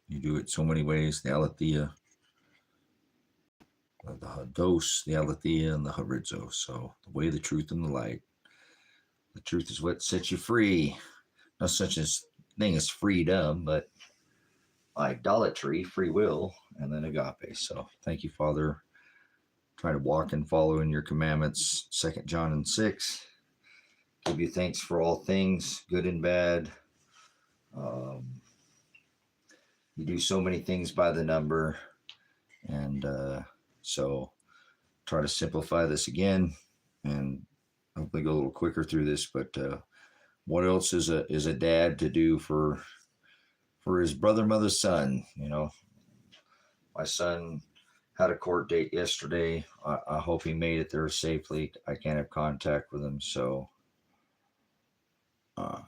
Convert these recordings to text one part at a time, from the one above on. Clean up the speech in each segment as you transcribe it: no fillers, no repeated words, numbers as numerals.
You do it so many ways, the aletheia, the hados, the aletheia, and the horizo. So the way, the truth, and the light. The truth is what sets you free. No such as thing as freedom, but idolatry, free will, and then agape. So thank you, Father. Try to walk and follow in your commandments. 2 John and 6. Give you thanks for all things, good and bad. You do so many things by the number. And so try to simplify this again and hopefully go a little quicker through this. But what else is a dad to do for his brother, mother, son? You know, my son had a court date yesterday. I hope he made it there safely. I can't have contact with him, so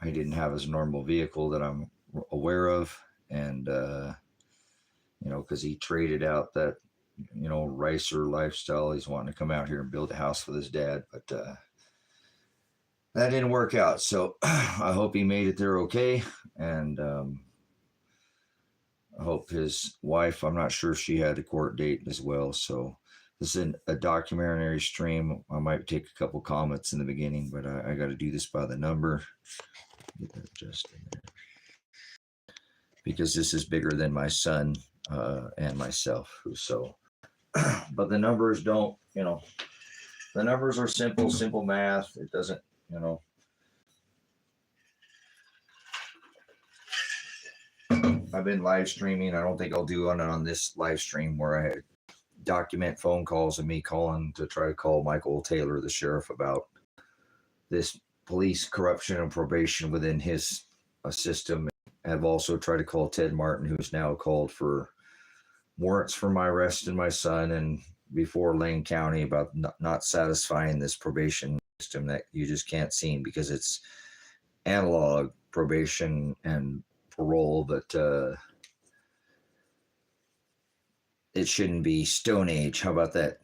he didn't have his normal vehicle that I'm aware of, and you know, because he traded out that, you know, ricer lifestyle. He's wanting to come out here and build a house with his dad, but that didn't work out. So I hope he made it there okay, and I hope his wife, I'm not sure if she had a court date as well. So this is a documentary stream. I might take a couple comments in the beginning, but I got to do this by the number. Get that just in there. Because this is bigger than my son and myself. So, but the numbers don't, you know, the numbers are simple math. It doesn't, you know. I've been live streaming. I don't think I'll do on this live stream where I document phone calls of me calling to try to call Michael Taylor, the sheriff, about this police corruption and probation within his system. I've also tried to call Ted Martin, who's now called for warrants for my arrest and my son, and before Lane County about not satisfying this probation system that you just can't seem, because it's analog probation and parole, but it shouldn't be Stone Age. How about that?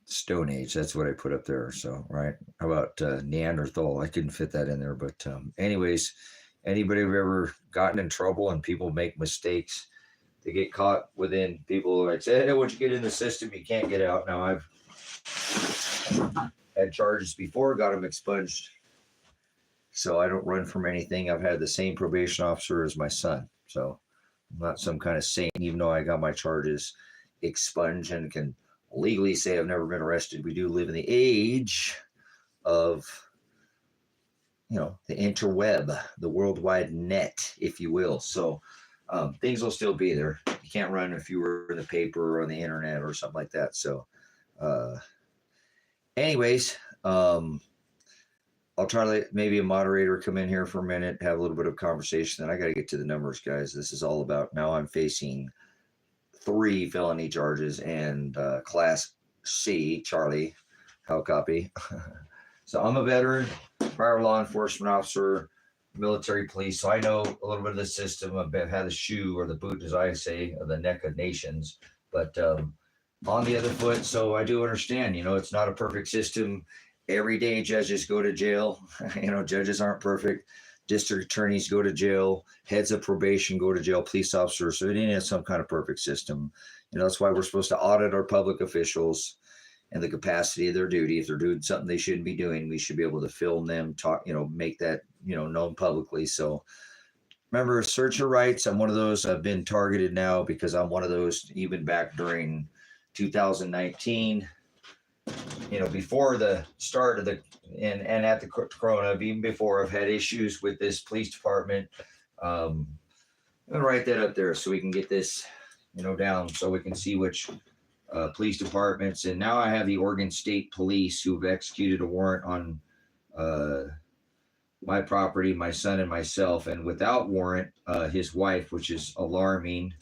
Stone Age, that's what I put up there. So, right. How about Neanderthal? I couldn't fit that in there, but anyways, anybody who ever gotten in trouble and people make mistakes, they get caught within, people like say, hey, once you get in the system, you can't get out. Now, I've had charges before, got them expunged. So I don't run from anything. I've had the same probation officer as my son. So I'm not some kind of saint, even though I got my charges expunged and can legally say I've never been arrested. We do live in the age of, you know, the interweb, the worldwide net, if you will. So things will still be there. You can't run if you were in the paper or on the internet or something like that. So anyways, I'll try to let maybe a moderator come in here for a minute, have a little bit of conversation. Then I got to get to the numbers, guys. This is all about, now I'm facing 3 felony charges and Class C, Charlie, how copy? So I'm a veteran, prior law enforcement officer, military police. So I know a little bit of the system. I've had the shoe or the boot, as I say, of the neck of nations. But on the other foot, so I do understand, you know, it's not a perfect system. Every day judges go to jail. You know, judges aren't perfect. District attorneys go to jail. Heads of probation go to jail. Police officers. So it ain't some kind of perfect system. You know, that's why we're supposed to audit our public officials and the capacity of their duty. If they're doing something they shouldn't be doing, we should be able to film them, talk, you know, make that, you know, known publicly. So remember, assert your rights. I'm one of those. I've been targeted now because I'm one of those, even back during 2019. You know, before the start of the, and at the corona, even before, I've had issues with this police department. I'm gonna write that up there so we can get this, you know, down, so we can see which police departments. And now I have the Oregon State Police who've executed a warrant on my property, my son and myself, and without warrant, his wife, which is alarming,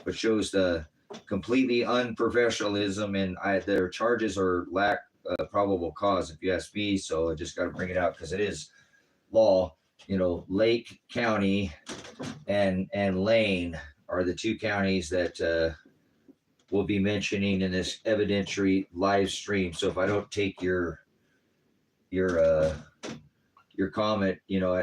but shows the completely unprofessionalism, and their charges are lack probable cause, if you ask me. So I just got to bring it out because it is law. You know, Lake County and Lane are the 2 counties that we'll be mentioning in this evidentiary live stream. So if I don't take your comment, you know,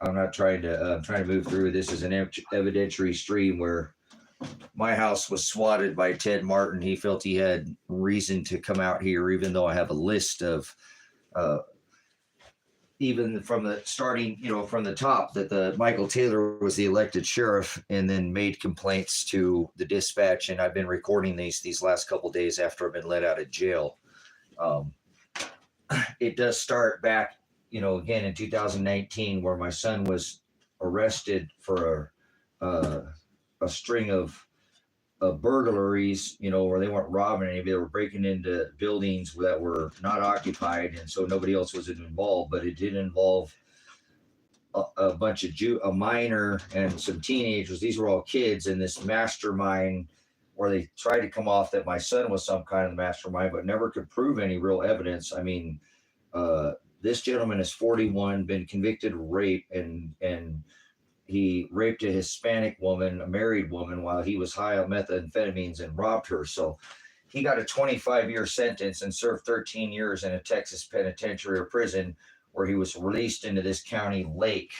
I'm not trying to. I'm trying to move through. This is an evidentiary stream where my house was swatted by Ted Martin. He felt he had reason to come out here, even though I have a list of, even from the starting, from the top, that the Michael Taylor was the elected sheriff and then made complaints to the dispatch. And I've been recording these last couple of days after I've been let out of jail. It does start back, again in 2019, where my son was arrested for a string of burglaries, where they weren't robbing anybody, they were breaking into buildings that were not occupied, and so nobody else was involved. But it did involve a bunch of a minor and some teenagers. These were all kids in this mastermind, where they tried to come off that my son was some kind of mastermind, but never could prove any real evidence. I mean, this gentleman is 41, been convicted of rape, and he raped a Hispanic woman, a married woman, while he was high on methamphetamines and robbed her. So he got a 25-year sentence and served 13 years in a Texas penitentiary or prison, where he was released into this county lake.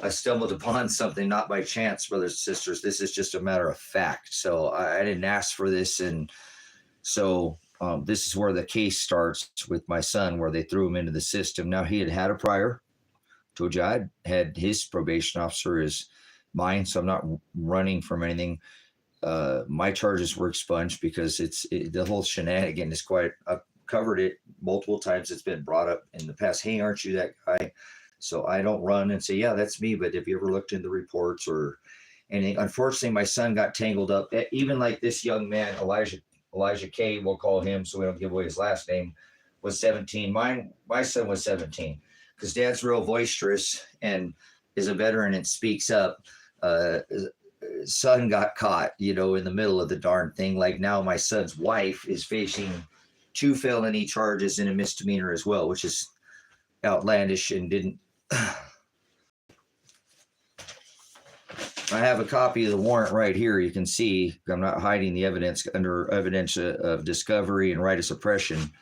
I stumbled upon something not by chance, brothers and sisters. This is just a matter of fact. So I didn't ask for this. And so this is where the case starts with my son, where they threw him into the system. Now, he had a prior. Told you I had his probation officer is mine, so I'm not running from anything. My charges were expunged because the whole shenanigan is quite. I've covered it multiple times. It's been brought up in the past. Hey, aren't you that guy? So I don't run and say, yeah, that's me. But have you ever looked into reports or anything? Unfortunately, my son got tangled up. Even like this young man, Elijah K, we'll call him so we don't give away his last name, was 17. My son was 17. Because dad's real boisterous and is a veteran and speaks up. Son got caught, in the middle of the darn thing. Like now my son's wife is facing 2 felony charges and a misdemeanor as well, which is outlandish and didn't. I have a copy of the warrant right here. You can see I'm not hiding the evidence under evidence of discovery and right of suppression.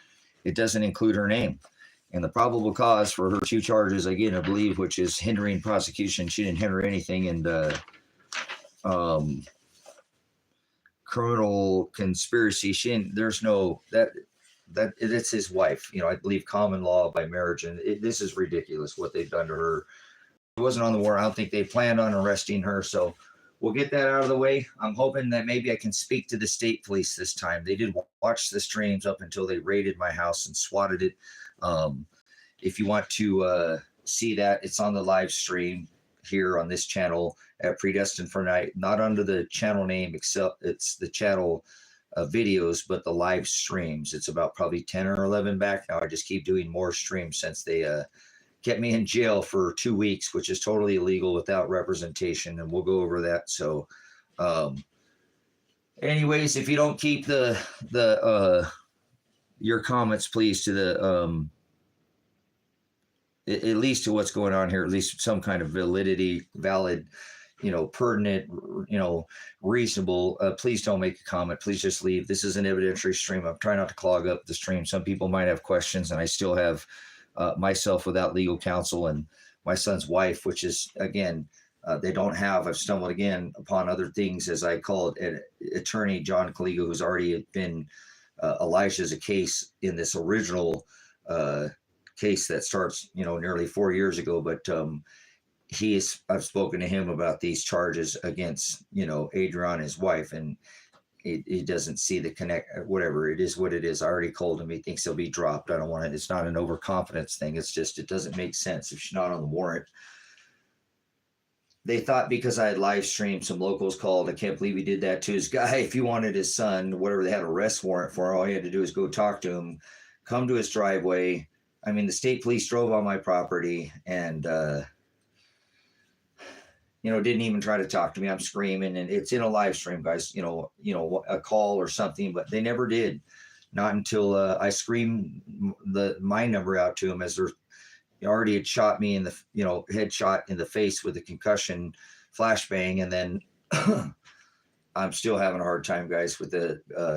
It doesn't include her name. And the probable cause for her 2 charges, again, I believe, which is hindering prosecution. She didn't hinder anything. And criminal conspiracy. There's no, it's his wife. I believe common law by marriage. And this is ridiculous what they've done to her. It wasn't on the warrant. I don't think they planned on arresting her. So we'll get that out of the way. I'm hoping that maybe I can speak to the state police this time. They did watch the streams up until they raided my house and swatted it. If you want to see that, it's on the live stream here on this channel at Predestined for Night, not under the channel name, except it's the channel videos, but the live streams. It's about probably 10 or 11 back now. I just keep doing more streams since they kept me in jail for 2 weeks, which is totally illegal without representation, and we'll go over that. So anyways, if you don't keep your comments, please, to the at least to what's going on here, at least some kind of valid, pertinent, reasonable. Please don't make a comment. Please just leave. This is an evidentiary stream. I'm trying not to clog up the stream. Some people might have questions, and I still have myself without legal counsel and my son's wife, which is, again, they don't have. I've stumbled again upon other things, as I call it, attorney John Kaligo, who's already been Elijah's case in this original case that starts, nearly 4 years ago. But I've spoken to him about these charges against, Adrian, his wife, and he doesn't see the connect, whatever. It is what it is. I already told him he thinks he'll be dropped. I don't want it. It's not an overconfidence thing. It's just, it doesn't make sense if she's not on the warrant. They thought because I had live streamed, some locals called. I can't believe he did that to his guy. If he wanted his son, whatever, they had an arrest warrant for, all he had to do is go talk to him, come to his driveway. I mean, the state police drove on my property and, didn't even try to talk to me. I'm screaming, and it's in a live stream, guys, a call or something, but they never did. Not until I screamed my number out to him, as they're already had shot me in the, headshot in the face with a concussion flashbang. And then I'm still having a hard time, guys, with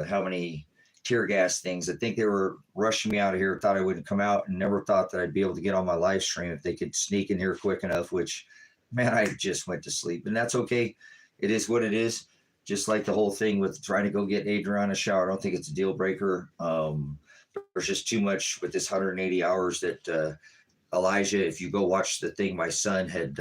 how many tear gas things. I think they were rushing me out of here, thought I wouldn't come out, and never thought that I'd be able to get on my live stream if they could sneak in here quick enough, which, man, I just went to sleep. And that's okay. It is what it is. Just like the whole thing with trying to go get Adrian a shower. I don't think it's a deal breaker. There's just too much with this 180 hours that Elijah, if you go watch the thing, my son had,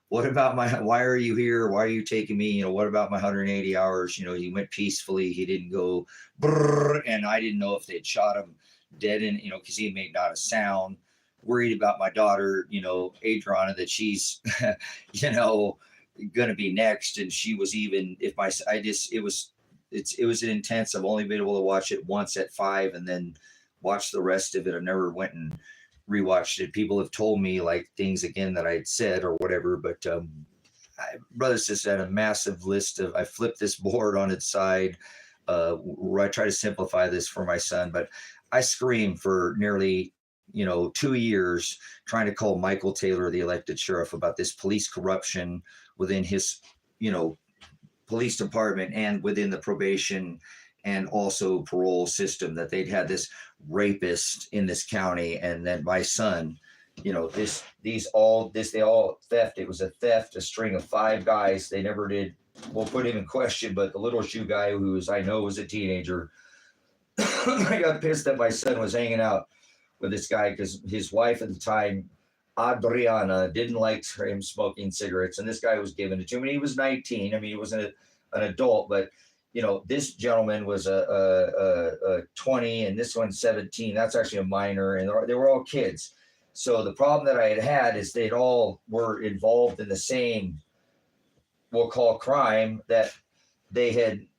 what about why are you here? Why are you taking me? What about my 180 hours? He went peacefully. He didn't go, brrr, and I didn't know if they'd shot him dead in, because he made not a sound. Worried about my daughter, Adriana, that she's, going to be next. And she was even, it was an intense. I've only been able to watch it once at 5 and then watch the rest of it. I never went and rewatched it. People have told me like things again that I'd said or whatever, but brothers just had a massive list of, I flipped this board on its side where I try to simplify this for my son, but I screamed for nearly 2 years trying to call Michael Taylor, the elected sheriff, about this police corruption within his, police department and within the probation and also parole system, that they'd had this rapist in this county. And then my son, they all theft. It was a theft, a string of 5 guys. They never did, we'll put him in question, but the little shoe guy I know was a teenager. I got pissed that my son was hanging out with this guy because his wife at the time, Adriana, didn't like him smoking cigarettes, and this guy was giving it to him. And he was 19. I mean, he wasn't an adult, but this gentleman was a 20, and this one's 17. That's actually a minor, and they were all kids. So the problem that I had is they'd all were involved in the same, we'll call crime, that they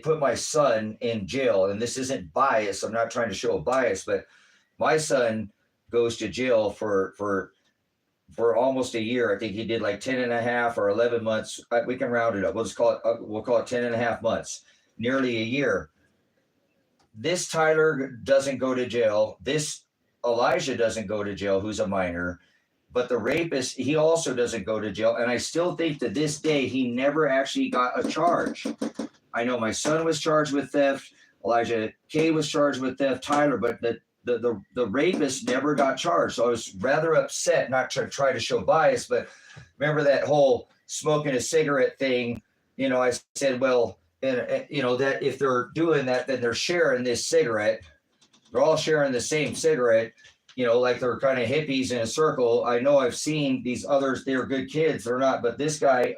put my son in jail. And this isn't bias. I'm not trying to show a bias, but my son goes to jail for almost a year. I think he did like 10 and a half or 11 months. We can round it up. We'll call it 10 and a half months, nearly a year. This Tyler doesn't go to jail. This Elijah doesn't go to jail, who's a minor, but the rapist, he also doesn't go to jail. And I still think to this day, he never actually got a charge. I know my son was charged with theft. Elijah K was charged with theft, Tyler, but the rapist never got charged. So I was rather upset, not to try to show bias, but remember that whole smoking a cigarette thing. I said, well, that if they're doing that, then they're sharing this cigarette. They're all sharing the same cigarette, like they're kind of hippies in a circle. I know I've seen these others. They're good kids. They're not. But this guy,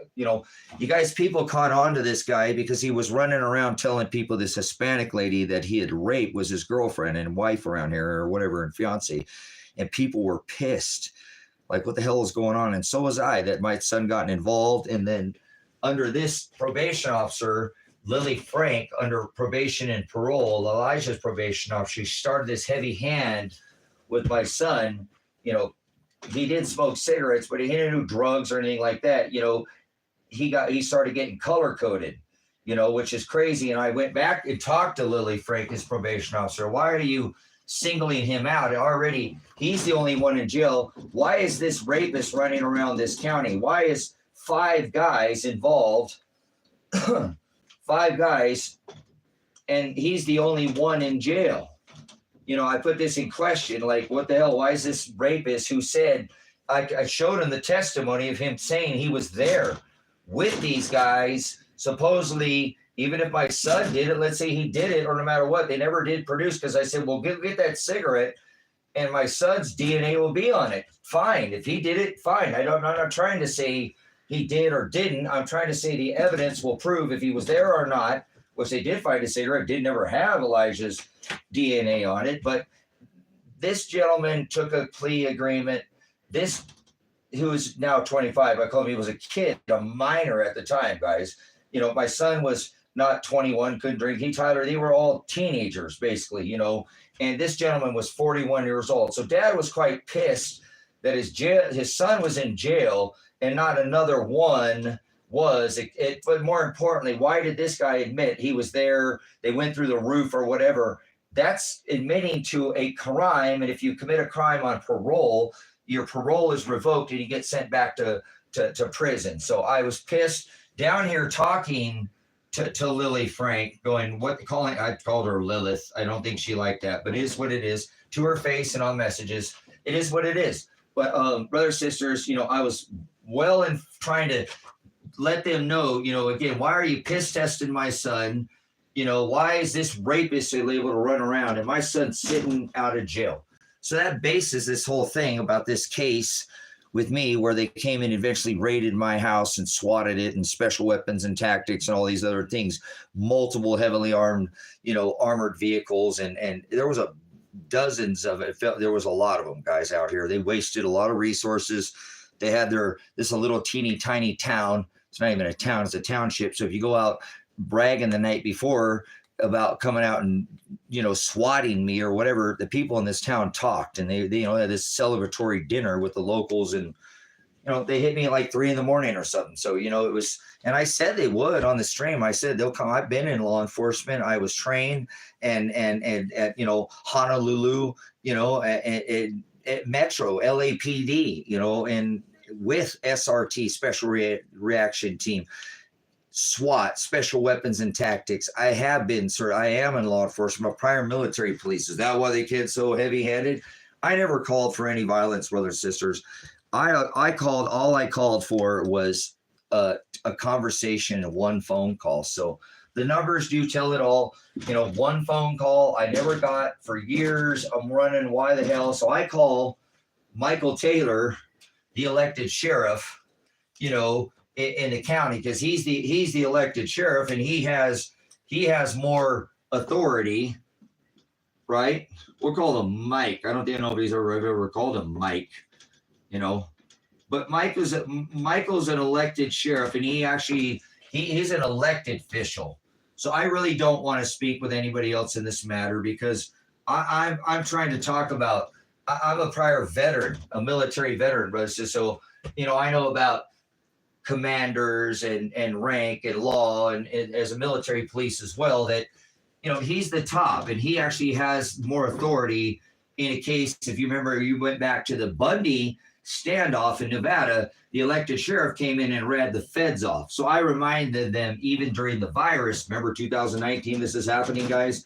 people caught on to this guy because he was running around telling people this Hispanic lady that he had raped was his girlfriend and wife around here or whatever, and fiance. And people were pissed. Like, what the hell is going on? And so was I, that my son gotten involved. And then under this probation officer, Lily Frank, under probation and parole, Elijah's probation officer, she started this heavy hand with my son. He didn't smoke cigarettes, but he didn't do drugs or anything like that. He started getting color coded, which is crazy. And I went back and talked to Lily Frank, his probation officer. Why are you singling him out? Already, he's the only one in jail. Why is this rapist running around this county? Why is 5 guys involved? 5 guys, and he's the only one in jail. I put this in question, like, what the hell? Why is this rapist who said, I showed him the testimony of him saying he was there with these guys, supposedly, even if my son did it, let's say he did it, or no matter what, they never did produce, because I said, well, get that cigarette, and my son's DNA will be on it. Fine. If he did it, fine. I'm not trying to say he did or didn't. I'm trying to say the evidence will prove if he was there or not, which they did find a cigarette, did never have Elijah's DNA on it. But this gentleman took a plea agreement. This, who is now 25, I call him, he was a kid, a minor at the time, guys. My son was not 21, couldn't drink. Tyler, they were all teenagers, basically, and this gentleman was 41 years old. So dad was quite pissed that his son was in jail and not another one was. But more importantly, why did this guy admit he was there? They went through the roof or whatever. That's admitting to a crime. And if you commit a crime on parole, your parole is revoked and you get sent back to prison. So I was pissed down here talking to Lily Frank, going, what calling? I called her Lilith. I don't think she liked that, but it is what it is. To her face and on messages, it is what it is. But brothers, sisters, I was well and trying to let them know, again, why are you piss testing my son? Why is this rapist able to run around and my son's sitting out of jail? So that bases this whole thing about this case with me, where they came in and eventually raided my house and swatted it, and special weapons and tactics and all these other things, multiple heavily armed, armored vehicles. And there was dozens of it. There was a lot of them, guys, out here. They wasted a lot of resources. They had this a little teeny tiny town. It's not even a town, it's a township. So if you go out bragging the night before about coming out and, swatting me or whatever, the people in this town talked, and they had this celebratory dinner with the locals, and, they hit me at like 3 a.m. or something. So, it was, and I said they would on the stream. I said, they'll come. I've been in law enforcement. I was trained and at, Honolulu, at Metro, LAPD, and with SRT, Special Reaction Team, SWAT, Special Weapons and Tactics. I have been, sir. I am in law enforcement. My prior military police. Is that why they get so heavy-handed? I never called for any violence, brothers and sisters. All I called for was a conversation and one phone call. So the numbers do tell it all. One phone call I never got for years. I'm running. Why the hell? So I call Michael Taylor, the elected sheriff, in the county, because he's the elected sheriff, and he has more authority, right? We'll call him Mike. I don't think nobody's ever called him Mike, but Michael's an elected sheriff, and he's an elected official. So I really don't want to speak with anybody else in this matter, because I'm trying to talk about, I'm a prior veteran, a military veteran, but so I know about commanders and rank and law, and as a military police as well, that he's the top, and he actually has more authority in a case. If you remember, you went back to the Bundy standoff in Nevada, the elected sheriff came in and read the feds off. So I reminded them, even during the virus, remember 2019, this is happening, guys.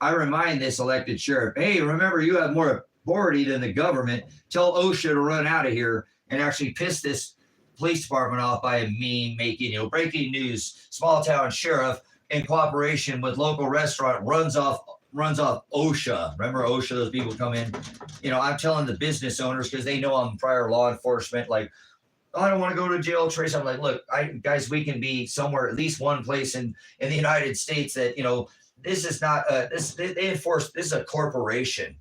I remind this elected sheriff, hey, remember, you have more authority than the government. Tell OSHA to run out of here, and actually piss this police department off by a meme making, breaking news, small town sheriff in cooperation with local restaurant runs off OSHA. Remember OSHA, those people come in. I'm telling the business owners, because they know I'm prior law enforcement, like, I don't want to go to jail, Trace. I'm like, look, guys, we can be somewhere, at least one place in the United States that, this is not, they enforce, this is a corporation.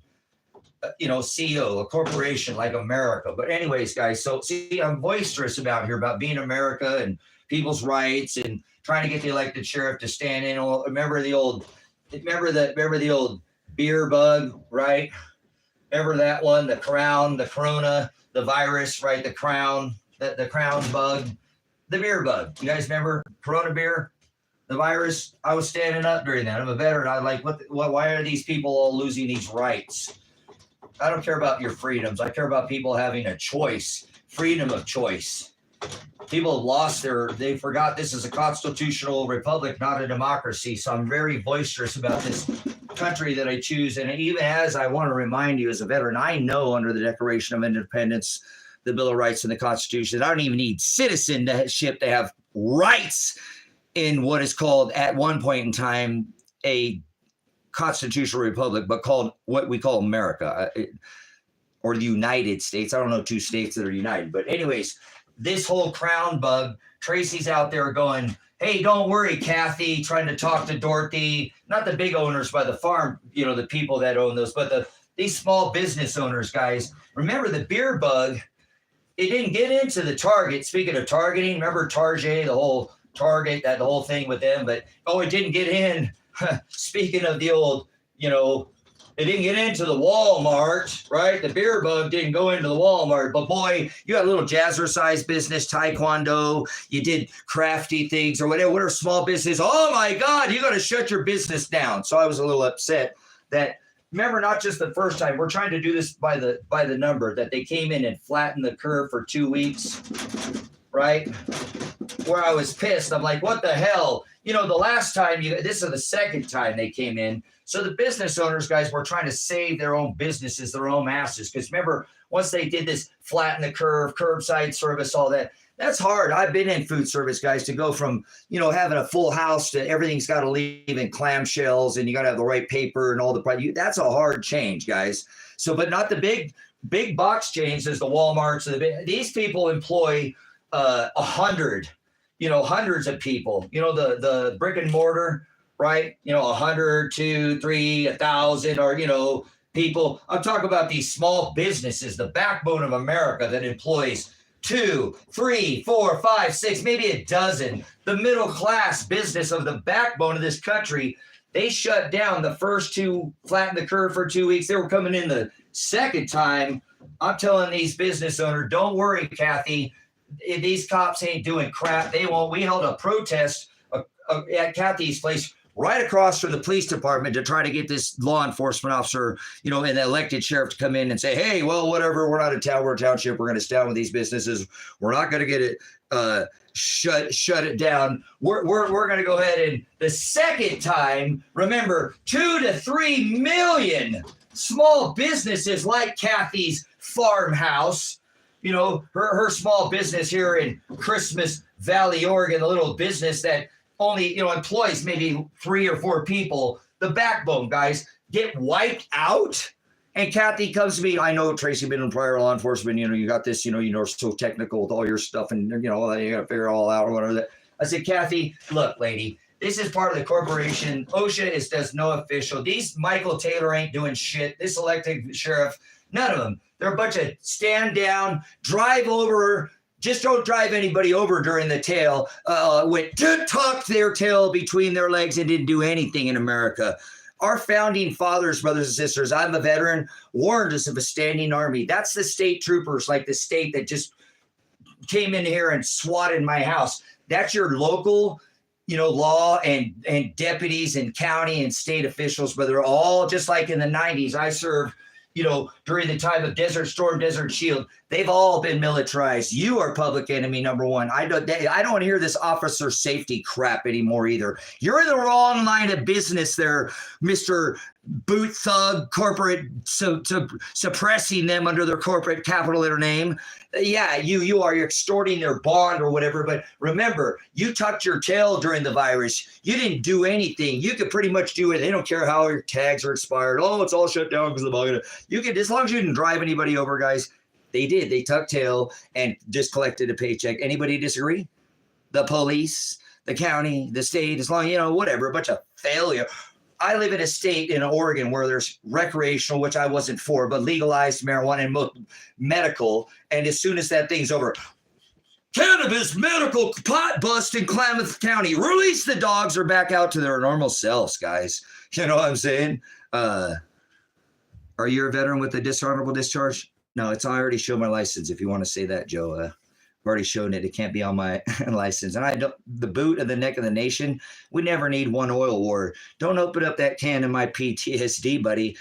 CEO, a corporation like America. But anyways, guys, so see, I'm boisterous about here about being America and people's rights and trying to get the elected sheriff to stand in. Remember the old beer bug, right? Remember that one, the corona, the virus, right? The crown bug, the beer bug. You guys remember corona beer, the virus? I was standing up during that. I'm a veteran. I like, why are these people all losing these rights? I don't care about your freedoms. I care about people having a choice, freedom of choice. People have lost they forgot this is a constitutional republic, not a democracy. So I'm very boisterous about this country that I choose. And even as I want to remind you as a veteran, I know under the Declaration of Independence, the Bill of Rights, and the Constitution, I don't even need citizenship to have rights in what is called at one point in time a constitutional republic, but called what we call America, or the United States. I don't know two states that are united, but anyways, this whole crown bug, Tracy's out there going, hey, don't worry, Kathy, trying to talk to Dorothy, not the big owners by the farm, the people that own those, but these small business owners, guys. Remember the beer bug, it didn't get into the Target. Speaking of targeting, remember Target, the whole Target, the whole thing with them, but it didn't get in. Speaking of the old, it didn't get into the Walmart, right? The beer bug didn't go into the Walmart, but boy, you got a little jazzercise business, taekwondo, you did crafty things or whatever small business. Oh my God, you got to shut your business down. So I was a little upset that, remember, not just the first time, we're trying to do this by the number, that they came in and flattened the curve for 2 weeks, right? Where I was pissed. I'm like, what the hell? You know, the last time this is the second time they came in. So the business owners, guys, were trying to save their own businesses, their own asses. Because remember, once they did this flatten the curve, curbside service, all that, that's hard. I've been in food service, guys, to go from, you know, having a full house to everything's got to leave in clamshells and you got to have the right paper and all the, that's a hard change, guys. So, but not the big box chains as the Walmarts. These people employ 100, you know, hundreds of people, you know, the brick and mortar, right? You know, 100, 2, 3, 1,000, or, you know, people. I'm talking about these small businesses, the backbone of America that employs 2, 3, 4, 5, 6, maybe a dozen. The middle class business of the backbone of this country. They shut down the first two, flattened the curve for 2 weeks. They were coming in the second time. I'm telling these business owners, don't worry, Kathy. These cops ain't doing crap. They won't. We held a protest at Kathy's place right across from the police department to try to get this law enforcement officer, you know, and the elected sheriff to come in and say, hey, well, whatever, we're not a town, we're a township. We're going to stand with these businesses. We're not going to get it shut it down. We're going to go ahead and the second time, remember, 2 to 3 million small businesses like Kathy's farmhouse, you know, her small business here in Christmas Valley, Oregon, a little business that only, you know, employs maybe 3 or 4 people. The backbone, guys, get wiped out. And Kathy comes to me. I know, Tracy, been in prior law enforcement. You know, you got this, you know, so technical with all your stuff and, you know, you got to figure it all out or whatever. I said, Kathy, look, lady, this is part of the corporation. OSHA does no official. These Michael Taylor ain't doing shit. This elected sheriff, none of them. They're a bunch of stand down, drive over. Just don't drive anybody over during the tail. Tucked their tail between their legs and didn't do anything in America. Our founding fathers, brothers and sisters, I'm a veteran, warned us of a standing army. That's the state troopers, like the state that just came in here and swatted my house. That's your local, you know, law and deputies and county and state officials, but they're all just like in the 90s. I served, you know, during the time of Desert Storm, Desert Shield. They've all been militarized. You are public enemy number one. I don't want to hear this officer safety crap anymore either. You're in the wrong line of business there, Mr. Boot Thug, corporate suppressing them under their corporate capital letter name. Yeah, you're extorting their bond or whatever. But remember, you tucked your tail during the virus. You didn't do anything. You could pretty much do it. They don't care how your tags are expired. Oh, it's all shut down because of the bug. You could, as long as you didn't drive anybody over, guys. They did. They tucked tail and just collected a paycheck. Anybody disagree? The police, the county, the state, as long, you know, whatever, a bunch of failure. I live in a state in Oregon where there's recreational, which I wasn't for, but legalized marijuana and medical. And as soon as that thing's over, cannabis medical pot bust in Klamath County. Release the dogs or back out to their normal selves, guys. You know what I'm saying? Are you a veteran with a dishonorable discharge? No, I already showed my license. If you want to say that, Joe, I've already shown it. It can't be on my license. And the boot of the neck of the nation. We never need one oil war. Don't open up that can of my PTSD, buddy.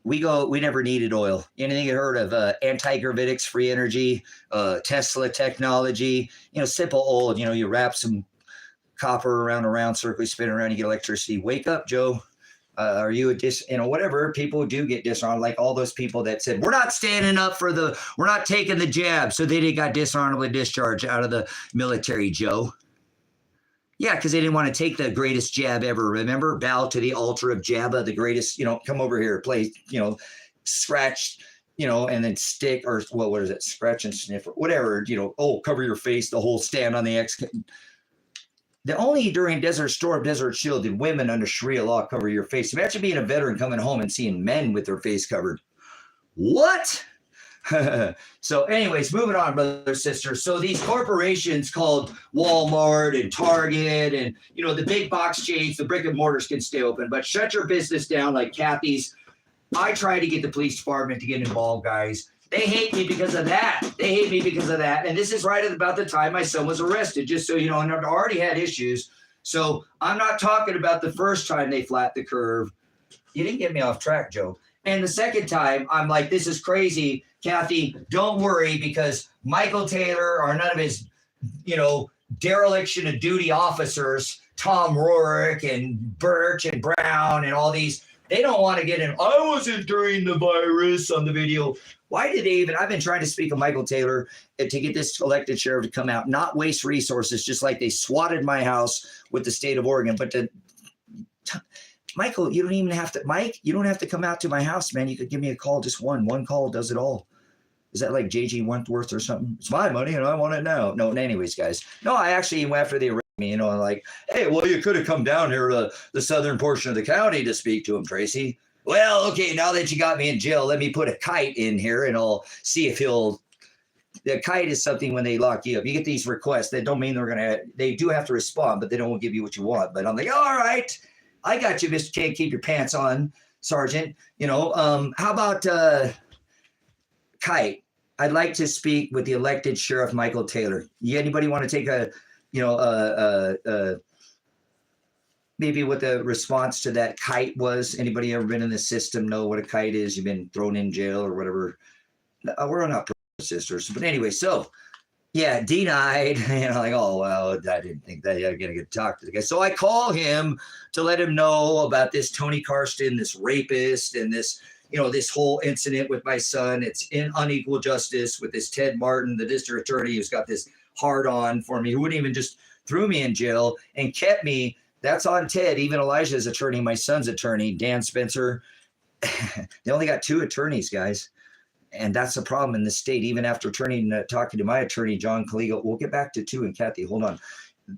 We never needed oil. Anything you heard of anti-gravitics, free energy, Tesla technology, you know, simple old, you know, you wrap some copper around a round circle, you spin around, you get electricity. Wake up, Joe. Are you whatever, people do get dishonored, like all those people that said, we're not standing up we're not taking the jab. So they got dishonorably discharged out of the military, Joe. Yeah, because they didn't want to take the greatest jab ever. Remember, bow to the altar of Jabba, the greatest, you know, come over here, play, you know, scratch, you know, and then stick, or what is it? Scratch and sniff, or whatever, you know, cover your face, the whole stand on the X. The only during Desert Storm, Desert Shield did women under Sharia law cover your face. Imagine being a veteran coming home and seeing men with their face covered. What? So anyways, moving on, brothers, sisters. So these corporations called Walmart and Target and, you know, the big box chains, the brick and mortars can stay open, but shut your business down like Kathy's. I try to get the police department to get involved, guys. They hate me because of that. And this is right at about the time my son was arrested, just so you know, and I've already had issues. So I'm not talking about the first time they flat the curve. You didn't get me off track, Joe. And the second time, I'm like, this is crazy. Kathy, don't worry, because Michael Taylor or none of his, dereliction of duty officers, Tom Rourke and Birch and Brown and all these, they don't want to get in. I wasn't during the virus on the video. Why did they even? I've been trying to speak of Michael Taylor to get this elected sheriff to come out, not waste resources, just like they swatted my house with the state of Oregon. But Michael, you don't even have to. Mike, you don't have to come out to my house, man. You could give me a call, just one. One call does it all. Is that like J.G. Wentworth or something? It's my money and I want it now. No, anyways, guys. No, I actually went after they arrested me, like, hey, well, you could have come down here to the southern portion of the county to speak to him, Tracy. Well, okay, now that you got me in jail, let me put a kite in here and I'll see if he'll. The kite is something when they lock you up. You get these requests that don't mean they do have to respond, but they don't give you what you want. But I'm like, all right, I got you, Mr. Can't keep your pants on, Sergeant. How about kite? I'd like to speak with the elected sheriff, Michael Taylor. Anybody want to take maybe what the response to that kite was? Anybody ever been in the system know what a kite is? You've been thrown in jail or whatever. We're not sisters, but anyway, so yeah, denied. Oh well, I didn't think that I'm gonna get to talk to the guy. So I call him to let him know about this Tony Karsten, this rapist, and this. This whole incident with my son, it's unequal justice with this Ted Martin, the district attorney who's got this hard on for me, who wouldn't even just threw me in jail and kept me. That's on Ted. Even Elijah's attorney, my son's attorney, Dan Spencer. They only got 2 attorneys, guys. And that's the problem in the state. Even after talking to my attorney, John Caligo, we'll get back to 2. And Kathy, hold on.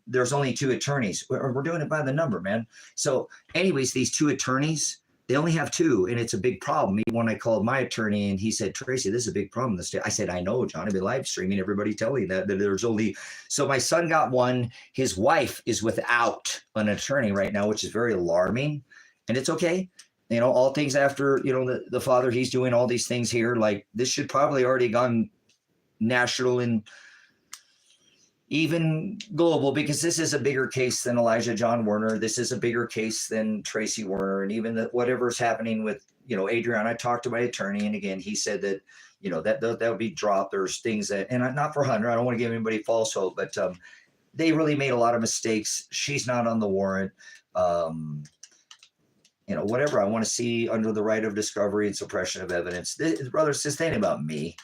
There's only 2 attorneys. We're doing it by the number, man. So anyways, these 2 attorneys, they only have 2, and it's a big problem. Even when I called my attorney and he said, Tracy, this is a big problem in the state. I said, I know, John. I've been live streaming, everybody telling that there's only. So my son got 1. His wife is without an attorney right now, which is very alarming. And it's okay. All things after, the father, he's doing all these things here. Like, this should probably already gone national and even global, because this is a bigger case than Elijah John Werner. This is a bigger case than Tracy Werner, and even whatever's happening with, Adrian. I talked to my attorney, and again, he said that, that would be dropped. There's things that, and not for Hunter, I don't want to give anybody false hope, but they really made a lot of mistakes. She's not on the warrant. Whatever I want to see under the right of discovery and suppression of evidence. Brother, this ain't about me.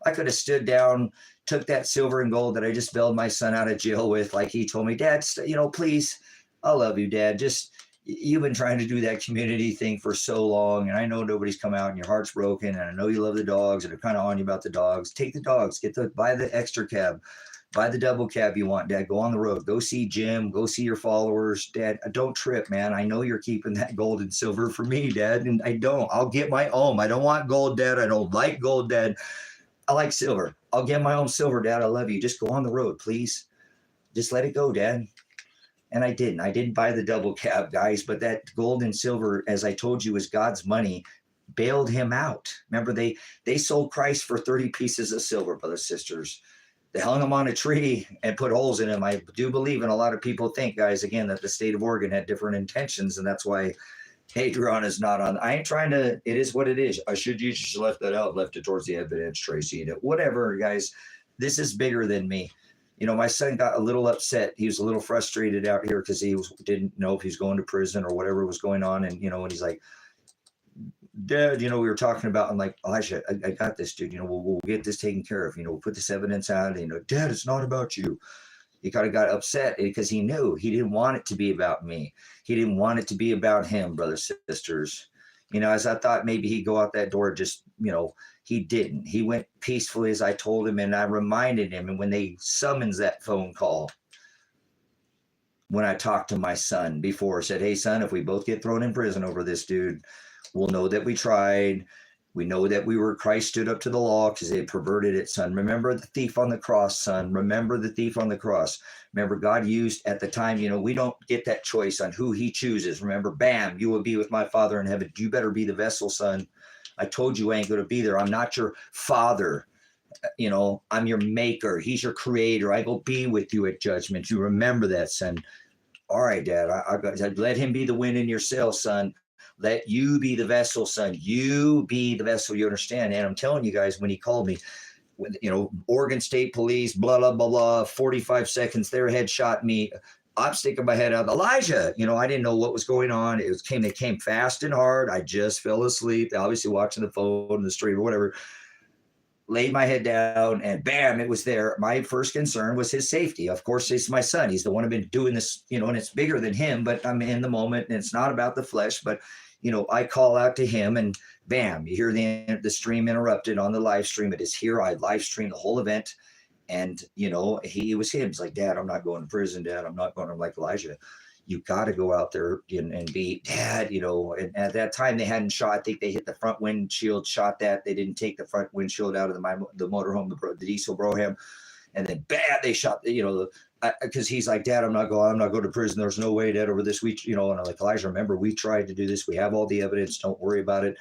I could have stood down, took that silver and gold that I just bailed my son out of jail with, like he told me, Dad, please, I love you, Dad. Just, you've been trying to do that community thing for so long, and I know nobody's come out and your heart's broken, and I know you love the dogs and are kind of on you about the dogs. Take the dogs, buy the extra cab, buy the double cab you want, Dad. Go on the road, go see Jim, go see your followers, Dad. Don't trip, man. I know you're keeping that gold and silver for me, Dad, and I'll get my own. I don't want gold, Dad. I don't like gold, Dad. I like silver. I'll get my own silver, Dad. I love you. Just go on the road, please. Just let it go, Dad. And I didn't. I didn't buy the double cab, guys, but that gold and silver, as I told you, is God's money, bailed him out. Remember, they sold Christ for 30 pieces of silver, brothers, sisters. They hung him on a tree and put holes in him. I do believe, and a lot of people think, guys, again, that the state of Oregon had different intentions, and that's why Hadron is not on. I ain't trying to. It is what it is. You just left that out, left it towards the evidence, Tracy. Whatever, guys. This is bigger than me. My son got a little upset. He was a little frustrated out here because didn't know if he was going to prison or whatever was going on. And, and he's like, Dad, we were talking about, I'm like, Elijah, I got this, dude. We'll get this taken care of. We'll put this evidence out. Dad, it's not about you. He kind of got upset because he knew he didn't want it to be about me. He didn't want it to be about him, brothers, sisters. As I thought maybe he'd go out that door, just, he didn't. He went peacefully as I told him, and I reminded him. And when they summons that phone call, when I talked to my son before, said, hey, son, if we both get thrown in prison over this, dude, we'll know that we tried. We know that Christ stood up to the law because they perverted it, son. Remember the thief on the cross, son. Remember the thief on the cross. Remember, God used at the time, we don't get that choice on who he chooses. Remember, bam, you will be with my Father in heaven. You better be the vessel, son. I told you I ain't going to be there. I'm not your father. I'm your maker. He's your creator. I will be with you at judgment. You remember that, son. All right, Dad. I let him be the wind in your sail, son. Let you be the vessel, son. You be the vessel, you understand? And I'm telling you guys, when he called me, Oregon State Police, blah, blah, blah, blah, 45 seconds, their headshot me. I'm sticking my head out. Elijah, I didn't know what was going on. They came fast and hard. I just fell asleep, obviously watching the phone, the stream or whatever. Laid my head down and bam, it was there. My first concern was his safety. Of course, it's my son. He's the one who's been doing this, and it's bigger than him, but I'm in the moment and it's not about the flesh, but I call out to him and bam, you hear the stream interrupted on the live stream. It is here. I live streamed the whole event. And, it was him. He's like, Dad, I'm not going to prison, Dad. I'm not going to. I'm like, Elijah, you got to go out there and be Dad, and at that time they hadn't shot. I think they hit the front windshield, shot that. They didn't take the front windshield out of the motorhome, the diesel Broham. And then bam, they shot, because he's like, Dad, I'm not going to prison. There's no way, Dad, over this week, and I'm like, Elijah, remember, we tried to do this. We have all the evidence. Don't worry about it.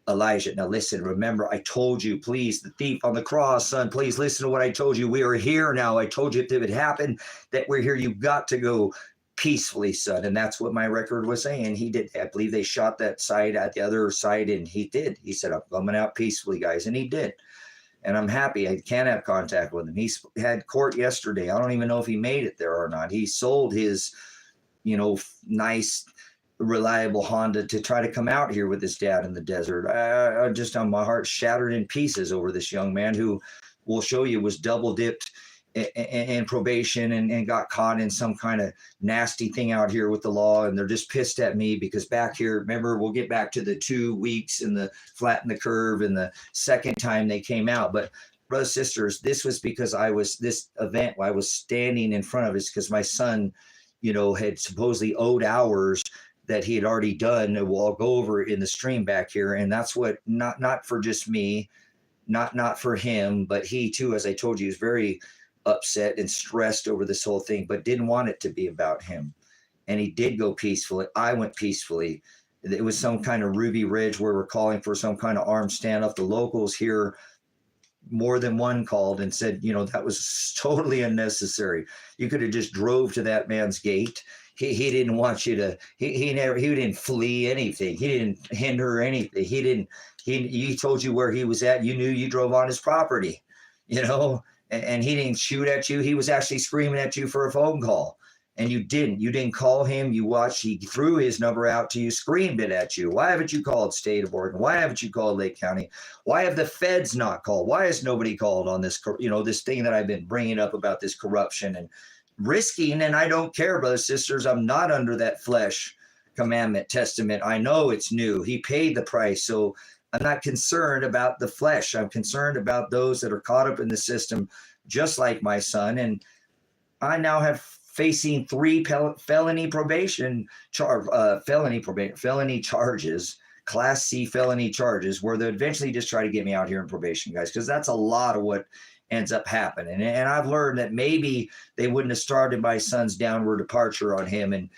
Elijah, now listen, remember, I told you, please, the thief on the cross, son, please listen to what I told you. We are here now. I told you if it happened that we're here, you've got to go peacefully, son. And that's what my record was saying. He did. I believe they shot that side at the other side, and he did. He said, I'm coming out peacefully, guys. And he did. And I'm happy. I can't have contact with him. He had court yesterday. I don't even know if he made it there or not. He sold his, nice, reliable Honda to try to come out here with his dad in the desert. I just, on my heart shattered in pieces over this young man who will show you was double dipped in probation and got caught in some kind of nasty thing out here with the law. And they're just pissed at me because back here, remember, we'll get back to the 2 weeks and the flatten the curve and the second time they came out. But brothers, sisters, this was because this event I was standing in front of is because my son, had supposedly owed hours that he had already done. And we'll go over in the stream back here. And that's what, not for just me, not for him, but he too, as I told you, is very upset and stressed over this whole thing, but didn't want it to be about him. And he did go peacefully. I went peacefully. It was some kind of Ruby Ridge where we're calling for some kind of armed standoff. The locals here, more than one called and said, that was totally unnecessary. You could have just drove to that man's gate. He didn't want you to, he didn't flee anything. He didn't hinder anything. He told you where he was at. You knew, you drove on his property, and he didn't shoot at you. He was actually screaming at you for a phone call, and you didn't call him. You watched, he threw his number out to you, screamed it at you. Why haven't you called State of Oregon? Why haven't you called Lake County? Why have the feds not called? Why has nobody called on this, this thing that I've been bringing up about this corruption and risking? And I don't care, brothers, sisters. I'm not under that flesh commandment testament. I know it's new. He paid the price. So I'm not concerned about the flesh. I'm concerned about those that are caught up in the system, just like my son. And I now have facing 3 felony charges, Class C felony charges, where they'll eventually just try to get me out here in probation, guys, because that's a lot of what ends up happening. And I've learned that maybe they wouldn't have started my son's downward departure on him and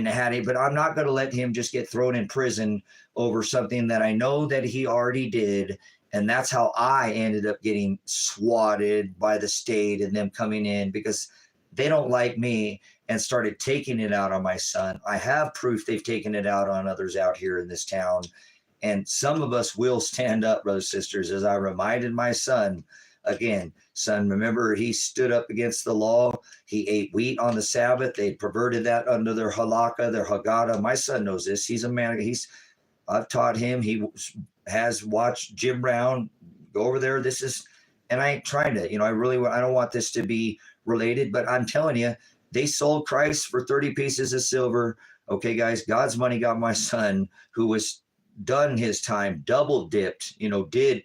had it, but I'm not going to let him just get thrown in prison over something that I know that he already did. And that's how I ended up getting swatted by the state and them coming in, because they don't like me, and started taking it out on my son. I have proof they've taken it out on others out here in this town. And some of us will stand up, brothers, sisters, as I reminded my son. Again, son, remember, he stood up against the law. He ate wheat on the Sabbath. They perverted that under their halakha, their Haggadah. My son knows this. He's a man. I've taught him. He has watched Jim Brown go over there. And I ain't trying to, I don't want this to be related, but I'm telling you, they sold Christ for 30 pieces of silver. Okay, guys, God's money got my son, who was done his time, double dipped,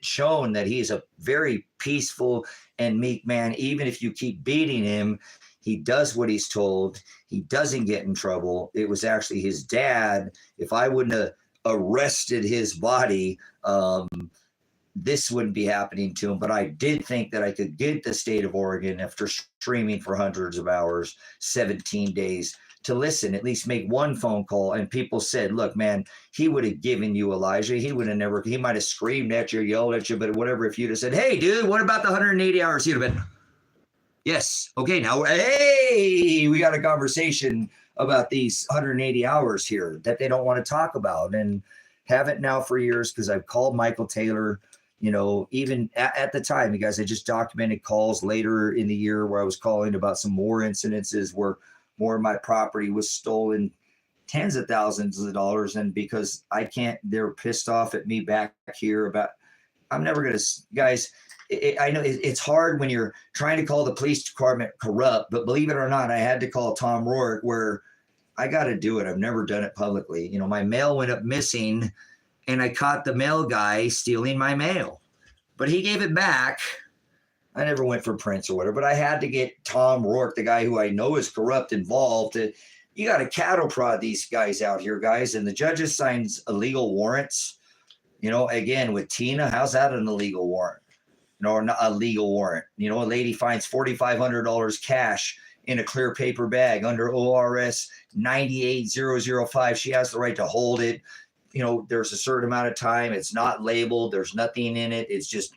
shown that he's a very peaceful and meek man. Even if you keep beating him, he does what he's told. He doesn't get in trouble. It was actually his dad. If I wouldn't have arrested his body, this wouldn't be happening to him. But I did think that I could get the state of Oregon, after streaming for hundreds of hours, 17 days, to listen, at least make one phone call. And people said, look, man, he would have given you Elijah. He might have screamed at you, yelled at you, but whatever. If you'd have said, hey, dude, what about the 180 hours? He'd have been, Yes. Okay. Now, hey, we got a conversation about these 180 hours here that they don't want to talk about, and haven't now for years because I've called Michael Taylor. Even at the time, you guys, I just documented calls later in the year where I was calling about some more incidences where more of my property was stolen, tens of thousands of dollars. And because they're pissed off at me back here about, I'm never going to, guys, I know it's hard when you're trying to call the police department corrupt, but believe it or not, I had to call Tom Rourke where I got to do it. I've never done it publicly. My mail went up missing and I caught the mail guy stealing my mail, but he gave it back. I never went for prints or whatever, but I had to get Tom Rourke, the guy who I know is corrupt, involved. You got to cattle prod these guys out here, guys. And the judges signs illegal warrants. Again, with Tina, how's that an illegal warrant? Or not a legal warrant. A lady finds $4,500 cash in a clear paper bag under ORS 98005. She has the right to hold it. There's a certain amount of time. It's not labeled. There's nothing in it. It's just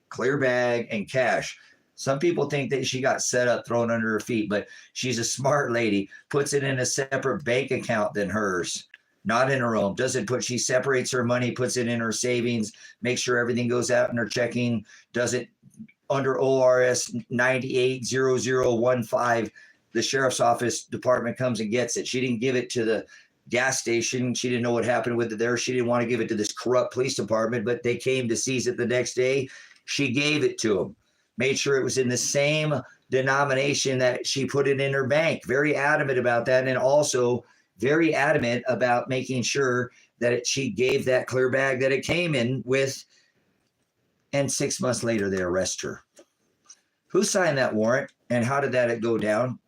clear bag and cash. Some people think that she got set up, thrown under her feet, but she's a smart lady, puts it in a separate bank account than hers, not in her own. She separates her money, puts it in her savings, makes sure everything goes out in her checking, does it under ORS 980015. The sheriff's office department comes and gets it. She didn't give it to the gas station. She didn't know what happened with it there. She didn't want to give it to this corrupt police department, but they came to seize it the next day. She gave it to them, made sure it was in the same denomination that she put it in her bank. Very adamant about that. And also very adamant about making sure that she gave that clear bag that it came in with. And 6 months later, they arrest her. Who signed that warrant? And how did that go down?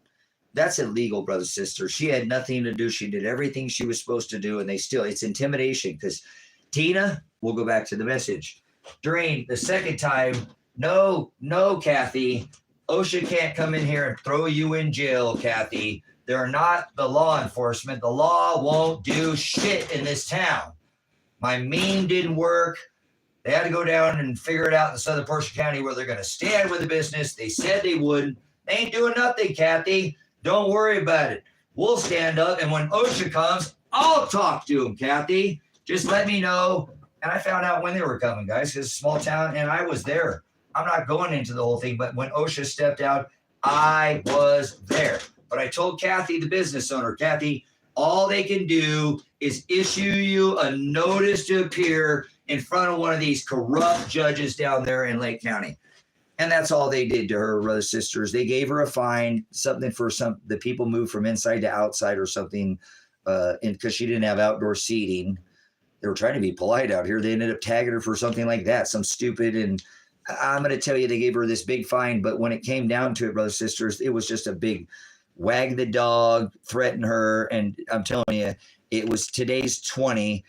That's illegal, brothers and sisters. She had nothing to do. She did everything she was supposed to do. And it's intimidation because Tina, we'll go back to the message. During the second time, no, Kathy, OSHA can't come in here and throw you in jail, Kathy. They're not the law enforcement. The law won't do shit in this town. My meme didn't work. They had to go down and figure it out in southern Portia County where they're going to stand with the business. They said they would. They ain't doing nothing, Kathy. Don't worry about it. We'll stand up, and when OSHA comes, I'll talk to him, Kathy. Just let me know. And I found out when they were coming, guys, because it's a small town, and I was there. I'm not going into the whole thing, but when OSHA stepped out, I was there. But I told Kathy, the business owner, Kathy, all they can do is issue you a notice to appear in front of one of these corrupt judges down there in Lake County. And that's all they did to her, brothers, sisters. They gave her a fine, something for the people moved from inside to outside or something, because she didn't have outdoor seating. They were trying to be polite out here. They ended up tagging her for something like that, some stupid. And I'm going to tell you, they gave her this big fine. But when it came down to it, brothers, sisters, it was just a big wag the dog, threaten her. And I'm telling you, it was today's 20,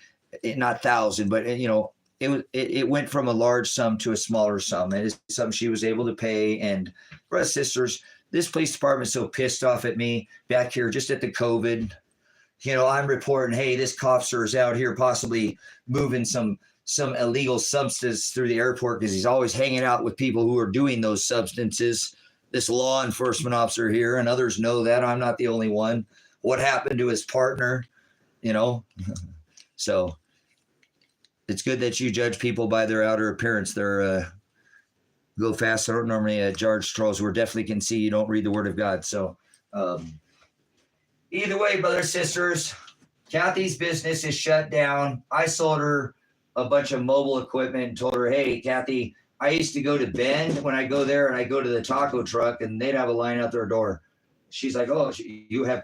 not 1,000, but it went from a large sum to a smaller sum. And it's something she was able to pay. And brothers, sisters, this police department's so pissed off at me back here just at the COVID. I'm reporting, hey, this officer is out here possibly moving some illegal substance through the airport because he's always hanging out with people who are doing those substances. This law enforcement officer here, and others know that. I'm not the only one. What happened to his partner? So it's good that you judge people by their outer appearance. They're go fast. I don't normally judge trolls. We definitely can see you don't read the word of God. So either way, brothers, sisters, Kathy's business is shut down. I sold her a bunch of mobile equipment and told her, hey, Kathy, I used to go to Bend when I go there and I go to the taco truck and they'd have a line out their door. She's like, oh, you have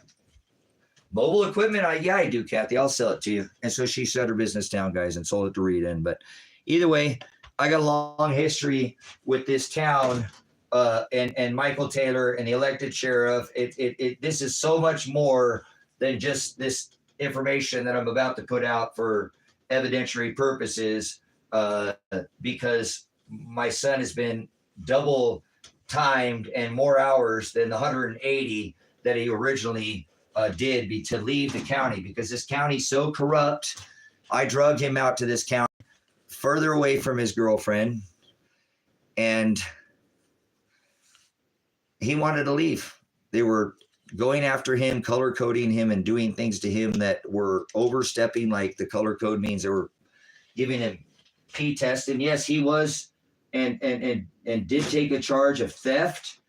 mobile equipment? Yeah, I do, Kathy. I'll sell it to you. And so she shut her business down, guys, and sold it to Rita. But either way, I got a long history with this town and Michael Taylor and the elected sheriff. This is so much more than just this information that I'm about to put out for evidentiary purposes, because my son has been double timed and more hours than the 180 that he originally did to leave the county, because this county's so corrupt. I drug him out to this county further away from his girlfriend. And he wanted to leave. They were going after him, color coding him, and doing things to him that were overstepping. Like the color code means they were giving him P test. And yes, he was and did take a charge of theft.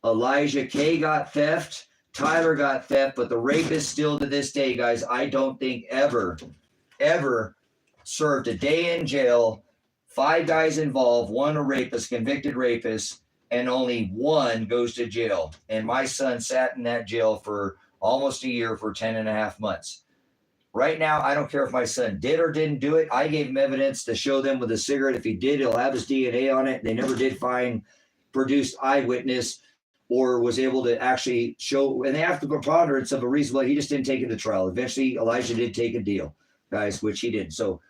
Elijah K got theft. Tyler got theft, but the rapist still to this day, guys, I don't think ever served a day in jail. 5 guys involved, 1 a rapist, convicted rapist, and only 1 goes to jail. And my son sat in that jail for almost a year for 10.5 months. Right now, I don't care if my son did or didn't do it. I gave him evidence to show them with a cigarette. If he did, he'll have his DNA on it. They never did find produced eyewitness or was able to actually show, and they have the preponderance of a reasonable, he just didn't take it to trial. Eventually, Elijah did take a deal, guys, which he did. So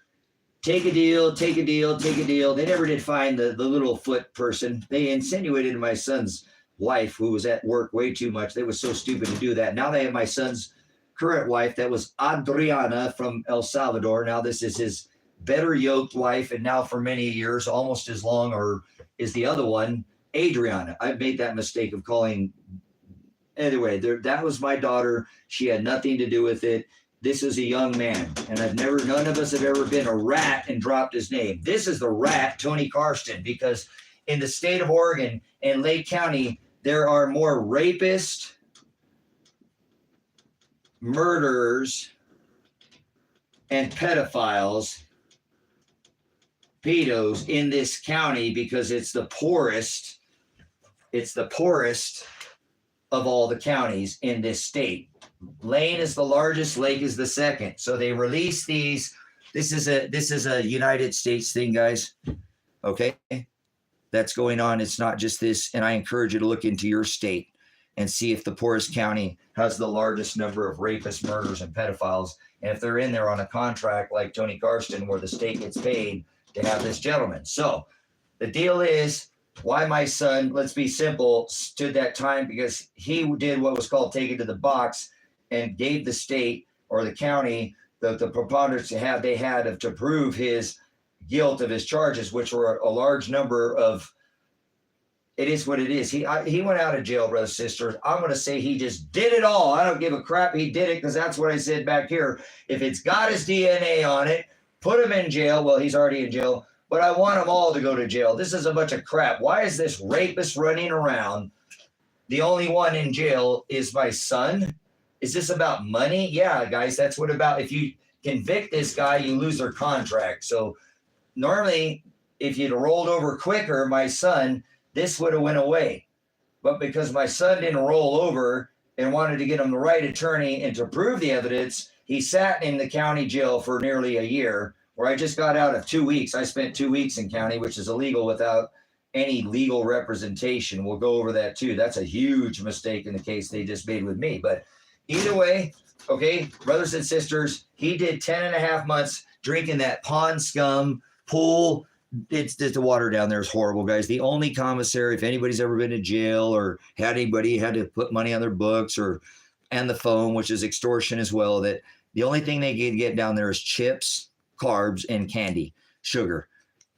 take a deal. They never did find the little foot person. They insinuated my son's wife, who was at work way too much. They were so stupid to do that. Now they have my son's current wife. That was Adriana from El Salvador. Now this is his better yoked wife. And now for many years, almost as long or is the other one, Adriana. I made that mistake of calling. Anyway, that was my daughter. She had nothing to do with it. This is a young man, and none of us have ever been a rat and dropped his name. This is the rat, Tony Karsten, because in the state of Oregon and Lake County, there are more rapists, murderers, and pedophiles, pedos in this county because it's the poorest. It's the poorest of all the counties in this state. Lane is the largest, Lake is the second. So they release these. This is a United States thing, guys. Okay? That's going on. It's not just this. And I encourage you to look into your state and see if the poorest county has the largest number of rapists, murders, and pedophiles. And if they're in there on a contract like Tony Karsten, where the state gets paid to have this gentleman. So the deal is, why my son, let's be simple, stood that time because he did what was called take it to the box and gave the state or the county the preponderance they had to prove his guilt of his charges, which were a large number of. It is what it is. He went out of jail, brothers and sisters. I'm going to say he just did it all. I don't give a crap. He did it because that's what I said back here. If it's got his DNA on it, put him in jail. Well, he's already in jail, but I want them all to go to jail. This is a bunch of crap. Why is this rapist running around? The only one in jail is my son. Is this about money? Yeah, guys, that's what about. If you convict this guy, you lose their contract. So normally, if you'd rolled over quicker, my son, this would have went away. But because my son didn't roll over and wanted to get him the right attorney and to prove the evidence, he sat in the county jail for nearly a year, where I just got out of 2 weeks. I spent 2 weeks in county, which is illegal without any legal representation. We'll go over that too. That's a huge mistake in the case they just made with me. But either way, okay, brothers and sisters, he did 10.5 months drinking that pond scum pool. It's the water down there is horrible, guys. The only commissary, if anybody's ever been to jail or had anybody had to put money on their books and the phone, which is extortion as well, that the only thing they can get down there is chips, carbs, and candy, sugar.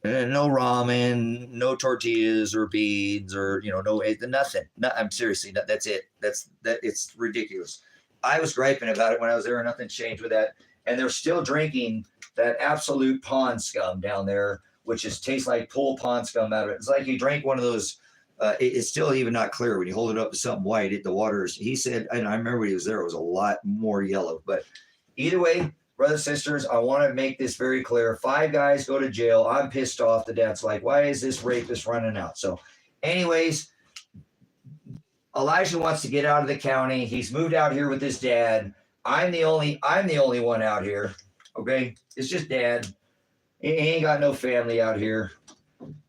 No ramen, no tortillas or beans or, no, nothing. No, I'm seriously, that's it. It's ridiculous. I was griping about it when I was there and nothing changed with that. And they're still drinking that absolute pond scum down there, which tastes like pulled pond scum out of it. It's like you drank one of those. It's still even not clear when you hold it up to something white. The water is, he said, and I remember when he was there, it was a lot more yellow. But either way, brothers and sisters, I want to make this very clear. 5 guys go to jail. I'm pissed off to death. It's like, why is this rapist running out? So anyways, Elijah wants to get out of the county. He's moved out here with his dad. I'm the only one out here. Okay. It's just dad. He ain't got no family out here.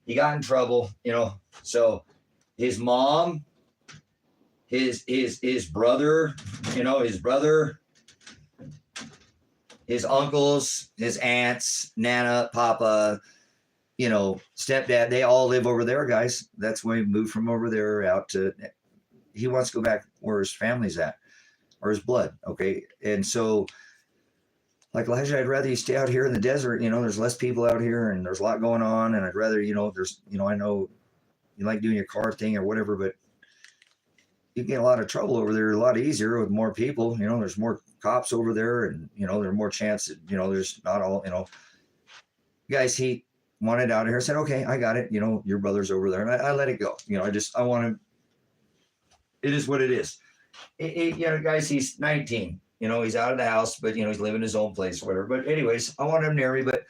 He got in trouble, so his mom, his brother, his uncles, his aunts, Nana, Papa, stepdad, they all live over there, guys. That's when he moved from over there out to, he wants to go back where his family's at or his blood. Okay. And so, like Elijah, I'd rather you stay out here in the desert. There's less people out here and there's a lot going on. And I'd rather, I know you like doing your car thing or whatever, but you get a lot of trouble over there a lot easier with more people. You know, there's more cops over there, and you know, there's more chance that, you know, there's not all, you know, guys, he wanted out of here. I said, okay, I got it. You know, your brother's over there, and I let it go. You know, I want him. It is what it is. You know, guys, he's 19. You know, he's out of the house, but you know, he's living his own place, or whatever. But anyways, I want him near me, but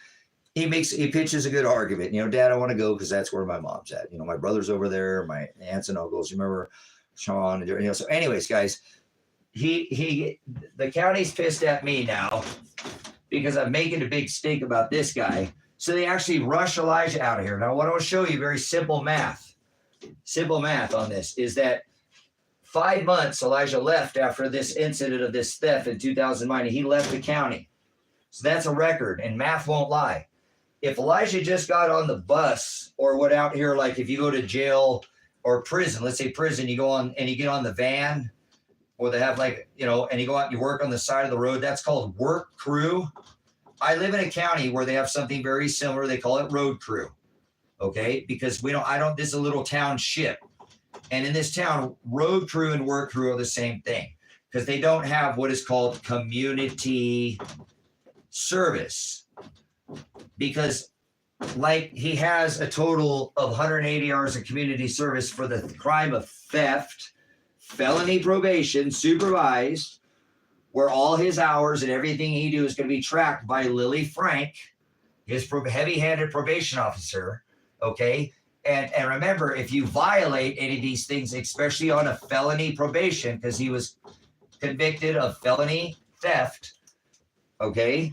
he pitches a good argument. You know, Dad, I want to go because that's where my mom's at. You know, my brother's over there, my aunts and uncles. You remember Sean? You know, so anyways, guys, the county's pissed at me now because I'm making a big stink about this guy. So they actually rush Elijah out of here. Now, what I want to show you, very simple math on this, is that 5 months Elijah left after this incident of this theft in 2009. He left the county. So that's a record, and math won't lie. If Elijah just got on the bus or went out here, like if you go to jail or prison, let's say prison, you go on and you get on the van, or they have like, you know, and you go out and you work on the side of the road, that's called work crew. I live in a county where they have something very similar. They call it road crew. Okay. Because this is a little township. And in this town, road crew and work crew are the same thing because they don't have what is called community service. Because like he has a total of 180 hours of community service for the crime of theft, felony probation, supervised, where all his hours and everything he do is going to be tracked by Lily Frank, his heavy-handed probation officer, okay? And remember, if you violate any of these things, especially on a felony probation, because he was convicted of felony theft, okay?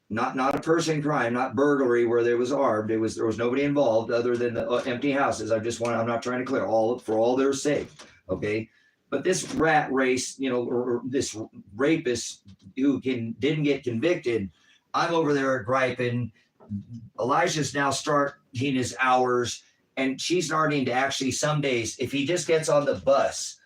Not a person crime, not burglary where there was armed. There was nobody involved other than the empty houses. I'm not trying to clear for all their sake, okay? But this rat race, you know, or this rapist who didn't get convicted, I'm over there griping. Elijah's now starting his hours, and she's starting to actually some days, if he just gets on the bus,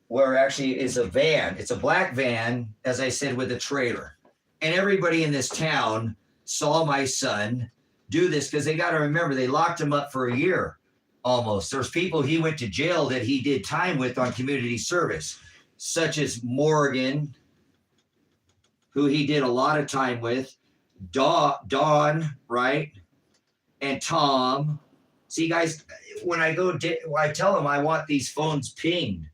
where actually it's a van, it's a black van, as I said, with a trailer. And everybody in this town saw my son do this because they got to remember, they locked him up for a year. Almost. There's people he went to jail that he did time with on community service, such as Morgan, who he did a lot of time with, Dawn, right? And Tom. See, guys, when I tell them I want these phones pinged,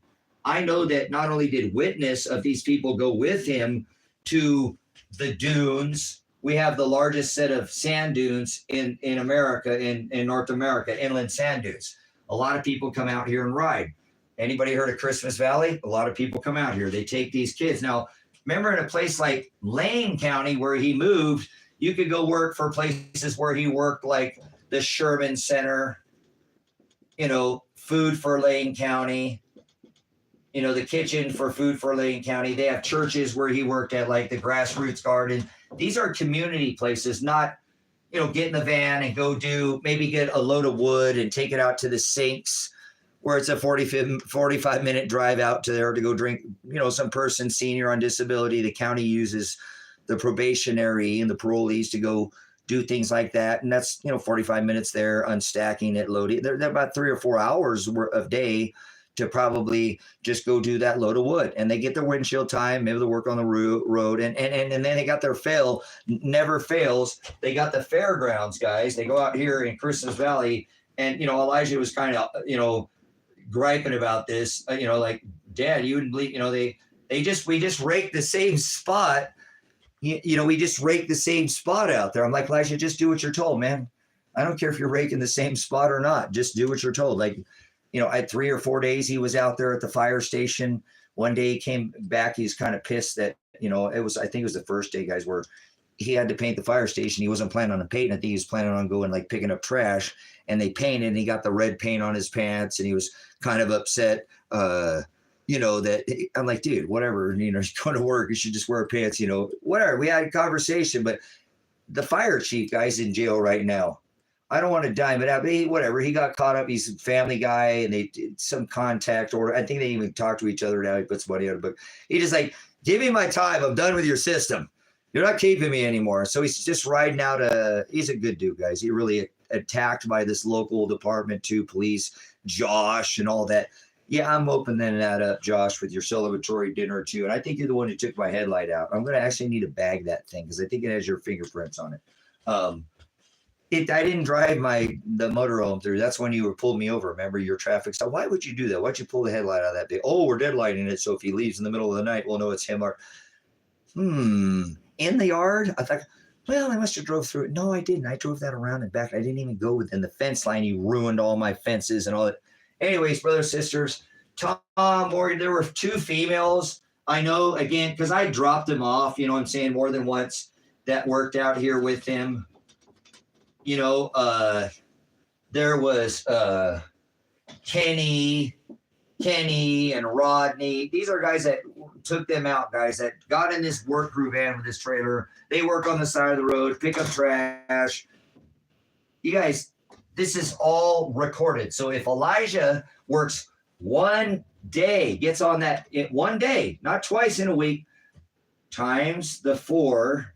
I know that not only did witness of these people go with him to the dunes. We have the largest set of sand dunes in America, in North America, inland sand dunes. A lot of people come out here and ride. Anybody heard of Christmas Valley? A lot of people come out here. They take these kids. Now, remember in a place like Lane County where he moved, you could go work for places where he worked, like the Sherman Center, you know, Food for Lane County, you know, the kitchen for Food for Lane County. They have churches where he worked at, like the Grassroots Garden. These are community places, not, you know, get in the van and go maybe get a load of wood and take it out to the sinks where it's a 45-minute drive out to there to go drink, you know, some person senior on disability. The county uses the probationary and the parolees to go do things like that. And that's, you know, 45 minutes there, unstacking it, loading. They're about 3 or 4 hours of day to probably just go do that load of wood, and they get their windshield time. Maybe they'll work on the road, and then they got their never fails. They got the fairgrounds, guys. They go out here in Christmas Valley, and you know, Elijah was kind of, you know, griping about this, you know, like, Dad, you wouldn't believe, you know, we just raked the same spot. You know, we just raked the same spot out there. I'm like, Elijah, just do what you're told, man. I don't care if you're raking the same spot or not. Just do what you're told. Like, you know, I had 3 or 4 days he was out there at the fire station. One day he came back, he's kind of pissed that, you know, I think it was the first day, guys, where he had to paint the fire station. He wasn't planning on painting it. I think he was planning on going, like, picking up trash, and they painted, and he got the red paint on his pants, and he was kind of upset, you know, that I'm like, dude, whatever, you know, you're going to work, you should just wear pants, you know, whatever. We had a conversation, but the fire chief guy's in jail right now. I don't want to dime it out, but whatever. He got caught up. He's a family guy, and they did some contact order. I think they even talk to each other now. He puts money on it, but he just like, give me my time. I'm done with your system. You're not keeping me anymore. So he's just riding out. He's a good dude, guys. He really attacked by this local department too, police, Josh, and all that. Yeah, I'm opening that up, Josh, with your celebratory dinner too. And I think you're the one who took my headlight out. I'm going to actually need to bag that thing because I think it has your fingerprints on it. I didn't drive the motorhome through. That's when you were pulling me over. Remember your traffic stop? Why would you do that? Why'd you pull the headlight out of that big? Oh, we're deadlighting it. So if he leaves in the middle of the night, we'll know it's him. Or in the yard. I thought, well, I must have drove through it. No, I didn't. I drove that around and back. I didn't even go within the fence line. You ruined all my fences and all that. Anyways, brothers, sisters, Tom Morgan, there were 2 females. I know, again, because I dropped them off, you know what I'm saying, more than once, that worked out here with him. You know, there was Kenny and Rodney. These are guys that took them out, guys that got in this work crew van with this trailer. They work on the side of the road, pick up trash. You guys, this is all recorded. So if Elijah works one day, gets on that one day, not twice in a week, times the 4,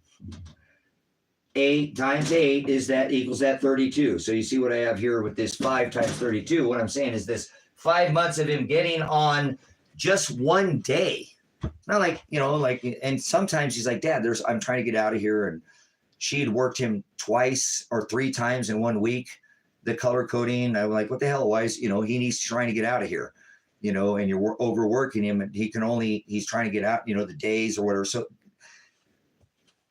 8 times 8 equals that 32. So you see what I have here with this 5 times 32. What I'm saying is this 5 months of him getting on just one day. Not like, you know, like, and sometimes he's like, Dad, I'm trying to get out of here. And she had worked him 2 or 3 times in 1 week, the color coding. I'm like, what the hell? Why is, you know, he's trying to get out of here, you know, and you're overworking him and he's trying to get out, you know, the days or whatever. So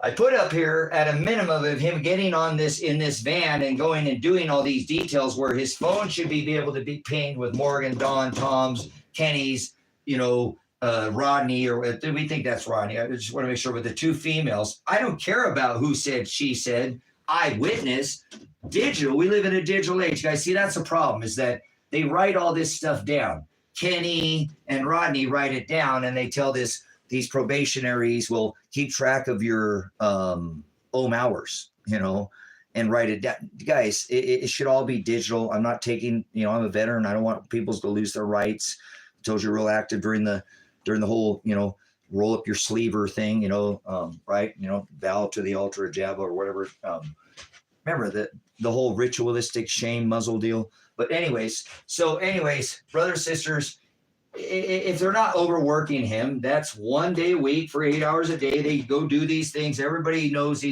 I put up here at a minimum of him getting on in this van and going and doing all these details where his phone should be able to be pinged with Morgan, Don, Tom's, Kenny's, you know, Rodney, or we think that's Rodney. I just want to make sure with the 2 females. I don't care about who said, she said, eyewitness, digital. We live in a digital age, guys. See, that's the problem is that they write all this stuff down. Kenny and Rodney write it down and they tell these probationaries will keep track of your hours, you know, and write it down. Guys, it should all be digital. I'm not taking, you know, I'm a veteran. I don't want people to lose their rights. I told you real active during the whole, you know, roll up your sleever thing, you know, right? You know, bow to the altar of Jabba or whatever. Remember the whole ritualistic shame muzzle deal. But anyways, brothers, sisters, if they're not overworking him, that's 1 day a week for 8 hours a day. They go do these things. Everybody knows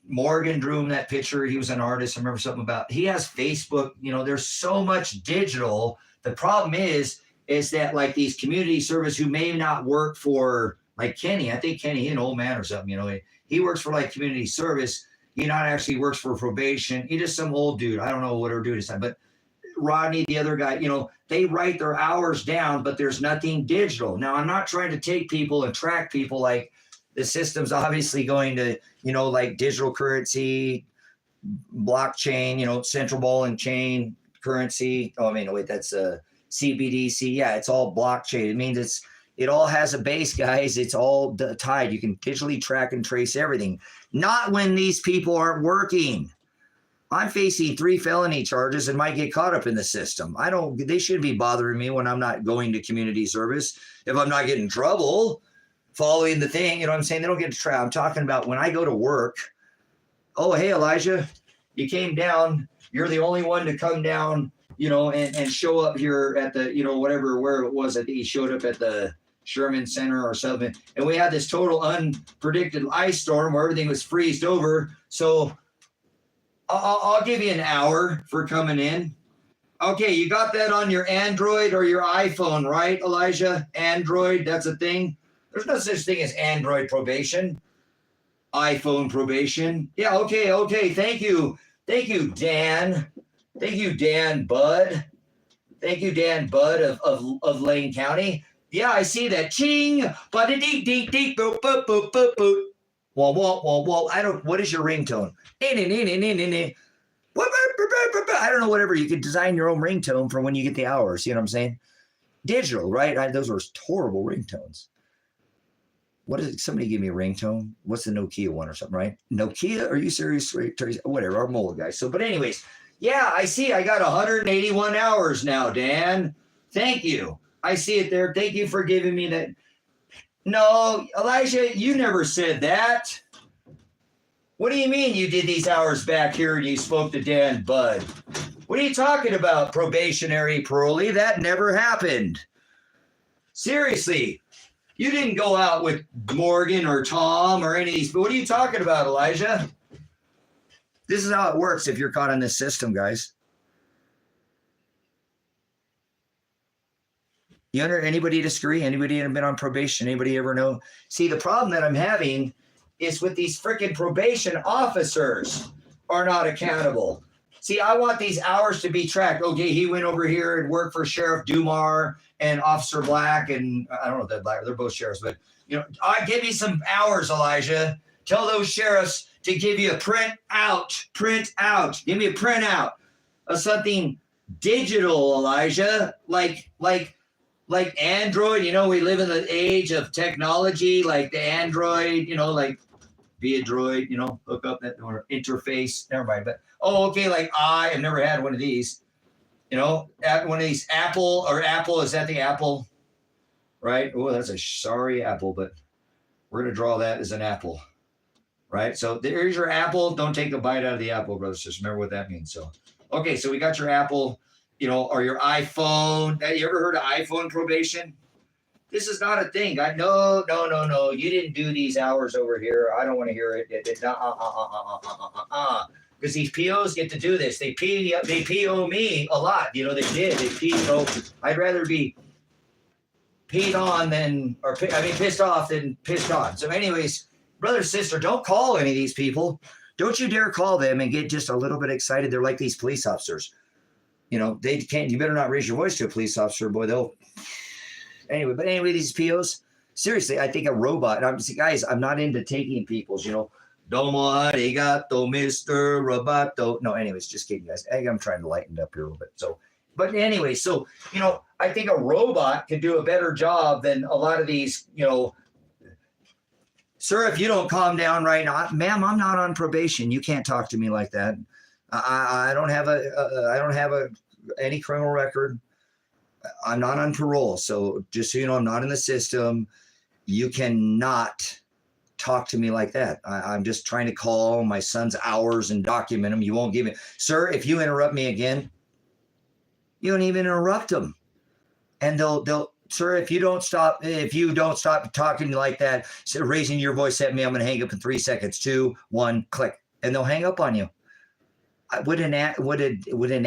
Morgan drew him that picture. He was an artist. I remember something about, he has Facebook, you know, there's so much digital. The problem is that like these community service who may not work for like Kenny, I think Kenny, an old man or something, you know, he works for like community service. He not actually works for probation. He just some old dude. I don't know whatever dude is, but Rodney, the other guy, you know, they write their hours down, but there's nothing digital. Now, I'm not trying to take people and track people like the system's obviously going to, you know, like digital currency, blockchain, you know, central ball and chain currency. Oh, I mean, wait, that's CBDC. Yeah, it's all blockchain. It means it all has a base, guys. It's all tied. You can digitally track and trace everything. Not when these people aren't working. I'm facing 3 felony charges and might get caught up in the system. They shouldn't be bothering me when I'm not going to community service. If I'm not getting in trouble, following the thing, you know what I'm saying? They don't get to try. I'm talking about when I go to work. Oh, hey, Elijah, you came down. You're the only one to come down, you know, and show up here at the, you know, where it was. I think he showed up at the Sherman Center or something. And we had this total unpredicted ice storm where everything was freezed over. So I'll give you an hour for coming in. Okay, you got that on your Android or your iPhone, right, Elijah? Android, that's a thing. There's no such thing as Android probation. iPhone probation. Yeah, okay. Thank you, Dan. Thank you, Dan Budd. Thank you, Dan Budd of Lane County. Yeah, I see that. Ching, ba-da-dee, dee, dee, boop, boop, boop, boop, boop. Well, what is your ringtone? I don't know, whatever. You could design your own ringtone for when you get the hours. You know what I'm saying? Digital, right? Those were horrible ringtones. What is it? Somebody give me a ringtone. What's the Nokia one or something, right? Nokia? Are you serious? Whatever, our mole guy. So, but anyways, yeah, I see. I got 181 hours now, Dan. Thank you. I see it there. Thank you for giving me that. No, Elijah, you never said that. What do you mean you did these hours back here and you spoke to Dan Budd? What are you talking about, probationary parolee? That never happened. Seriously. You didn't go out with Morgan or Tom or any of these. What are you talking about, Elijah? This is how it works if you're caught in this system, guys. Anybody disagree? Anybody have been on probation? Anybody ever know? See, the problem that I'm having is with these freaking probation officers are not accountable. See, I want these hours to be tracked. Okay, he went over here and worked for Sheriff Dumar and Officer Black, and I don't know if they're Black, they're both sheriffs, but give me some hours, Elijah. Tell those sheriffs to give you a print out. Give me a printout of something digital, Elijah, like Android. We live in the age of technology, like the Android, like be a droid, hook up that or interface. Never mind. But okay, like I have never had one of these. At one of these Apple, is that the Apple? Right? Oh, that's a sorry Apple, but we're gonna draw that as an apple. Right? So there's your apple. Don't take a bite out of the apple, brothers. Just remember what that means. So okay, so we got your Apple, or your iPhone. You ever heard of iPhone probation? This is not a thing. No. You didn't do these hours over here. I don't want to hear it. Because these POs get to do this. They PO me a lot. They did. I'd rather be pissed off than pissed on. So anyways, brother, sister, don't call any of these people. Don't you dare call them and get just a little bit excited. They're like these police officers. They can't. You better not raise your voice to a police officer, boy. They'll. Anyway, these POs, seriously, I think a robot. I'm not into taking people's, domo arigato, Mr. Roboto. No, anyways, just kidding, guys. I'm trying to lighten it up here a little bit. So, but anyway, I think a robot could do a better job than a lot of these, Sir, if you don't calm down right now, ma'am, I'm not on probation. You can't talk to me like that. I don't have any criminal record. I'm not on parole. So just so you know, I'm not in the system. You cannot talk to me like that. I'm just trying to call my son's hours and document them. You won't give it. Sir, if you interrupt me again, you don't even interrupt them. And they'll, sir, if you don't stop talking like that, raising your voice at me, I'm going to hang up in 3 seconds. 2, 1, click. And they'll hang up on you. Would an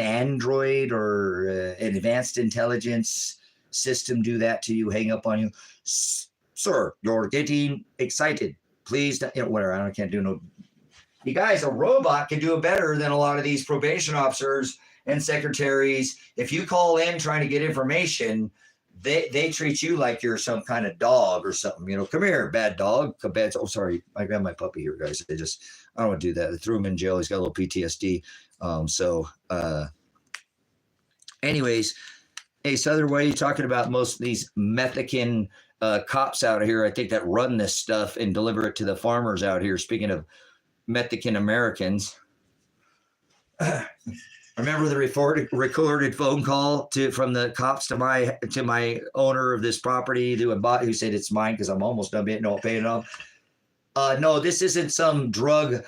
Android or an advanced intelligence system do that to you? Hang up on you, sir? You're getting excited. Please, whatever. I can't do no. You guys, a robot can do it better than a lot of these probation officers and secretaries. If you call in trying to get information, they treat you like you're some kind of dog or something. Come here, bad dog. Oh, sorry, I got my puppy here, guys. I don't want to do that. They threw him in jail. He's got a little PTSD. Anyways, hey, Southern, what are you talking about? Most of these Mexican cops out here, I think, that run this stuff and deliver it to the farmers out here. Speaking of Mexican Americans, remember the recorded phone call from the cops to my owner of this property who said it's mine because I'm almost done paying it off. No, this isn't some drug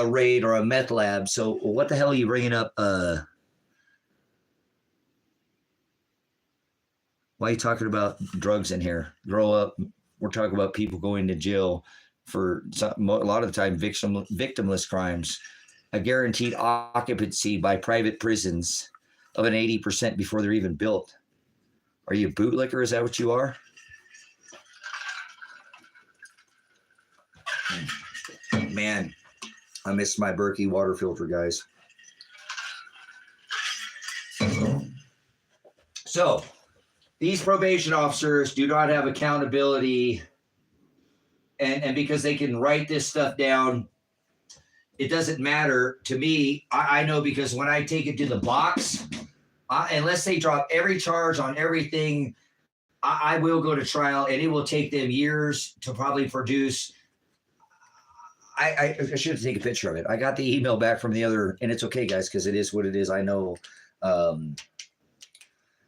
raid or a meth lab. So what the hell are you bringing up? Why are you talking about drugs in here? Grow up. We're talking about people going to jail for a lot of the time victimless crimes. A guaranteed occupancy by private prisons of an 80% before they're even built. Are you a bootlicker? Is that what you are? Man, I missed my Berkey water filter, guys. So, these probation officers do not have accountability, and because they can write this stuff down, it doesn't matter to me. I know because when I take it to the box, unless they drop every charge on everything, I will go to trial, and it will take them years to probably produce. I should take a picture of it. I got the email back from the other, and it's okay, guys, because it is what it is. I know.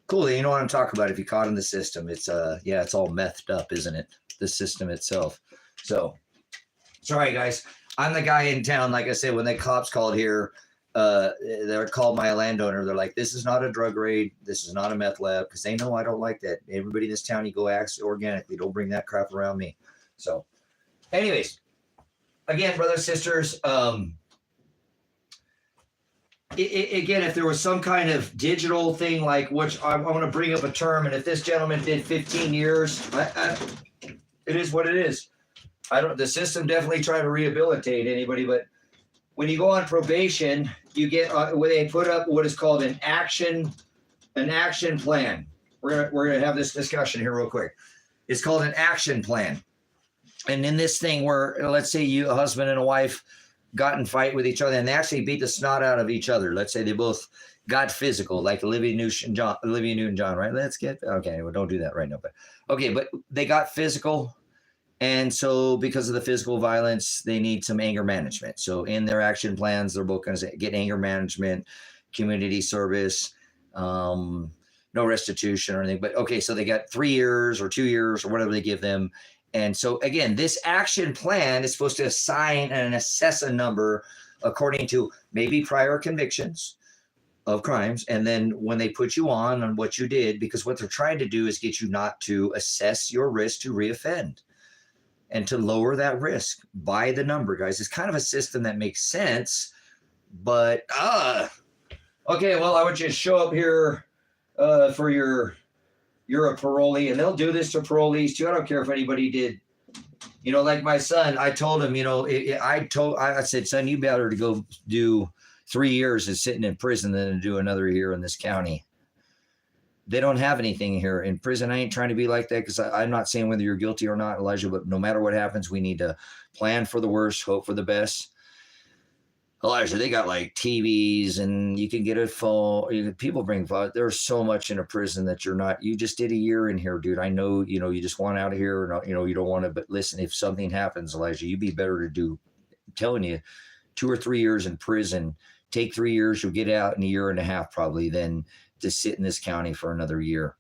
Cool. You know what I'm talking about. If you're caught in the system, it's it's all methed up, isn't it? The system itself. So, sorry, guys. I'm the guy in town. Like I said, when the cops called here, they're called my landowner. They're like, this is not a drug raid. This is not a meth lab, because they know I don't like that. Everybody in this town, you go act organically. Don't bring that crap around me. So anyways, again, brothers, sisters, again, if there was some kind of digital thing, like, which I want to bring up a term, and if this gentleman did 15 years, it is what it is. The system definitely try to rehabilitate anybody, but when you go on probation, you get where they put up what is called an action plan. We're gonna have this discussion here real quick. It's called an action plan, and in this thing, where let's say a husband and a wife got in fight with each other, and they actually beat the snot out of each other. Let's say they both got physical, like Olivia Newton-John, right? Okay, well, don't do that right now, but okay, but they got physical. And so because of the physical violence, they need some anger management. So in their action plans, they're both going to get anger management, community service, no restitution or anything. But okay, so they got 3 years or 2 years or whatever they give them. And so again, this action plan is supposed to assign and assess a number according to maybe prior convictions of crimes. And then when they put you on what you did, because what they're trying to do is get you not to assess your risk to reoffend, and to lower that risk by the number, guys. It's kind of a system that makes sense, but okay, well, I want you to show up here for you're a parolee, and they'll do this to parolees too. I don't care if anybody did, like my son. I told him, I said, son, you better to go do 3 years of sitting in prison than to do another year in this county. They don't have anything here in prison. I ain't trying to be like that, because I'm not saying whether you're guilty or not, Elijah, but no matter what happens, we need to plan for the worst, hope for the best. Elijah, they got like TVs, and you can get a phone. People bring phone. There's so much in a prison that you just did a year in here, dude. I know, you just want out of here, and you don't want to, but listen, if something happens, Elijah, you'd be better to do, I'm telling you, 2 or 3 years in prison. Take 3 years, you'll get out in a year and a half probably, than to sit in this county for another year.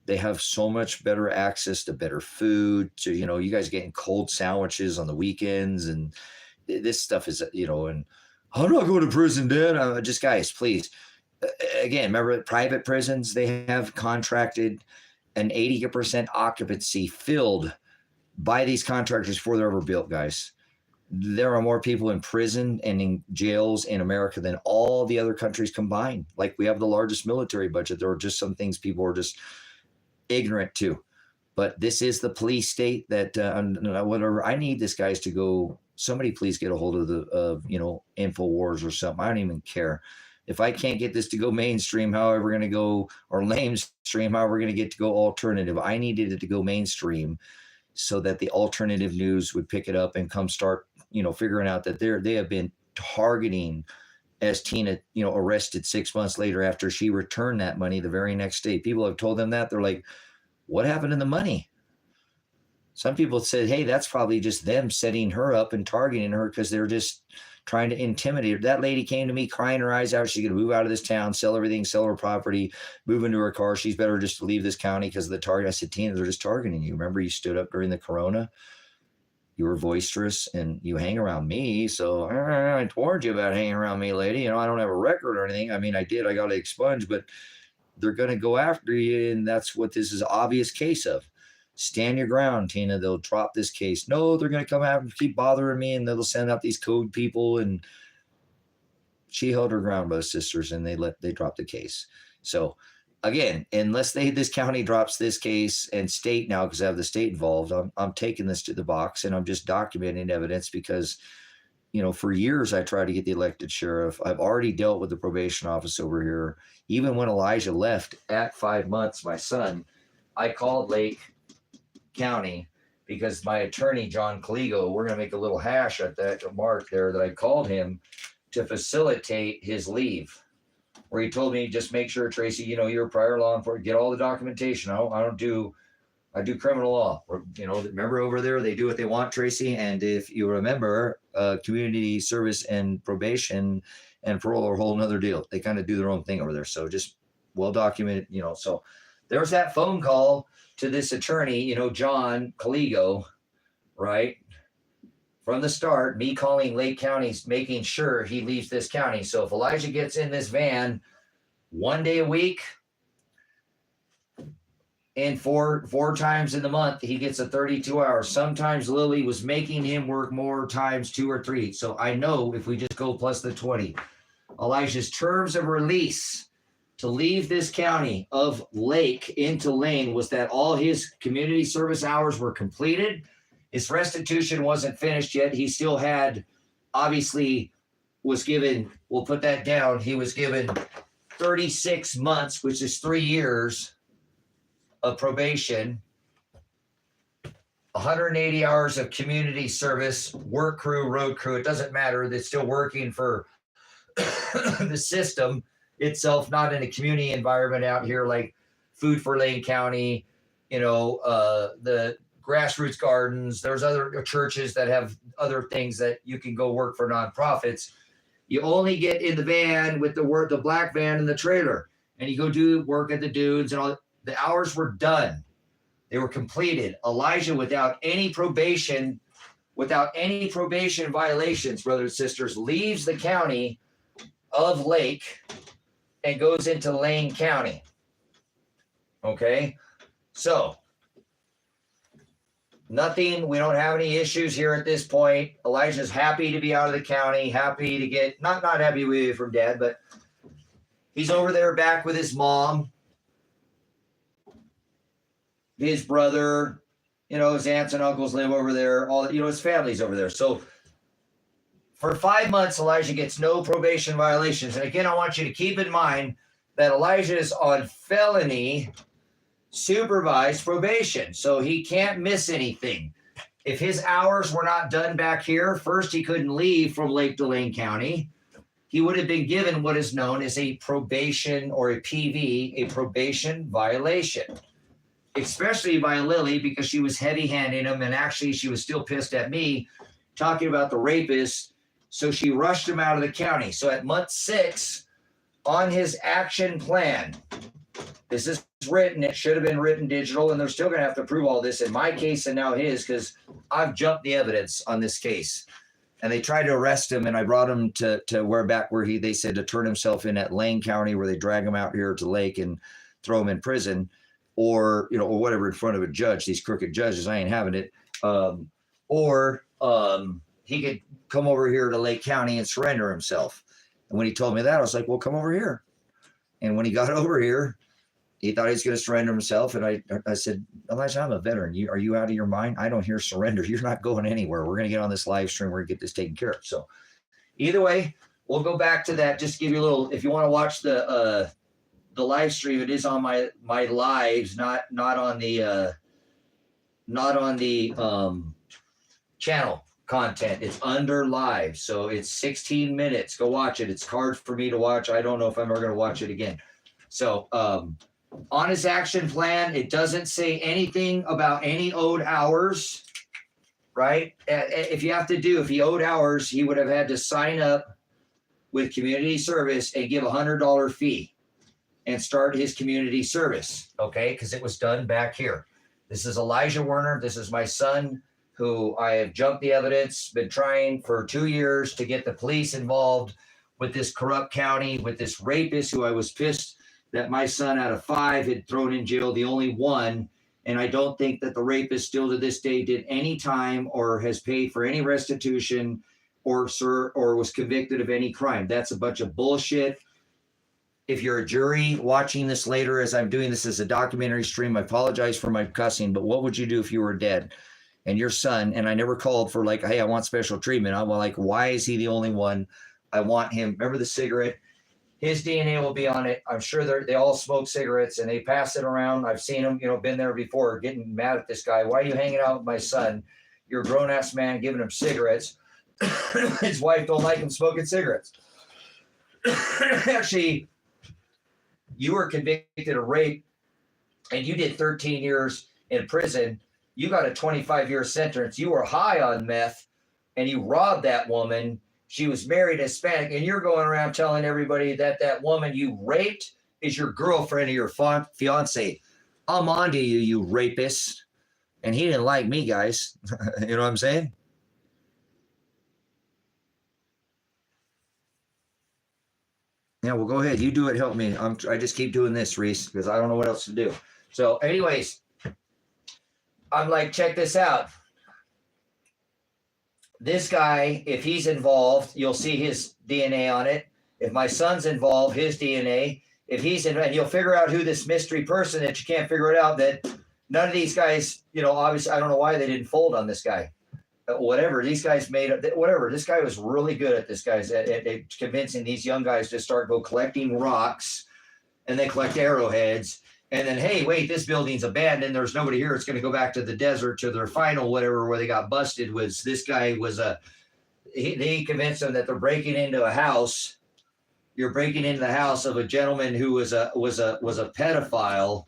They have so much better access to better food, to, you guys getting cold sandwiches on the weekends, and this stuff is, and I'm not going to prison, Dad. Just guys, please. Again, remember, private prisons, they have contracted an 80% occupancy filled by these contractors before they're ever built, guys. There are more people in prison and in jails in America than all the other countries combined. Like, we have the largest military budget. There are just some things people are just ignorant to. But this is the police state that, whatever, I need this guys to go, somebody please get a hold of InfoWars or something. I don't even care. If I can't get this to go mainstream, how are we going to go, or lamestream, how are we going to get to go alternative? I needed it to go mainstream so that the alternative news would pick it up and come start, figuring out that they have been targeting, as Tina, arrested 6 months later after she returned that money the very next day. People have told them that. They're like, what happened to the money? Some people said, hey, that's probably just them setting her up and targeting her because they're just trying to intimidate her. That lady came to me crying her eyes out. She's going to move out of this town, sell everything, sell her property, move into her car. She's better just to leave this county because of the target. I said, Tina, they're just targeting you. Remember, you stood up during the corona. You were boisterous and you hang around me. So I warned you about hanging around me, lady. I don't have a record or anything. I mean, I did. I got expunged, but they're going to go after you. And that's what this is an obvious case of. Stand your ground, Tina. They'll drop this case. No, they're going to come out and keep bothering me, and they'll send out these code people. And she held her ground, both sisters, and they dropped the case. So again, unless this county drops this case, and state now, because I have the state involved, I'm taking this to the box, and I'm just documenting evidence because, for years I tried to get the elected sheriff. I've already dealt with the probation office over here. Even when Elijah left at 5 months, my son, I called Lake County because my attorney, John Caligo, we're going to make a little hash at that mark there that I called him to facilitate his leave, where he told me, just make sure, Tracy, you're a prior law enforcement, get all the documentation. I do criminal law. Remember over there, they do what they want, Tracy. And if you remember, community service and probation and parole are a whole nother deal. They kind of do their own thing over there. So just well documented, so there's that phone call to this attorney, John Caligo, right? from the start, me calling Lake County, making sure he leaves this county. So if Elijah gets in this van 1 day a week and four times in the month, he gets a 32 hours. Sometimes Lily was making him work more times, 2 or 3. So I know if we just go plus the 20, Elijah's terms of release to leave this county of Lake into Lane was that all his community service hours were completed. His restitution wasn't finished yet. He still had, obviously, was given, we'll put that down, he was given 36 months, which is 3 years of probation, 180 hours of community service, work crew, road crew, it doesn't matter. They're still working for the system itself, not in a community environment out here like Food for Lane County, the grassroots gardens. There's other churches that have other things that you can go work for nonprofits. You only get in the van with the black van and the trailer, and you go do work at the dudes, and all the hours were done. They were completed. Elijah, without any probation violations, brothers and sisters, leaves the county of Lake and goes into Lane County. Okay, so nothing, we don't have any issues here at this point. Elijah's happy to be out of the county, happy to get, not happy away from dad, but he's over there back with his mom, his brother, his aunts and uncles live over there, all, his family's over there. So for 5 months, Elijah gets no probation violations. And again, I want you to keep in mind that Elijah is on felony supervised probation, so he can't miss anything. If his hours were not done back here, first, he couldn't leave from Lake to Lane County. He would have been given what is known as a probation or a PV, a probation violation, especially by Lily, because she was heavy-handing him, and actually she was still pissed at me talking about the rapist, so she rushed him out of the county. So at month 6, on his action plan, this is written, it should have been written digital, and they're still going to have to prove all this in my case and now his, because I've jumped the evidence on this case. And they tried to arrest him, and I brought him to where they said to turn himself in at Lane County, where they drag him out here to Lake and throw him in prison, or whatever, in front of a judge. These crooked judges, I ain't having it. Or he could come over here to Lake County and surrender himself. And when he told me that, I was like, well, come over here. And when he got over here, he thought he was going to surrender himself. And I said, Elijah, I'm a veteran. Are you out of your mind? I don't hear surrender. You're not going anywhere. We're going to get on this live stream. We're going to get this taken care of. So either way, we'll go back to that. Just give you a little, if you want to watch the live stream, it is on my lives, not on the channel content. It's under live. So it's 16 minutes. Go watch it. It's hard for me to watch. I don't know if I'm ever going to watch it again. So, on his action plan, it doesn't say anything about any owed hours, right? If he owed hours, he would have had to sign up with community service and give $100 fee and start his community service, okay? Because it was done back here. This is Elijah Werner. This is my son, who I have jumped the evidence, been trying for 2 years to get the police involved with this corrupt county, with this rapist who I was pissed that my son out of 5 had thrown in jail, the only one. And I don't think that the rapist still to this day did any time or has paid for any restitution or was convicted of any crime. That's a bunch of bullshit. If you're a jury watching this later, as I'm doing this as a documentary stream, I apologize for my cussing, but what would you do if you were dead and your son, and I never called for like, hey, I want special treatment. I'm like, why is he the only one? I want him. Remember the cigarette? His DNA will be on it. I'm sure they all smoke cigarettes and they pass it around. I've seen them, been there before, getting mad at this guy. Why are you hanging out with my son? You're a grown-ass man giving him cigarettes. His wife don't like him smoking cigarettes. Actually, you were convicted of rape and you did 13 years in prison. You got a 25-year sentence. You were high on meth and you robbed that woman. She was married Hispanic, and you're going around telling everybody that woman you raped is your girlfriend or your fiance. I'm on to you, you rapist. And he didn't like me, guys. You know what I'm saying? Yeah, well, go ahead. You do it. Help me. I just keep doing this, Reese, because I don't know what else to do. So anyways, I'm like, check this out. This guy, if he's involved, you'll see his DNA on it. If my son's involved, his DNA. If he's in, and you'll figure out who this mystery person that you can't figure it out, that none of these guys, obviously, I don't know why they didn't fold on this guy. Whatever, these guys made it, whatever. This guy was really good at this, guys, at convincing these young guys to go collecting rocks, and they collect arrowheads. And then, hey, wait, this building's abandoned. There's nobody here. It's going to go back to the desert to their final whatever where they got busted. Was this guy they convinced them that they're breaking into a house. You're breaking into the house of a gentleman who was a pedophile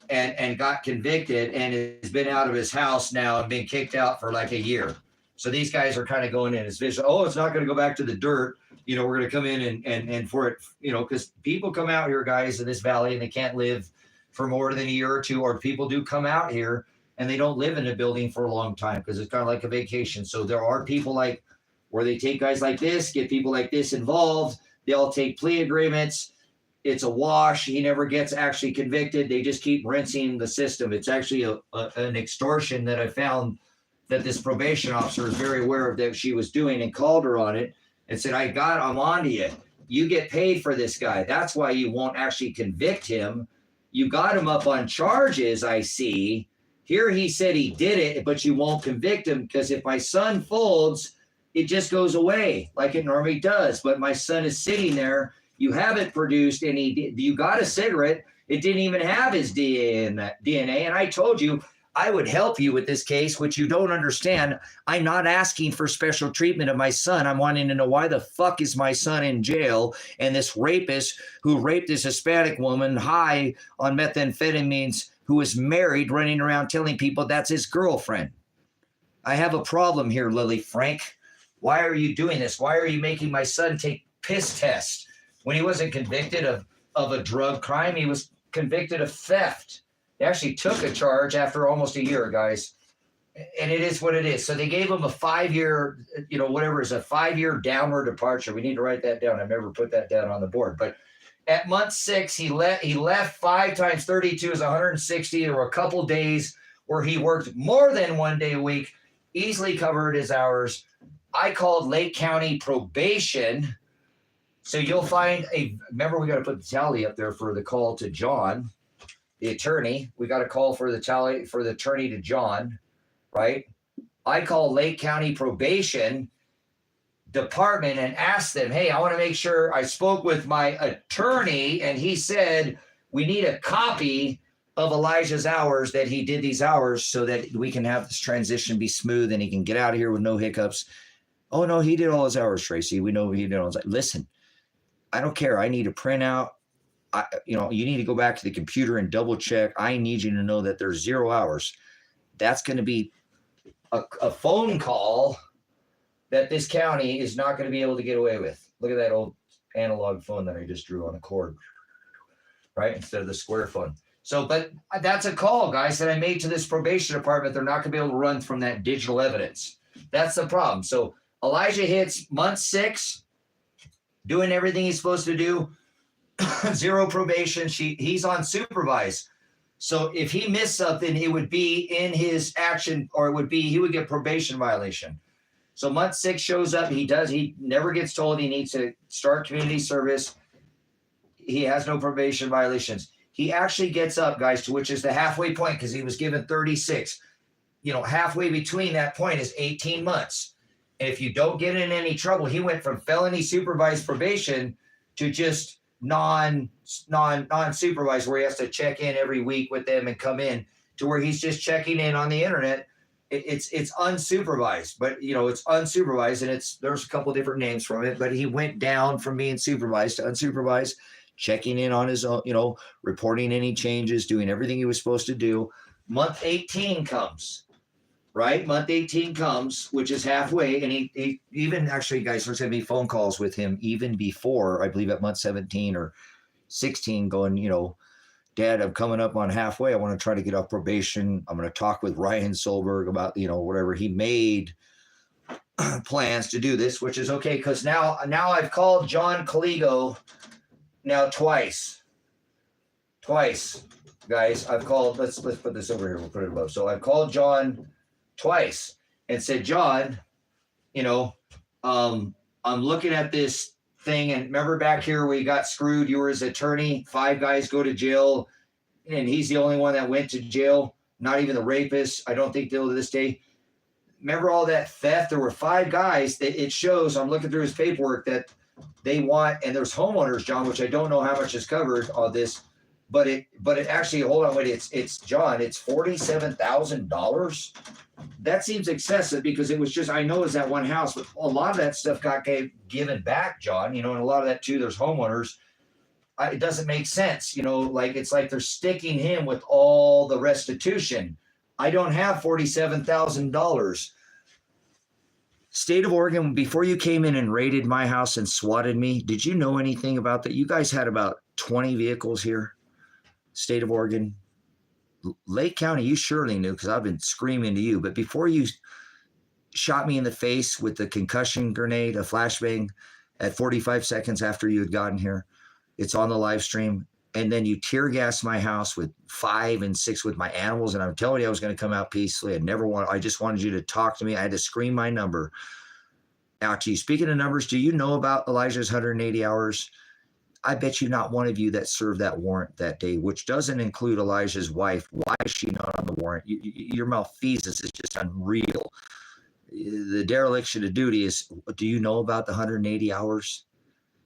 and got convicted and has been out of his house now and been kicked out for like a year. So these guys are kind of going in as vision. Oh, it's not going to go back to the dirt. We're going to come in and for it, because people come out here, guys, in this valley and they can't live for more than a year or two, or people do come out here and they don't live in a building for a long time because it's kind of like a vacation. So there are people like where they take guys like this, get people like this involved. They all take plea agreements. It's a wash. He never gets actually convicted. They just keep rinsing the system. It's actually an extortion that I found that this probation officer is very aware of that she was doing and called her on it and said, I'm on to you. You get paid for this guy. That's why you won't actually convict him. You got him up on charges, I see. Here he said he did it, but you won't convict him because if my son folds, it just goes away like it normally does. But my son is sitting there. You have it produced, and you got a cigarette. It didn't even have his DNA. And I told you I would help you with this case, which you don't understand. I'm not asking for special treatment of my son. I'm wanting to know why the fuck is my son in jail, and this rapist who raped this Hispanic woman high on methamphetamines who is married running around telling people that's his girlfriend. I have a problem here, Lily Frank. Why are you doing this? Why are you making my son take piss tests when he wasn't convicted of a drug crime? He was convicted of theft. They actually took a charge after almost a year, guys. And it is what it is. So they gave him a 5-year, whatever is a 5-year downward departure. We need to write that down. I've never put that down on the board. But at month 6, he left 5 times 32 is 160. There were a couple days where he worked more than 1 day a week, easily covered his hours. I called Lake County probation. So you'll find remember we got to put the tally up there for the call to John, the attorney. We got a call for the tally for the attorney to John, right? I called Lake County probation department and asked them, hey, I want to make sure I spoke with my attorney. And he said, we need a copy of Elijah's hours that he did these hours so that we can have this transition be smooth and he can get out of here with no hiccups. Oh, no, he did all his hours, Tracy. We know he did all his hours. Listen, I don't care. I need a printout. You need to go back to the computer and double check. I need you to know that there's 0 hours. That's going to be a phone call that this county is not going to be able to get away with. Look at that old analog phone that I just drew on a cord, right? Instead of the square phone. So, but that's a call, guys, that I made to this probation department. They're not going to be able to run from that digital evidence. That's the problem. So Elijah hits month 6, doing everything he's supposed to do. 0 probation. He's on supervised. So if he missed something, it would be in his action, or he would get probation violation. So month 6 shows up. He never gets told he needs to start community service. He has no probation violations. He actually gets up, guys, to which is the halfway point because he was given 36. Halfway between that point is 18 months. And if you don't get in any trouble, he went from felony supervised probation to just non-supervised, where he has to check in every week with them and come in, to where he's just checking in on the internet. It's unsupervised, but it's unsupervised, and there's a couple different names from it, but he went down from being supervised to unsupervised, checking in on his own, reporting any changes, doing everything he was supposed to do. Month 18 comes. Right? Month 18 comes, which is halfway. And he even actually, guys, there's going to be phone calls with him even before, I believe, at month 17 or 16 going, Dad, I'm coming up on halfway. I want to try to get off probation. I'm going to talk with Ryan Solberg about, whatever. He made plans to do this, which is okay. Because now I've called John Caligo Now twice, guys, I've called, let's put this over here, we'll put it above. So I've called John twice and said, John, you know, I'm looking at this thing, and remember back here we got screwed, you were his attorney, 5 guys go to jail, and he's the only one that went to jail, not even the rapist, I don't think till to this day. Remember all that theft? There were 5 guys that it shows, I'm looking through his paperwork, that they want, and there's homeowners, John, which I don't know how much is covered on this, but it actually, hold on, wait, it's John, it's $47,000. That seems excessive because it was just, I know it's that one house, but a lot of that stuff got given back, John, and a lot of that too, there's homeowners. It doesn't make sense, like it's like they're sticking him with all the restitution. I don't have $47,000. State of Oregon, before you came in and raided my house and swatted me, did you know anything about that? You guys had about 20 vehicles here, state of Oregon. Lake County, you surely knew because I've been screaming to you. But before you shot me in the face with the concussion grenade, a flashbang, at 45 seconds after you had gotten here, it's on the live stream. And then you tear gassed my house with 5 and 6 with my animals. And I'm telling you, I was going to come out peacefully. I just wanted you to talk to me. I had to scream my number out to you. Speaking of numbers, do you know about Elijah's 180 hours? I bet you not one of you that served that warrant that day, which doesn't include Elijah's wife. Why is she not on the warrant? Your malfeasance is just unreal. The dereliction of duty is, do you know about the 180 hours?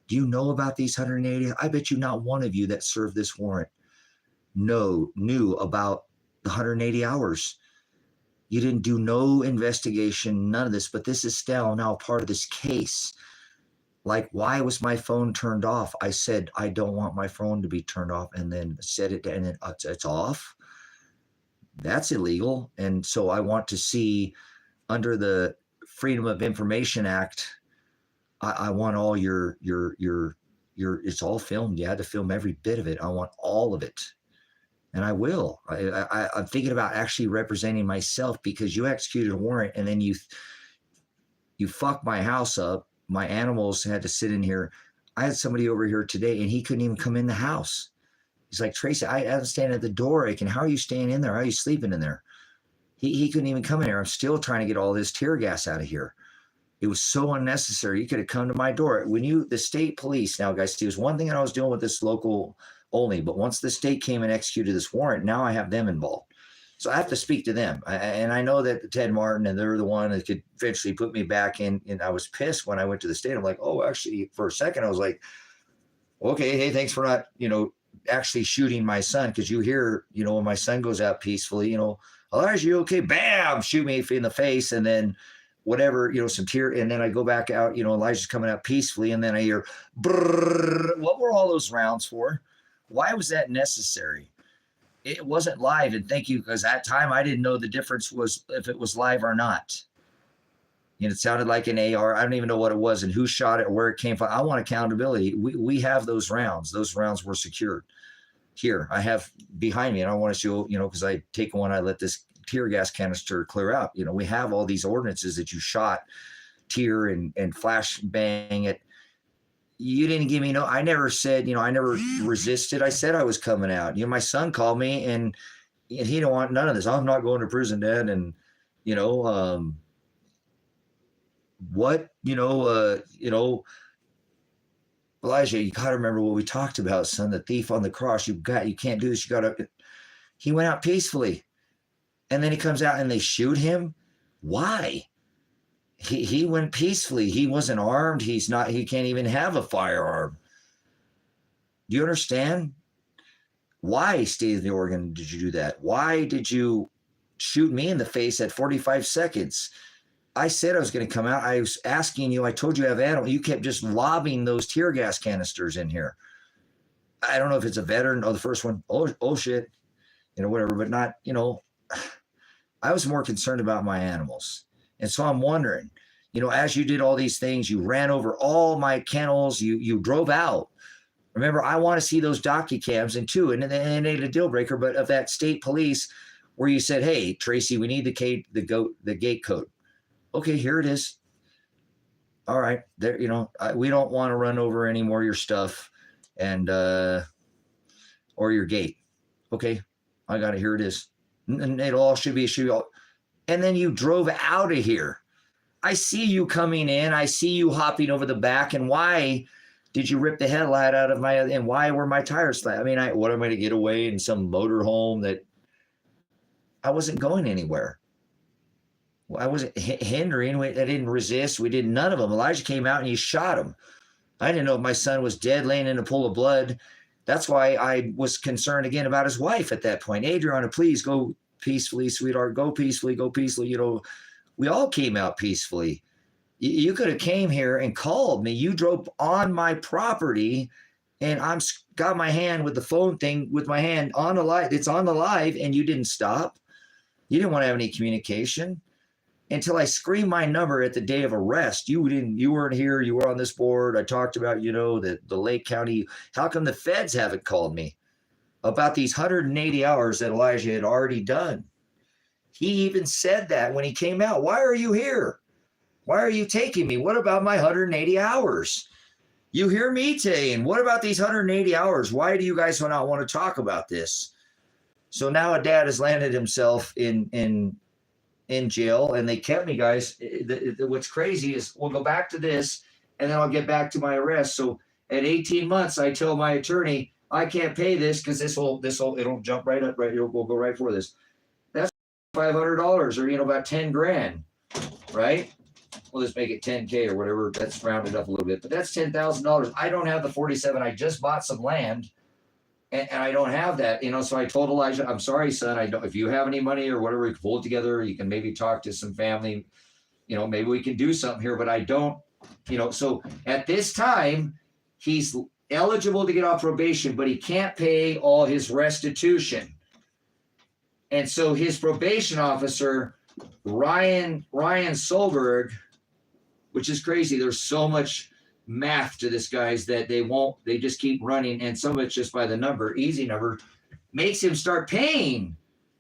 Do you know about these 180? I bet you not one of you that served this warrant knew about the 180 hours. You didn't do no investigation, none of this, but this is still now part of this case. Like, why was my phone turned off? I said, I don't want my phone to be turned off, and then set it down, and then it's off. That's illegal. And so I want to see, under the Freedom of Information Act, I want all your, it's all filmed. You had to film every bit of it. I want all of it. And I will. I'm thinking about actually representing myself, because you executed a warrant and then you fucked my house up. My animals had to sit in here. I had somebody over here today and he couldn't even come in the house. He's like, Tracy, I'm standing at the door. How are you staying in there? How are you sleeping in there? He couldn't even come in there. I'm still trying to get all this tear gas out of here. It was so unnecessary. You could have come to my door. The state police, now guys, it was one thing that I was doing with this local only, but once the state came and executed this warrant, now I have them involved. So I have to speak to them. And I know that Ted Martin, and they're the one that could eventually put me back in. And I was pissed when I went to the state. I'm like, oh, actually, for a second, I was like, okay, hey, thanks for not, actually shooting my son. Because you hear, when my son goes out peacefully, Elijah, you okay? Bam, shoot me in the face. And then whatever, some tear. And then I go back out, Elijah's coming out peacefully. And then I hear, brrr. What were all those rounds for? Why was that necessary? It wasn't live, and thank you, because at that time I didn't know the difference was if it was live or not. It sounded like an AR. I don't even know what it was and who shot it or where it came from. I want accountability. We have those rounds. Those rounds were secured. Here, I have behind me, and I want to show, because I take one, I let this tear gas canister clear out. We have all these ordinances that you shot, tear and flash bang it. You didn't give me I never said, I never resisted. I said I was coming out. My son called me and he don't want none of this. I'm not going to prison, Dad. And, Elijah, you got to remember what we talked about, son, the thief on the cross. You can't do this. He went out peacefully. And then he comes out and they shoot him. Why? He went peacefully. He wasn't armed. He can't even have a firearm. Do you understand? Why, state of the Oregon, did you do that? Why did you shoot me in the face at 45 seconds? I said I was going to come out. I was asking you. I told you I have animals. You kept just lobbing those tear gas canisters in here. I don't know if it's a veteran. Oh, the first one. Oh shit. Whatever, but not, I was more concerned about my animals. And so I'm wondering, as you did all these things, you ran over all my kennels, you drove out. Remember, I want to see those docu-cams and it ain't a deal breaker, but of that state police where you said, hey, Tracy, we need the gate code. Okay, here it is. All right, there, we don't want to run over any more of your stuff. and or your gate. Okay, I got it. Here it is. And it all should be all. And then you drove out of here. I see you coming in. I see you hopping over the back. And why did you rip the headlight out of my? And why were my tires flat? I mean, what am I to get away in some motorhome that I wasn't going anywhere? I wasn't hindering. I didn't resist. We did none of them. Elijah came out and he shot him. I didn't know if my son was dead, laying in a pool of blood. That's why I was concerned again about his wife at that point. Adriana, please go peacefully, sweetheart. Go peacefully. Go peacefully. You know, we all came out peacefully. You could have came here and called me. You drove on my property, and I'm got my hand with the phone thing with my hand on the live. It's on the live, and you didn't stop. You didn't want to have any communication until I screamed my number at the day of arrest. You weren't here. You were on this board. I talked about, the Lake County. How come the feds haven't called me about these 180 hours that Elijah had already done? He even said that when he came out. Why are you here? Why are you taking me? What about my 180 hours? You hear me saying, what about these 180 hours? Why do you guys not want to talk about this? So now a dad has landed himself in jail, and they kept me, guys. What's crazy is we'll go back to this, and then I'll get back to my arrest. So at 18 months, I tell my attorney, I can't pay this because it'll jump right up, right? We'll go right for this. That's $500 or, about 10 grand, right? We'll just make it 10K or whatever. That's rounded up a little bit, but that's $10,000. I don't have the 47. I just bought some land. And I don't have that, so I told Elijah, I'm sorry, son. I don't, if you have any money or whatever, we can pull it together. You can maybe talk to some family, maybe we can do something here, but I don't, so at this time, he's eligible to get off probation, but he can't pay all his restitution. And so his probation officer, Ryan Solberg, which is crazy. There's so much math to this, guys, that they just keep running, and some of it's just by the number, easy number, makes him start paying.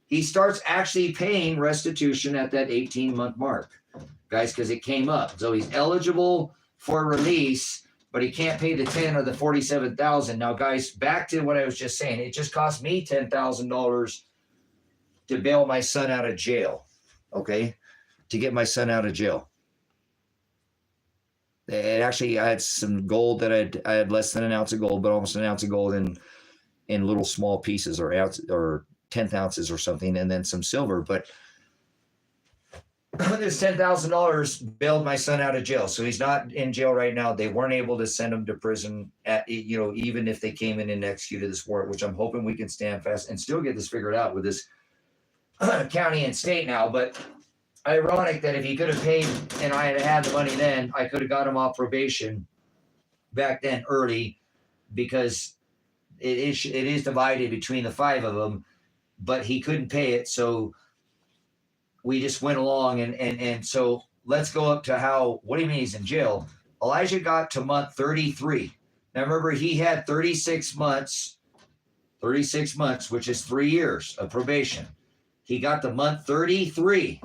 He starts actually paying restitution at that 18-month mark, guys, because it came up. So he's eligible for release, but he can't pay the 10 or the 47,000. Now, guys, back to what I was just saying. It just cost me $10,000 to bail my son out of jail, okay, to get my son out of jail. And actually, I had some gold that I had less than an ounce of gold, but almost an ounce of gold in little small pieces or 10th ounces or something, and then some silver. But this $10,000 bailed my son out of jail, so he's not in jail right now. They weren't able to send him to prison, even if they came in and executed this warrant, which I'm hoping we can stand fast and still get this figured out with this county and state now. But ironic that if he could have paid and I had the money then, I could have got him off probation back then early, because it is divided between the 5 of them, but he couldn't pay it. So we just went along and so let's go up to what do you mean he's in jail? Elijah got to month 33. Now remember, he had 36 months, which is 3 years of probation. He got to month 33.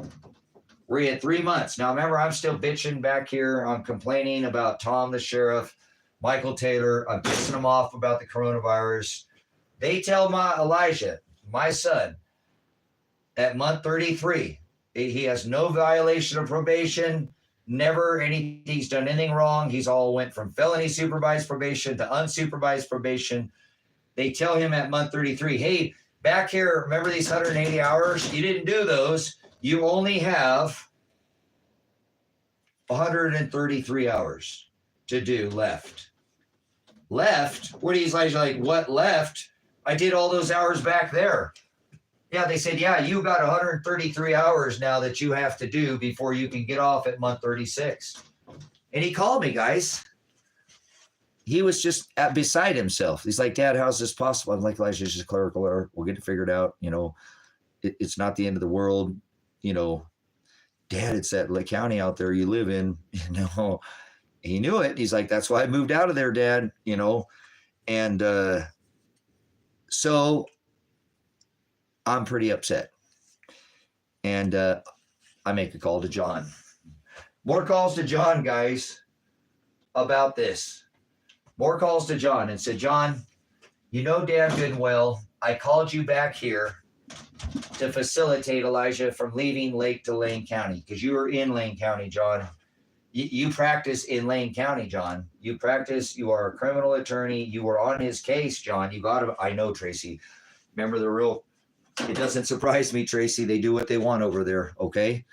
Where he had 3 months. Now, remember, I'm still bitching back here. I'm complaining about Tom, the sheriff, Michael Taylor. I'm pissing him off about the coronavirus. They tell Elijah, my son, at month 33, he has no violation of probation, he's done anything wrong. He's all went from felony supervised probation to unsupervised probation. They tell him at month 33, hey, back here, remember these 180 hours? You didn't do those. You only have 133 hours to do left. What he's like, what left? I did all those hours back there. Yeah, they said, yeah, you got 133 hours now that you have to do before you can get off at month 36. And he called me, guys. He was just beside himself. He's like, Dad, how's this possible? I'm like, Elijah, it's just a clerical error. We'll get it figured out. It's not the end of the world. Dad, it's that Lake County out there you live in. He knew it. He's like, that's why I moved out of there, Dad. And so I'm pretty upset. And I make a call to John. More calls to John, guys, about this. More calls to John and said, John, you know damn good and well, I called you back here to facilitate Elijah from leaving Lake to Lane County because you were in Lane County, John. You practice in Lane County, John. You practice. You are a criminal attorney. You were on his case, John. You got him. I know, Tracy. Remember the real. It doesn't surprise me, Tracy. They do what they want over there. Okay.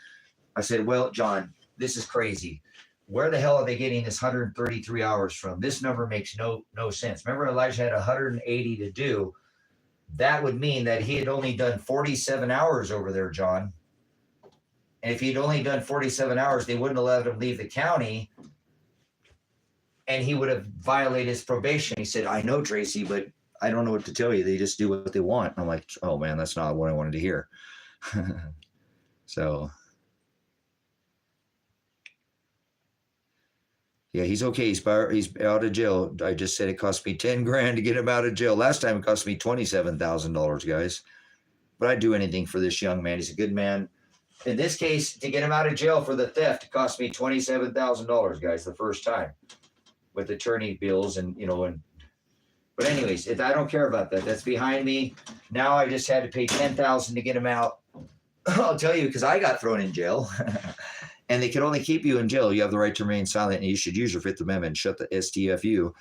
I said, well, John, this is crazy. Where the hell are they getting this 133 hours from? This number makes no sense. Remember, Elijah had 180 to do. That would mean that he had only done 47 hours over there, John. And if he'd only done 47 hours, they wouldn't have let him leave the county. And he would have violated his probation. He said, I know, Tracy, but I don't know what to tell you. They just do what they want. And I'm like, oh, man, that's not what I wanted to hear. So, yeah, he's okay. He's out of jail. I just said it cost me 10 grand to get him out of jail. Last time it cost me $27,000, guys. But I'd do anything for this young man. He's a good man. In this case, to get him out of jail for the theft, it cost me $27,000, guys, the first time with attorney bills and. But anyways, I don't care about that. That's behind me. Now I just had to pay $10,000 to get him out. I'll tell you, because I got thrown in jail. And they can only keep you in jail. You have the right to remain silent, and you should use your Fifth Amendment and shut the STFU.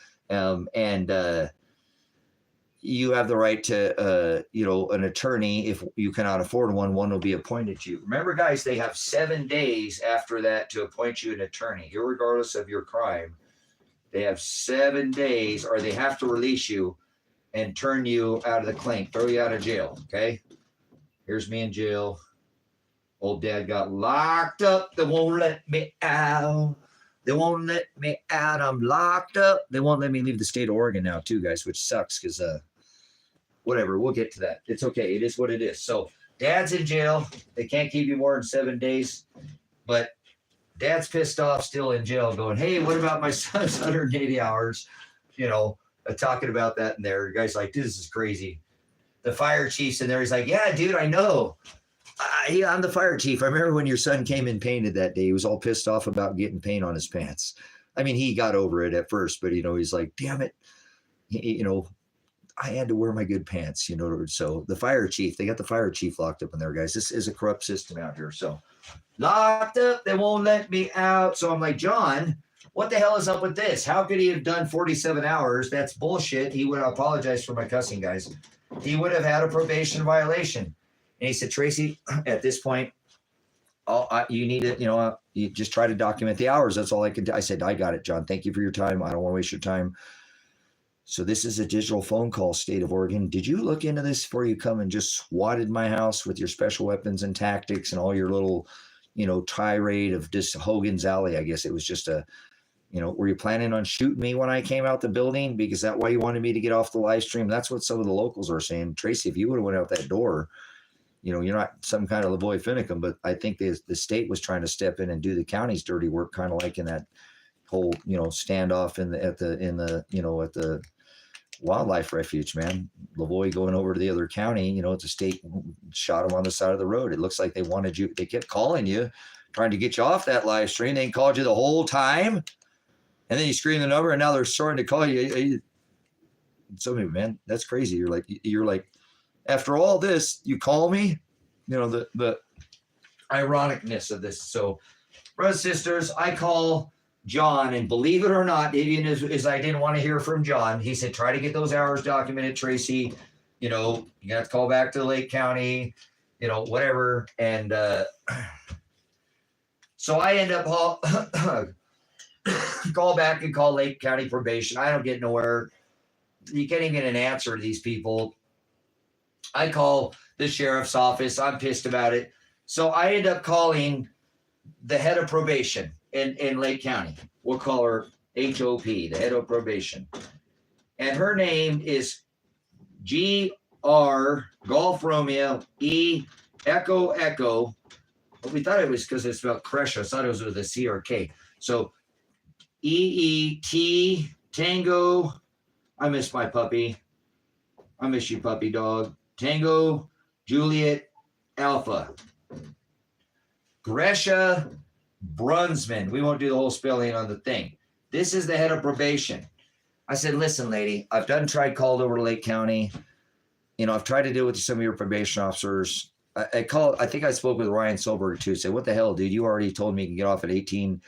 You have the right to, an attorney. If you cannot afford one will be appointed to you. Remember, guys, they have 7 days after that to appoint you an attorney, regardless of your crime. They have 7 days, or they have to release you and turn you out of the clink, throw you out of jail. Okay. Here's me in jail. Old dad got locked up. They won't let me out. They won't let me out. I'm locked up. They won't let me leave the state of Oregon now, too, guys, which sucks because, whatever. We'll get to that. It's okay. It is what it is. So dad's in jail. They can't keep you more than 7 days. But dad's pissed off, still in jail, going, hey, what about my son's 180 hours? Talking about that in there. The guy's like, this is crazy. The fire chief's in there. He's like, yeah, dude, I know. I'm the fire chief. I remember when your son came in painted that day. He was all pissed off about getting paint on his pants. I mean, he got over it at first, but, he's like, damn it. I had to wear my good pants, So the fire chief, they got the fire chief locked up in there, guys. This is a corrupt system out here. So locked up, they won't let me out. So I'm like, John, what the hell is up with this? How could he have done 47 hours? That's bullshit. He would apologize for my cussing, guys. He would have had a probation violation. And he said, Tracy, at this point, you need to, you just try to document the hours. That's all I can do. I said, I got it, John. Thank you for your time. I don't want to waste your time. So this is a digital phone call, state of Oregon. Did you look into this before you come and just swatted my house with your special weapons and tactics and all your little, tirade of just Hogan's Alley? I guess it was just were you planning on shooting me when I came out the building? Because that's why you wanted me to get off the live stream. That's what some of the locals are saying. Tracy, if you would have went out that door, you're not some kind of Lavoy Finicum, but I think the state was trying to step in and do the county's dirty work, kind of like in that whole, standoff at the wildlife refuge, man. Lavoy going over to the other county, it's a state shot him on the side of the road. It looks like they wanted you. They kept calling you, trying to get you off that live stream. They called you the whole time. And then you scream the number and now they're starting to call you. So, man, that's crazy. You're like, after all this, you call me, the ironicness of this. So, brothers and sisters, I call John, and believe it or not, even as I didn't want to hear from John, he said, try to get those hours documented, Tracy. You have to call back to Lake County, whatever. And so I end up call back and call Lake County probation. I don't get nowhere. You can't even get an answer to these people. I call the sheriff's office. I'm pissed about it. So I end up calling the head of probation in Lake County. We'll call her HOP, the head of probation. And her name is GR, Golf Romeo, E, Echo, Echo. But we thought it was because it's spelled Kresha. I thought it was with a C or a K. So EET, Tango. I miss my puppy. I miss you, puppy dog. Tango, Juliet, Alpha. Gresha Brunsman. We won't do the whole spelling on the thing. This is the head of probation. I said, listen, lady, I've called over to Lake County. You know, I've tried to deal with some of your probation officers. I think I spoke with Ryan Solberg too. Said, what the hell, dude? You already told me you can get off at 18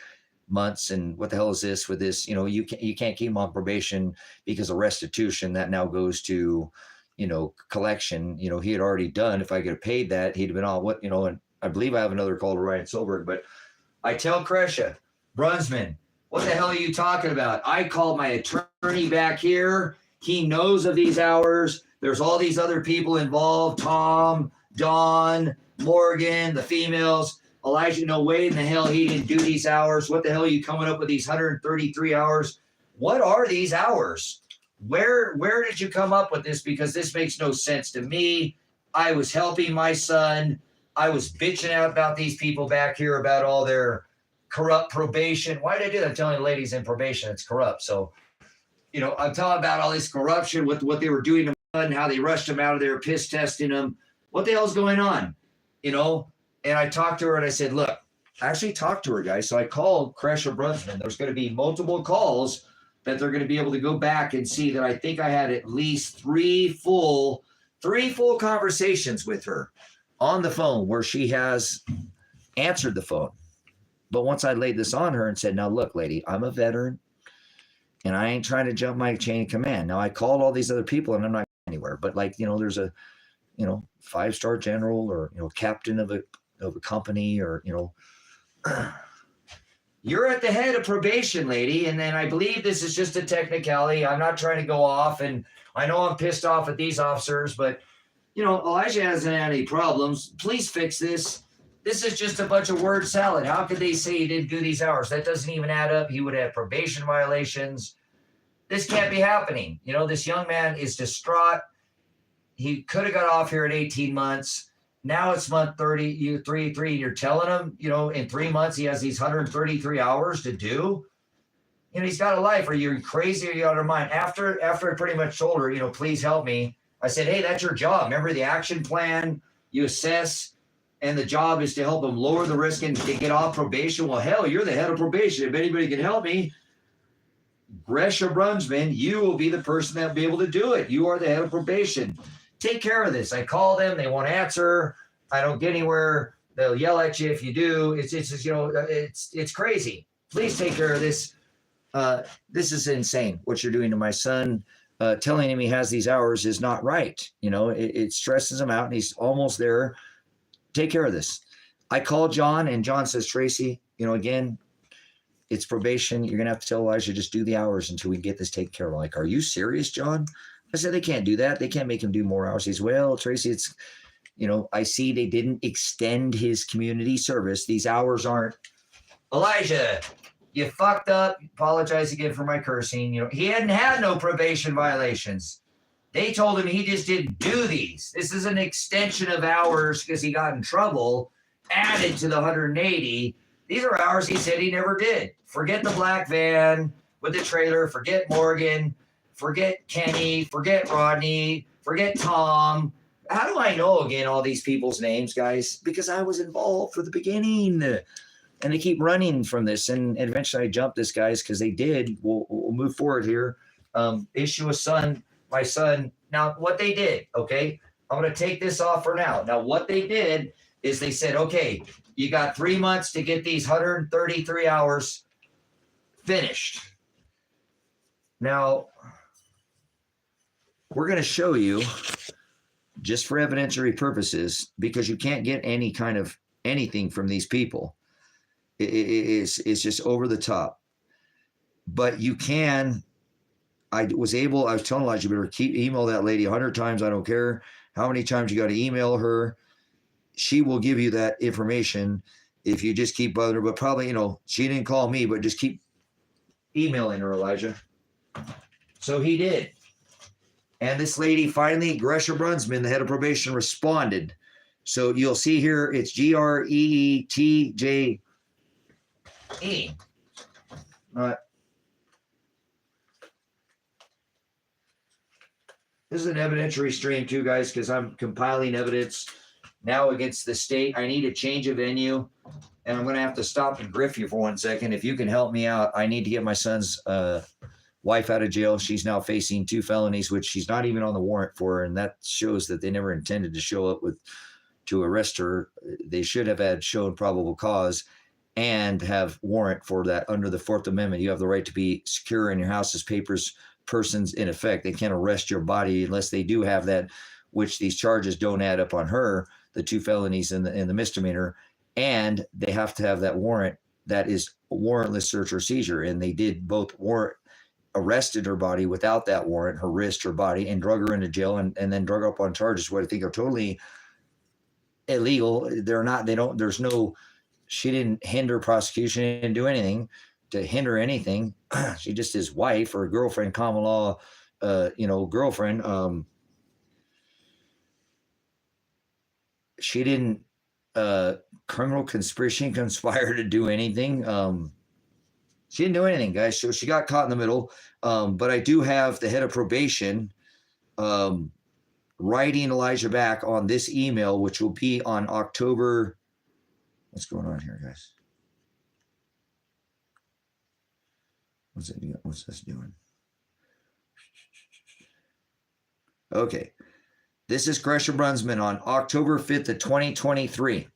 months. And what the hell is this with this? You know, you can't keep him on probation because of restitution. That now goes to, you know, collection. You know, he had already done. If I could have paid that, he'd have been on what, you know, and I believe I have another call to Ryan Solberg. But I tell Kresha, Brunsman, what the hell are you talking about? I called my attorney back here. He knows of these hours. There's all these other people involved. Tom, Dawn, Morgan, the females. Elijah, no way in the hell he didn't do these hours. What the hell are you coming up with these 133 hours? What are these hours? Where did you come up with this? Because this makes no sense to me. I was helping my son. I was bitching out about these people back here about all their corrupt probation. Why did I do that? I'm telling the ladies in probation it's corrupt. So, you know, I'm telling about all this corruption with what they were doing to my son, how they rushed him out of there, piss testing him. What the hell's going on? You know? And I talked to her and I said, look, I actually talked to her, guys. So I called Kresha Brunsman. There's going to be multiple calls that they're going to be able to go back and see that I think I had at least three full conversations with her on the phone where she has answered the phone. But once I laid this on her and said, now look, lady, I'm a veteran and I ain't trying to jump my chain of command. Now I called all these other people and I'm not anywhere, but like, you know, there's a, you know, 5-star general or, you know, captain of a company or, you know, you're at the head of probation, lady. And then I believe this is just a technicality. I'm not trying to go off and I know I'm pissed off at these officers, but you know, Elijah hasn't had any problems. Please fix this. This is just a bunch of word salad. How could they say he didn't do these hours? That doesn't even add up. He would have probation violations. This can't be happening. You know, this young man is distraught. He could have got off here at 18 months. Now it's month 33. You're telling him, you know, in 3 months he has these 133 hours to do. You know, he's got a life. Are you crazy or are you out of your mind? After I pretty much told her, you know, please help me. I said, hey, that's your job. Remember the action plan? You assess, and the job is to help him lower the risk and to get off probation. Well, hell, you're the head of probation. If anybody can help me, Kresha Brunsman, you will be the person that will be able to do it. You are the head of probation. Take care of this. I call them. They won't answer. I don't get anywhere. They'll yell at you if you do. It's you know, it's crazy. Please take care of this. This is insane. What you're doing to my son. Telling him he has these hours is not right. You know, it stresses him out and he's almost there. Take care of this. I called John and John says, Tracy, you know, again, it's probation. You're going to have to tell Elijah, just do the hours until we get this taken care of. I'm like, are you serious, John? I said, they can't do that. They can't make him do more hours. He says, well, Tracy, it's, you know, I see they didn't extend his community service. These hours aren't. Elijah, you fucked up. Apologize again for my cursing. You know, he hadn't had no probation violations. They told him he just didn't do these. This is an extension of hours because he got in trouble, added to the 180. These are hours he said he never did. Forget the black van with the trailer. Forget Morgan. Forget Kenny. Forget Rodney. Forget Tom. How do I know again all these people's names, guys? Because I was involved from the beginning. And they keep running from this. And eventually I jumped this, guys, because they did. We'll move forward here. Issue my son. Now, what they did, okay, I'm going to take this off for now. Now, what they did is they said, okay, you got 3 months to get these 133 hours finished. Now, we're going to show you, just for evidentiary purposes, because you can't get any kind of anything from these people. It's just over the top. But you can, I was telling Elijah, you better email that lady 100 times. I don't care how many times you got to email her. She will give you that information if you just keep bothering her. But probably, you know, she didn't call me, but just keep emailing her, Elijah. So he did. And this lady finally, Kresha Brunsman, the head of probation, responded. So you'll see here, it's GREETJ. This is an evidentiary stream too, guys, because I'm compiling evidence now against the state. I need a change of venue, and I'm going to have to stop and griff you for 1 second. If you can help me out, I need to get my son's wife out of jail. She's now facing 2 felonies, which she's not even on the warrant for. And that shows that they never intended to show up to arrest her. They should have had shown probable cause and have warrant for that under the 4th Amendment. You have the right to be secure in your house's papers, persons in effect. They can't arrest your body unless they do have that, which these charges don't add up on her, the 2 felonies and the misdemeanor. And they have to have that warrant that is warrantless search or seizure. And they did both arrested her body without that warrant, her wrist, her body, and drug her into jail and then drug her up on charges, what I think are totally illegal. She didn't hinder prosecution, didn't do anything to hinder anything. She just his wife or girlfriend, common law, girlfriend. She didn't criminal conspiracy conspire to do anything. She didn't do anything, guys. So she got caught in the middle. But I do have the head of probation writing Elijah back on this email, which will be on October. What's going on here, guys? What's this doing? Okay. This is Crusher Brunsman on October 5th of 2023.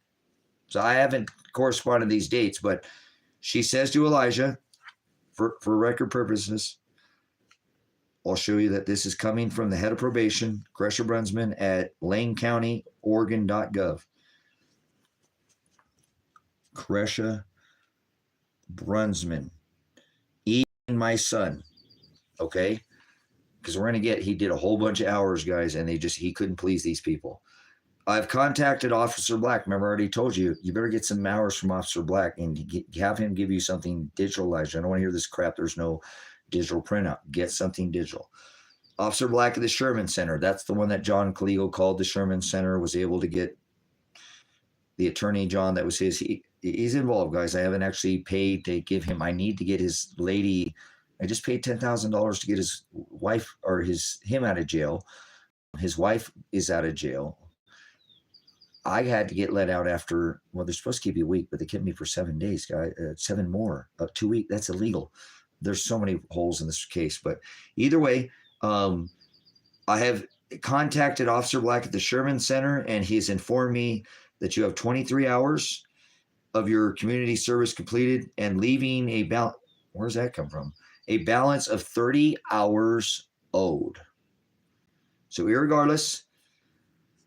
So I haven't corresponded these dates, but she says to Elijah, for record purposes, I'll show you that this is coming from the head of probation, Crusher Brunsman at lanecountychoppers.gov. Crusher Brunsman, even my son, okay? Because he did a whole bunch of hours, guys, and he couldn't please these people. I've contacted Officer Black. Remember, I already told you, you better get some hours from Officer Black and have him give you something digitalized. I don't want to hear this crap. There's no digital printout. Get something digital. Officer Black at the Sherman Center. That's the one that John Caligo called the Sherman Center, was able to get the attorney, John, that was his. He's involved, guys. I haven't actually paid to give him. I need to get his lady. I just paid $10,000 to get his wife or him out of jail. His wife is out of jail. I had to get let out after, well, they're supposed to keep you a week, but they kept me for 7 days, guys. 7 more, 2 weeks. That's illegal. There's so many holes in this case, but either way, I have contacted Officer Black at the Sherman Center, and he has informed me that you have 23 hours of your community service completed and leaving a balance. Where's that come from? A balance of 30 hours owed. So irregardless,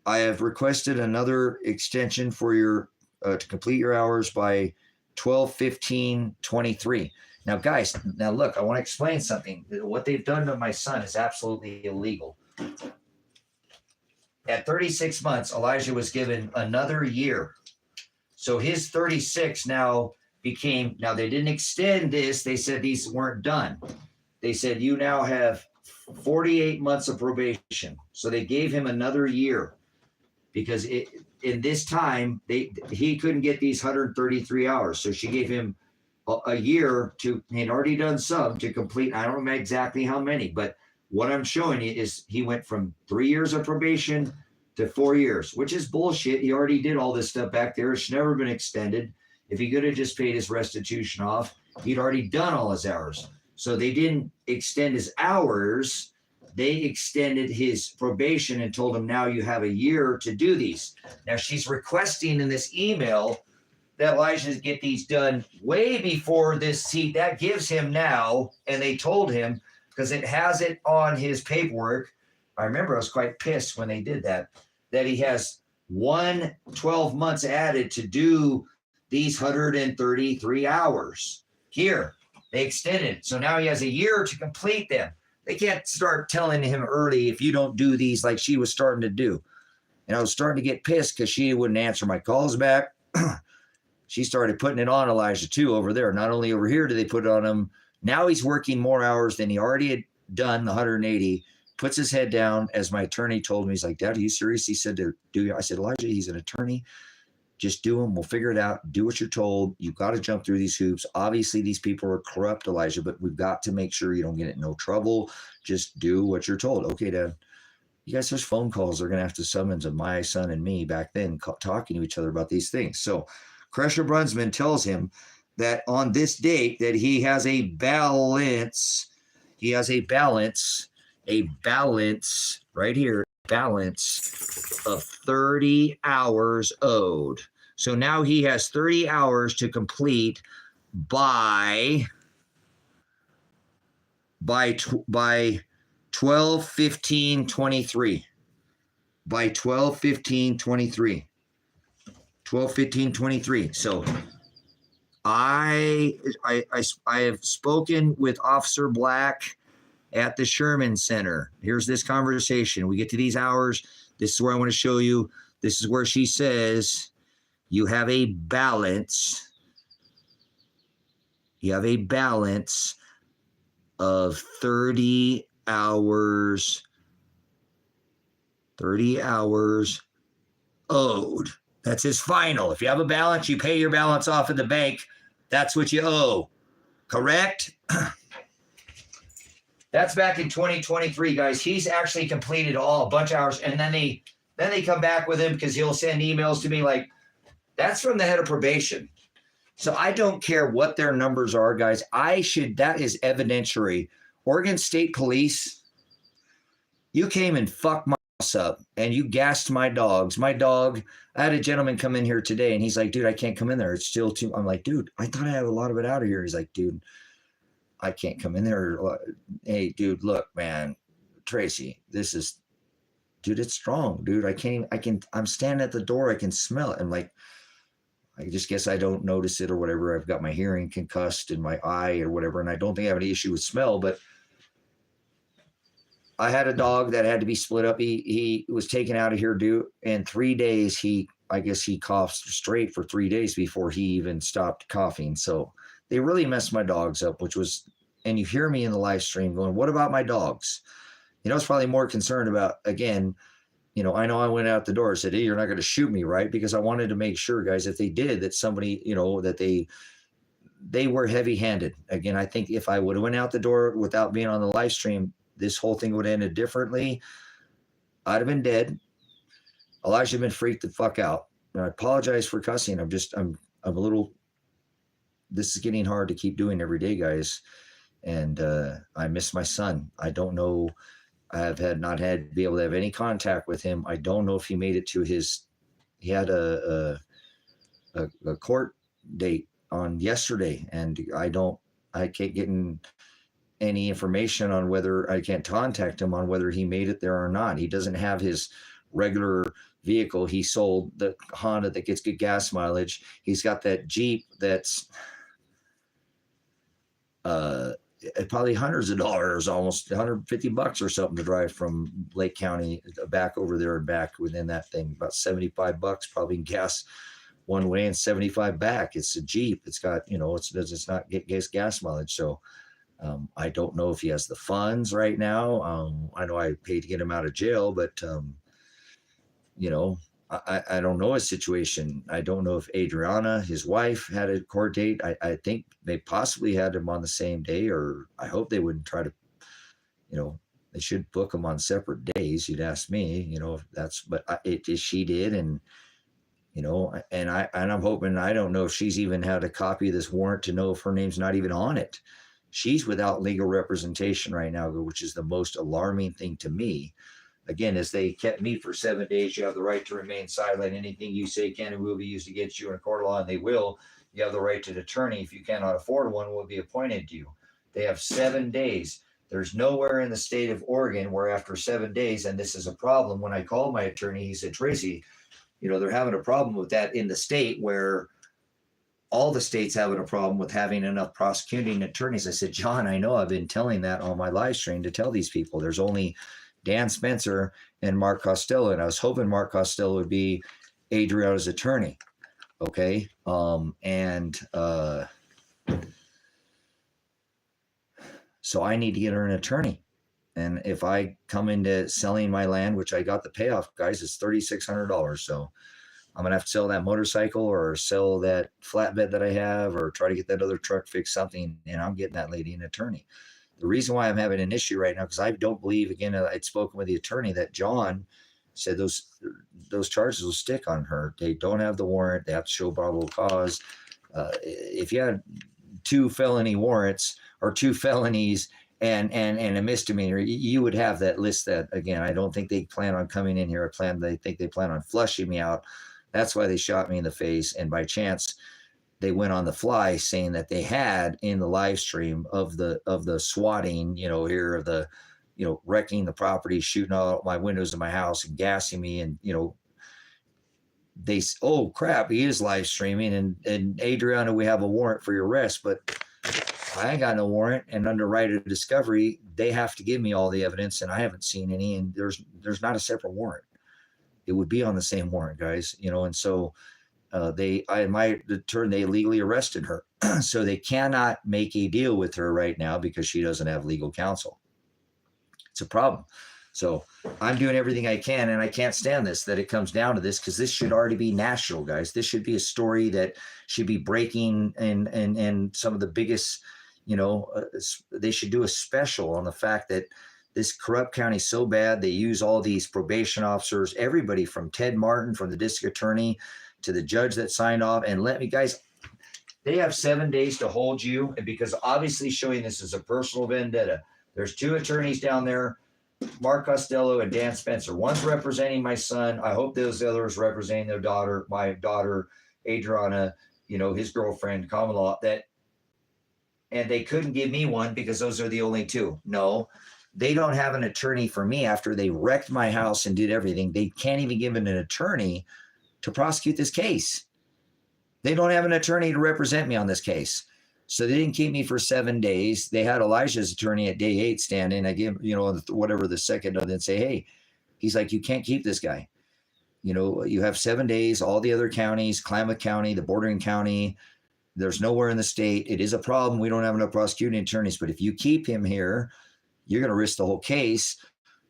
I have requested another extension for your to complete your hours by 12/15/23. Now, guys, look, I want to explain something. What they've done to my son is absolutely illegal. At 36 months, Elijah was given another year. So his 36 now became, now they didn't extend this. They said these weren't done. They said you now have 48 months of probation. So they gave him another year because in this time, he couldn't get these 133 hours. So she gave him a year to, he'd already done some to complete. I don't know exactly how many, but what I'm showing you is he went from 3 years of probation to 4 years, which is bullshit. He already did all this stuff back there. It's never been extended. If he could have just paid his restitution off, he'd already done all his hours. So they didn't extend his hours. They extended his probation and told him, now you have a year to do these. Now she's requesting in this email that Elijah get these done way before this seat. That gives him now, and they told him, because it has it on his paperwork. I remember I was quite pissed when they did that he has 12 months added to do these 133 hours. Here, they extended. So now he has a year to complete them. They can't start telling him early if you don't do these like she was starting to do. And I was starting to get pissed because she wouldn't answer my calls back. She started putting it on Elijah too over there. Not only over here do they put it on him, now he's working more hours than he already had done, the 180. Puts his head down, as my attorney told me. He's like, Dad, are you serious? He said to do. I said, Elijah, he's an attorney. Just do them. We'll figure it out. Do what you're told. You've got to jump through these hoops. Obviously, these people are corrupt, Elijah, but we've got to make sure you don't get in no trouble. Just do what you're told. Okay, Dad. You guys, there's phone calls. They're going to have to summons of my son and me back then talking to each other about these things. So Crusher Brunsman tells him that on this date that he has a balance He has a balance right here, balance of 30 hours owed. So now he has 30 hours to complete by 12/15/23. By 12/15/23. 12/15/23. So I have spoken with Officer Black at the Sherman Center. Here's this conversation. We get to these hours. This is where I want to show you. This is where she says you have a balance. You have a balance of 30 hours. 30 hours owed. That's his final. If you have a balance, you pay your balance off in the bank. That's what you owe. Correct? That's back in 2023, guys. He's actually completed a bunch of hours, and then they come back with him because he'll send emails to me like, that's from the head of probation. So I don't care what their numbers are, guys. That is evidentiary. Oregon State Police, you came and fucked my ass up, and you gassed my dogs. My dog, I had a gentleman come in here today, and he's like, dude, I can't come in there. It's still too. I'm like, dude, I thought I had a lot of it out of here. He's like, dude, I can't come in there. Hey, dude, look, man, Tracy, dude, it's strong, dude. I'm standing at the door. I can smell it. I'm like, I just guess I don't notice it or whatever. I've got my hearing concussed in my eye or whatever. And I don't think I have any issue with smell, but I had a dog that had to be split up. He was taken out of here, dude. In 3 days, I guess he coughed straight for 3 days before he even stopped coughing. So they really messed my dogs up, and you hear me in the live stream going, what about my dogs? I was probably more concerned about, again, I know I went out the door and said, hey, you're not going to shoot me, right? Because I wanted to make sure, guys, if they did, that somebody, that they were heavy-handed. Again, I think if I would have went out the door without being on the live stream, this whole thing would have ended differently. I'd have been dead. Elijah had been freaked the fuck out. And I apologize for cussing. I'm a little, this is getting hard to keep doing every day, guys. And I miss my son. I don't know. I have not had to be able to have any contact with him. I don't know if he made it to he had a court date on yesterday, and I can't get any information on whether I can't contact him on whether he made it there or not. He doesn't have his regular vehicle. He sold the Honda that gets good gas mileage. He's got that Jeep that's probably hundreds of dollars, almost $150 or something to drive from Lake County back over there and back within that thing. About $75 probably in gas one way and 75 back. It's a Jeep. It's got, it's not get gas mileage. So I don't know if he has the funds right now. I know I paid to get him out of jail, but I don't know his situation. I don't know if Adriana, his wife, had a court date. I think they possibly had him on the same day, or I hope they wouldn't try to, they should book him on separate days. You'd ask me, if that's, but she did. And, and I'm hoping, I don't know if she's even had a copy of this warrant to know if her name's not even on it. She's without legal representation right now, which is the most alarming thing to me. Again, as they kept me for 7 days, you have the right to remain silent. Anything you say can and will be used against you in a court of law, and they will. You have the right to an attorney. If you cannot afford one, will be appointed to you. They have 7 days. There's nowhere in the state of Oregon where after 7 days, and this is a problem. When I called my attorney, he said, Tracy, they're having a problem with that in the state where all the states having a problem with having enough prosecuting attorneys. I said, John, I know I've been telling that on my live stream to tell these people. There's only Dan Spencer and Mark Costello, and I was hoping Mark Costello would be Adriana's attorney. Okay. So I need to get her an attorney. And if I come into selling my land, which I got the payoff, guys, it's $3,600. So I'm going to have to sell that motorcycle or sell that flatbed that I have or try to get that other truck fixed, something, and I'm getting that lady an attorney. The reason why I'm having an issue right now, because I don't believe, again, I'd spoken with the attorney that John said those charges will stick on her. They don't have the warrant. They have to show probable cause. If you had 2 felony warrants or 2 felonies and a misdemeanor, you would have that list. That again, I don't think they plan on coming in here. They think they plan on flushing me out. That's why they shot me in the face. And by chance, they went on the fly saying that they had in the live stream of the swatting, here of the, wrecking the property, shooting out my windows of my house and gassing me. And, oh crap, he is live streaming. And Adriana, we have a warrant for your arrest, but I ain't got no warrant. And under right of discovery, they have to give me all the evidence, and I haven't seen any. And there's not a separate warrant. It would be on the same warrant, guys. And so they legally arrested her. So they cannot make a deal with her right now because she doesn't have legal counsel. It's a problem. So I'm doing everything I can, and I can't stand that it comes down to this, because this should already be national, guys. This should be a story that should be breaking, and some of the biggest, they should do a special on the fact that this corrupt county is so bad. They use all these probation officers, everybody from Ted Martin, from the district attorney to the judge that signed off. And let me, guys, they have 7 days to hold you, because obviously showing this as a personal vendetta. There's 2 attorneys down there, Mark Costello and Dan Spencer. One's representing my son. I hope those others representing their daughter, my daughter, Adriana, his girlfriend, common law, and they couldn't give me one because those are the only 2. No, they don't have an attorney for me after they wrecked my house and did everything. They can't even give an attorney to prosecute this case. They don't have an attorney to represent me on this case. So they didn't keep me for 7 days. They had Elijah's attorney at day 8 stand in. I give, whatever the second, and then say, hey, he's like, you can't keep this guy. You have 7 days, all the other counties, Klamath County, the bordering county, there's nowhere in the state. It is a problem. We don't have enough prosecuting attorneys, but if you keep him here, you're going to risk the whole case.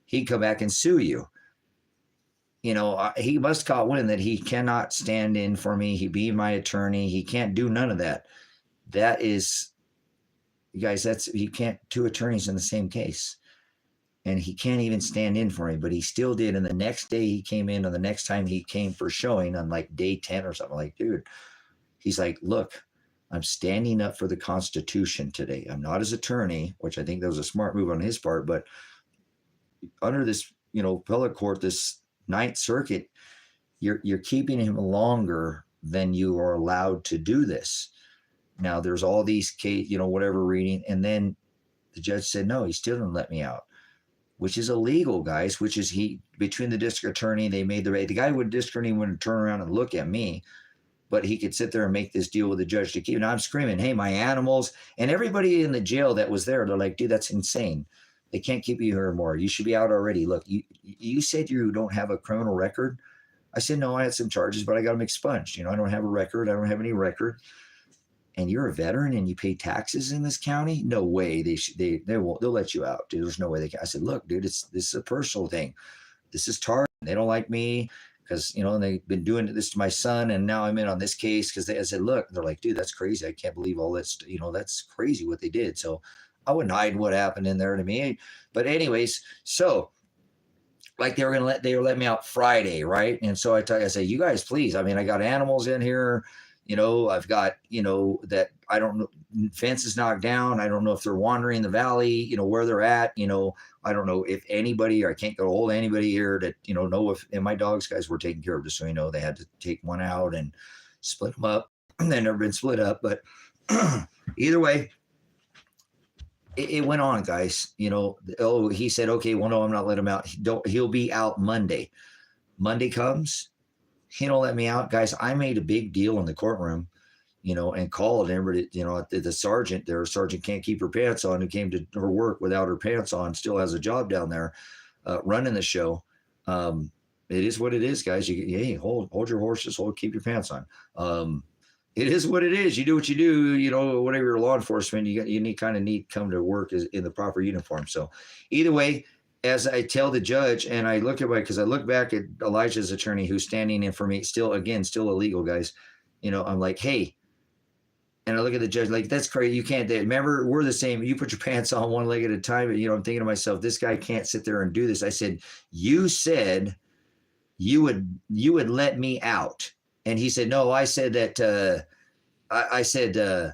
He'd come back and sue you. He must caught wind that he cannot stand in for me. He be my attorney. He can't do none of that. That is, you guys, you can't 2 attorneys in the same case. And he can't even stand in for me, but he still did. And the next day he came in, and the next time he came for showing on like day 10 or something, like, dude, he's like, look, I'm standing up for the Constitution today. I'm not his attorney, which I think that was a smart move on his part, but under this, appellate court, this Ninth Circuit, you're keeping him longer than you are allowed to do this. Now there's all these case, whatever reading. And then the judge said, no, he still didn't let me out, which is illegal, guys, between the district attorney, they made the guy with district attorney wouldn't turn around and look at me, but he could sit there and make this deal with the judge to keep. And I'm screaming, hey, my animals, and everybody in the jail that was there, they're like, dude, that's insane. They can't keep you here anymore. You should be out already. Look, you said you don't have a criminal record. I said, no, I had some charges, but I got them expunged. I don't have a record. I don't have any record. And you're a veteran and you pay taxes in this county? No way. They'll let you out, dude. There's no way they can. I said, look, dude, this is a personal thing. This is Tar. They don't like me because, they've been doing this to my son. And now I'm in on this case because I said, look, they're like, dude, that's crazy. I can't believe all this, that's crazy what they did. So I wouldn't hide what happened in there to me. But anyways, so like they were letting me out Friday. Right. And so I said, you guys, please. I mean, I got animals in here. I've got, that I don't know, fence is knocked down. I don't know if they're wandering the valley, where they're at, I don't know if anybody, or I can't get a hold of anybody here to, know if, and my dogs, guys, were taken care of, just so they had to take one out and split them up. They've never been split up, but either way, it went on, guys. He said, okay, well, no, I'm not letting him out. He'll be out Monday. Monday comes. He don't let me out, guys. I made a big deal in the courtroom, and called everybody, the sergeant there. Sergeant can't keep her pants on, who came to her work without her pants on, still has a job down there, running the show. It is what it is, guys. Hey, hold your horses, keep your pants on. It is what it is. You do what you do, whatever your law enforcement, you need come to work in the proper uniform. So either way, as I tell the judge, and I look because I look back at Elijah's attorney who's standing in for me, still illegal, guys. I'm like, hey, and I look at the judge like, that's crazy. You can't. Remember, we're the same. You put your pants on one leg at a time. But, I'm thinking to myself, this guy can't sit there and do this. I said, you said you would let me out, and he said, no. I said that. I said.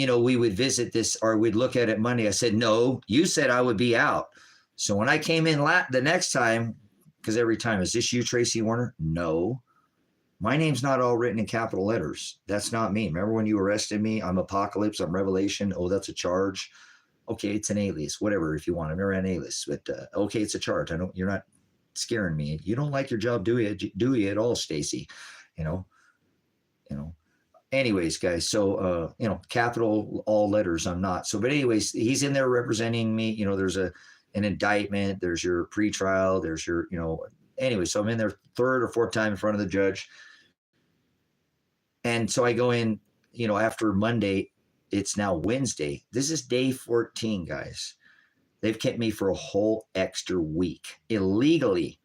we would visit this or we'd look at it Monday. I said, no, you said I would be out. So when I came in the next time, because every time, is this you, Tracy Werner? No. My name's not all written in capital letters. That's not me. Remember when you arrested me? I'm Apocalypse. I'm Revelation. Oh, that's a charge. Okay, it's an alias. Whatever, if you want. I've never had an alias, but okay, it's a charge. You're not scaring me. You don't like your job, do you at all, Stacy? Anyways, guys. So capital all letters. I'm not. So, but anyways, he's in there representing me. There's an indictment. There's your pretrial. There's your Anyway, so I'm in there third or fourth time in front of the judge. And so I go in, after Monday, it's now Wednesday. This is day 14, guys. They've kept me for a whole extra week illegally.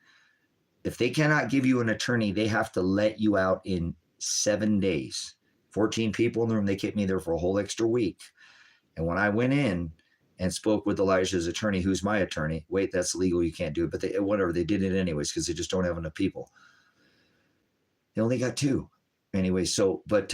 If they cannot give you an attorney, they have to let you out in 7 days. 14 people in the room, they kept me there for a whole extra week. And when I went in and spoke with Elijah's attorney, who's my attorney, wait, that's illegal, you can't do it. But whatever, they did it anyways because they just don't have enough people. They only got 2. Anyway, but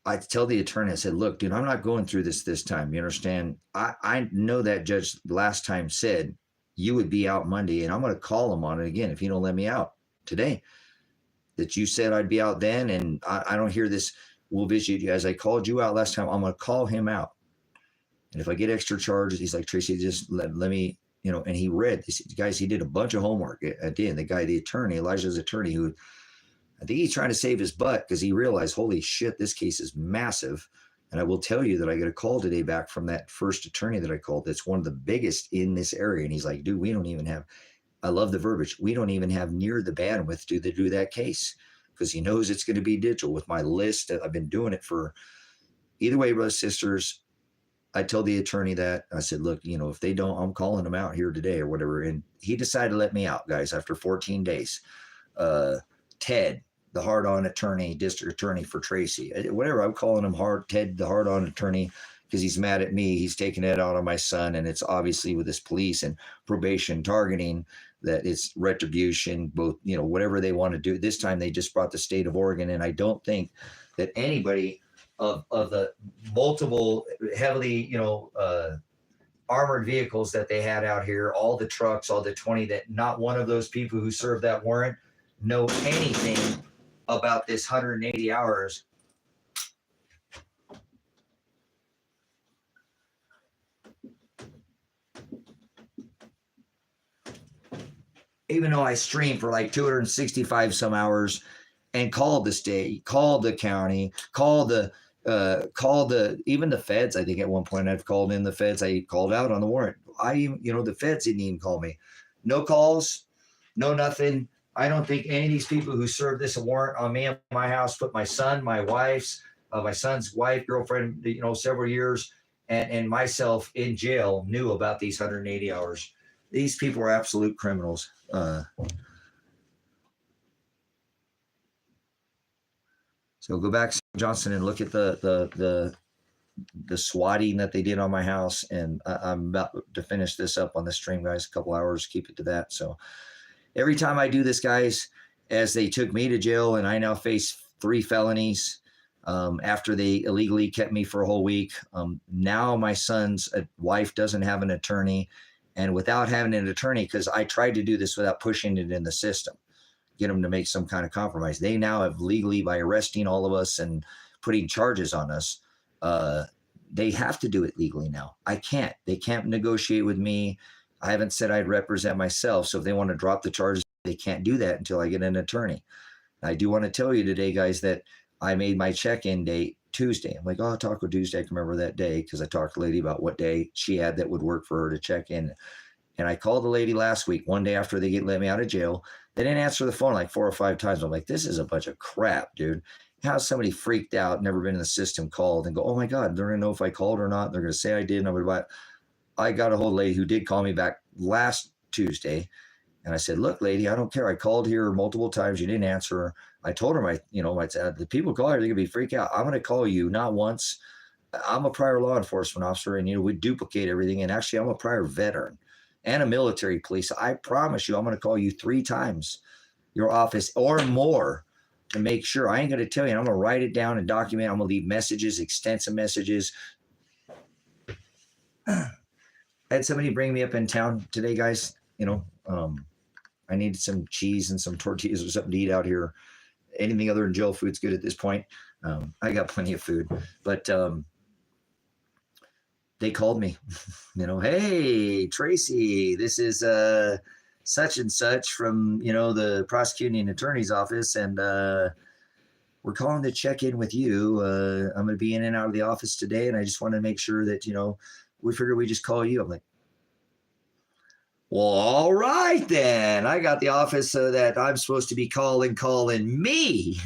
I tell the attorney, I said, look, dude, I'm not going through this time. You understand? I know that judge last time said you would be out Monday, and I'm going to call him on it again if you don't let me out today. That you said I'd be out then, and I don't hear this. We'll visit you. As I called you out last time, I'm going to call him out. And if I get extra charges, he's like, Tracy, just let me, and he read this. Guys, he did a bunch of homework at the end. The attorney, Elijah's attorney, who I think he's trying to save his butt because he realized, holy shit, this case is massive. And I will tell you that I got a call today back from that first attorney that I called. That's one of the biggest in this area. And he's like, dude, we don't even have, I love the verbiage. We don't even have near the bandwidth to do that case because he knows it's going to be digital with my list. I've been doing it for either way, brothers, sisters. I told the attorney that. I said, look, if they don't, I'm calling them out here today or whatever. And he decided to let me out, guys, after 14 days. Ted, the hard-on attorney, district attorney for Tracy, whatever. I'm calling him Ted, the hard-on attorney, because he's mad at me. He's taking it out on my son. And it's obviously with this police and probation targeting that it's retribution, both, whatever they want to do. This time they just brought the state of Oregon. And I don't think that anybody of the multiple heavily, armored vehicles that they had out here, all the trucks, all the 20, that not one of those people who served that warrant know anything about this 180 hours. Even though I streamed for like 265 some hours and called the state, called the county, called even the feds. I think at one point I've called in the feds. I called out on the warrant. The feds didn't even call me. No calls, no nothing. I don't think any of these people who served this warrant on me in my house, put my son, my son's wife, girlfriend, several years, and myself in jail, knew about these 180 hours. These people are absolute criminals. So go back, Johnson, and look at the swatting that they did on my house. And I'm about to finish this up on the stream, guys. A couple hours, keep it to that. So every time I do this, guys, as they took me to jail, and I now face 3 felonies after they illegally kept me for a whole week. Now my son's wife doesn't have an attorney. And without having an attorney, because I tried to do this without pushing it in the system, get them to make some kind of compromise. They now have legally, by arresting all of us and putting charges on us, they have to do it legally now. I can't. They can't negotiate with me. I haven't said I'd represent myself. So if they want to drop the charges, they can't do that until I get an attorney. I do want to tell you today, guys, that I made my check-in date Tuesday. I'm like, oh, Taco Tuesday. I can remember that day because I talked to the lady about what day she had that would work for her to check in. And I called the lady last week, one day after they let me out of jail. They didn't answer the phone like 4 or 5 times. I'm like, this is a bunch of crap, dude. How somebody freaked out, never been in the system, called and go, oh my God, they're going to know if I called or not. They're going to say I did. And I'm going to buy it. I got a hold of a lady who did call me back last Tuesday. And I said, look, lady, I don't care. I called here multiple times. You didn't answer her. I told her, the people call her, they're going to be freaked out. I'm going to call you not once. I'm a prior law enforcement officer, and, we duplicate everything. And actually, I'm a prior veteran and a military police. I promise you, I'm going to call you 3 times your office or more to make sure. I ain't going to tell you. I'm going to write it down and document. I'm going to leave messages, extensive messages. I had somebody bring me up in town today, guys. I needed some cheese and some tortillas or something to eat out here. Anything other than jail food's good at this point. I got plenty of food, but they called me, hey, Tracy, this is such and such from, the prosecuting attorney's office. And we're calling to check in with you. I'm going to be in and out of the office today. And I just want to make sure that, we figure we just call you. I'm like, well, all right, then. I got the office that I'm supposed to be calling me.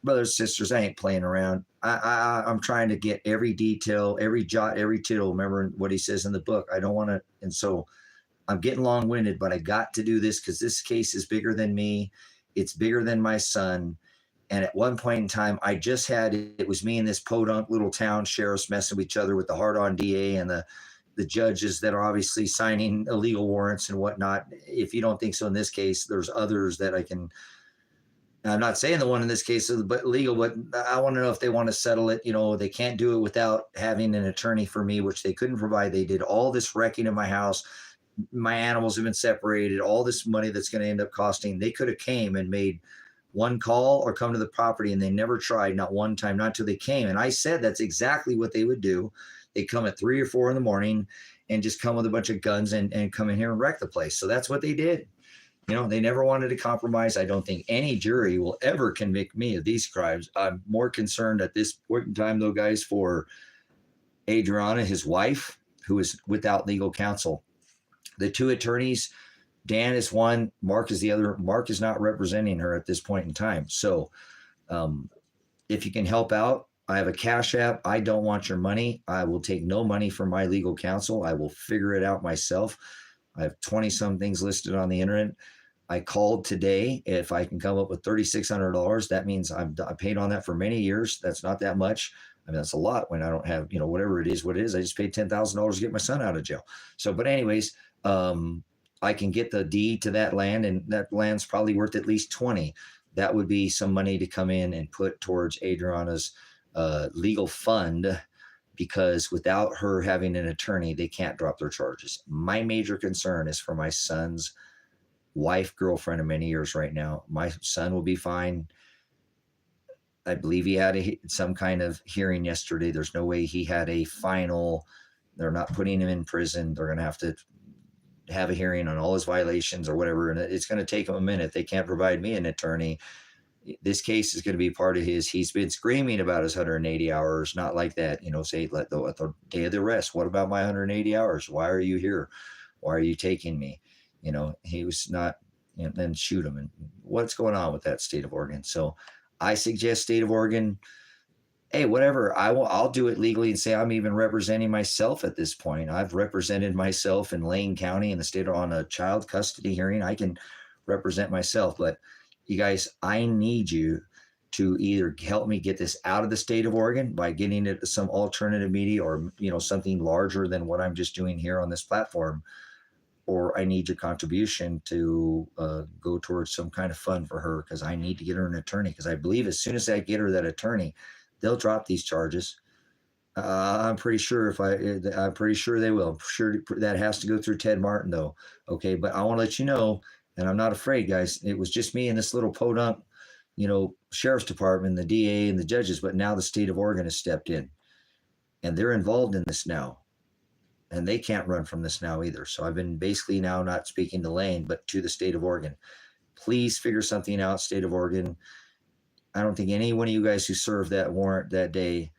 Brothers, sisters, I ain't playing around. I'm trying to get every detail, every jot, every tittle. Remember what he says in the book. I don't want to. And so I'm getting long-winded, but I got to do this because this case is bigger than me. It's bigger than my son. And at one point in time, I just had, it was me and this podunk little town sheriffs messing with each other with the hard-on DA and the judges that are obviously signing illegal warrants and whatnot. If you don't think so in this case, there's others that I'm not saying the one in this case is legal, but I want to know if they want to settle it. They can't do it without having an attorney for me, which they couldn't provide. They did all this wrecking in my house. My animals have been separated, all this money that's going to end up costing. They could have came and made one call or come to the property, and they never tried, not one time, not till they came. And I said that's exactly what they would do. They come at 3 or 4 in the morning and just come with a bunch of guns and come in here and wreck the place. So that's what they did. They never wanted to compromise. I don't think any jury will ever convict me of these crimes. I'm more concerned at this point in time, though, guys, for Adriana, his wife, who is without legal counsel. The 2 attorneys, Dan is one, Mark is the other. Mark is not representing her at this point in time. So if you can help out, I have a Cash App. I don't want your money. I will take no money from my legal counsel. I will figure it out myself. I have 20-some things listed on the internet. I called today. If I can come up with $3,600, that means I paid on that for many years. That's not that much. I mean, that's a lot when I don't have, whatever it is, what it is. I just paid $10,000 to get my son out of jail. So, but anyways, I can get the deed to that land, and that land's probably worth at least 20. That would be some money to come in and put towards Adriana's legal fund, because without her having an attorney, they can't drop their charges. My major concern is for my son's wife, girlfriend of many years right now. My son will be fine. I believe he had some kind of hearing yesterday. There's no way he had a final. They're not putting him in prison. They're going to have a hearing on all his violations or whatever. And it's going to take them a minute. They can't provide me an attorney. This case is going to be part of he's been screaming about his 180 hours, not like that, say at the day of the arrest. What about my 180 hours? Why are you here? Why are you taking me? He was not, then shoot him. And what's going on with that state of Oregon? So I suggest state of Oregon, hey, whatever, I'll do it legally and say I'm even representing myself at this point. I've represented myself in Lane County in the state on a child custody hearing. I can represent myself, but you guys, I need you to either help me get this out of the state of Oregon by getting it to some alternative media or, something larger than what I'm just doing here on this platform, or I need your contribution to go towards some kind of fund for her, because I need to get her an attorney, because I believe as soon as I get her that attorney, they'll drop these charges. I'm pretty sure I'm pretty sure they will. I'm sure that has to go through Ted Martin, though. Okay, but I want to let you know, and I'm not afraid, guys. It was just me and this little podunk, sheriff's department, the DA and the judges, but now the state of Oregon has stepped in, and they're involved in this now, and they can't run from this now either. So I've been basically now not speaking to Lane, but to the state of Oregon. Please figure something out, state of Oregon. I don't think any one of you guys who served that warrant that day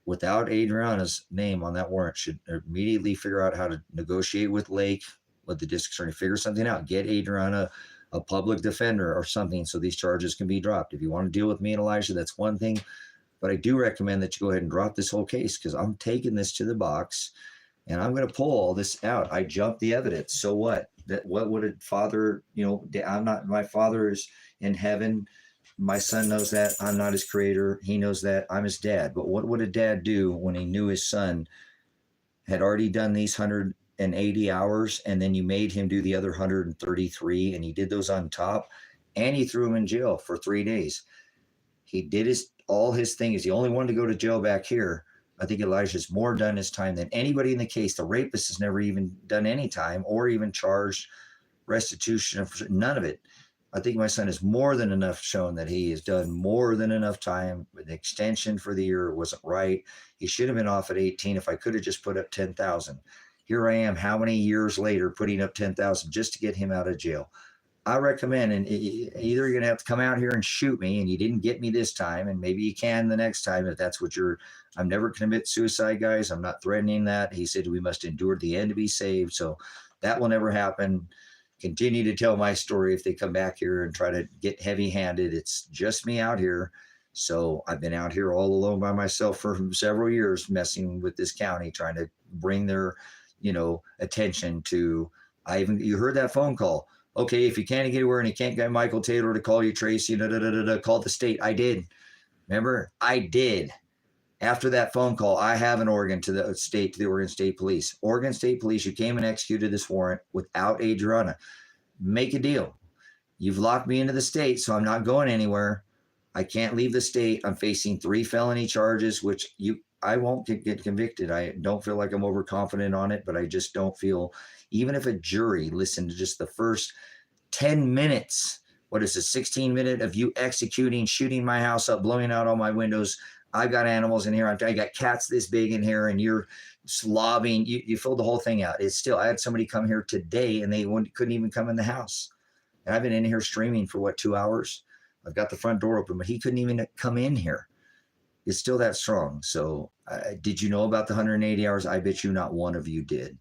without Adriana's name on that warrant should immediately figure out how to negotiate with Lake, with the district attorney, figure something out. Get Adriana a public defender or something so these charges can be dropped. If you want to deal with me and Elijah, that's one thing. But I do recommend that you go ahead and drop this whole case, because I'm taking this to the box and I'm going to pull all this out. I jumped the evidence. So what? What would a father, my father is in heaven. My son knows that. I'm not his creator. He knows that. I'm his dad. But what would a dad do when he knew his son had already done these 180 hours, and then you made him do the other 133, and he did those on top? and he threw him in jail for 3 days. He did all his thing. He's the only one to go to jail back here. I think Elijah's more done his time than anybody in the case. The rapist has never even done any time or even charged restitution, none of it. I think my son is more than enough shown that he has done more than enough time. The extension for the year wasn't right. He should have been off at 18 if I could have just put up 10,000. Here I am, how many years later, putting up 10,000 just to get him out of jail. I recommend, and either you're going to have to come out here and shoot me, and you didn't get me this time, and maybe you can the next time if that's what I'm never going to commit suicide, guys. I'm not threatening that. He said we must endure the end to be saved. So that will never happen. Continue to tell my story if they come back here and try to get heavy-handed. It's just me out here. So I've been out here all alone by myself for several years, messing with this county, trying to bring their, attention to, you heard that phone call. Okay, if you can't get anywhere and you can't get Michael Taylor to call you, Tracy, call the state. I did. Remember? I did. After that phone call, I have an Oregon to the Oregon State Police. Oregon State Police, you came and executed this warrant without Adriana. Make a deal. You've locked me into the state, so I'm not going anywhere. I can't leave the state. I'm facing 3 felony charges, which I won't get convicted. I don't feel like I'm overconfident on it, but I just don't feel, even if a jury listened to just the first 10 minutes, what is it, 16 minutes of you executing, shooting my house up, blowing out all my windows. I've got animals in here. I got cats this big in here, and you're slobbing. You filled the whole thing out. It's still, I had somebody come here today, and they couldn't even come in the house. And I've been in here streaming for 2 hours? I've got the front door open, but he couldn't even come in here. It's still that strong. So did you know about the 180 hours? I bet you not one of you did.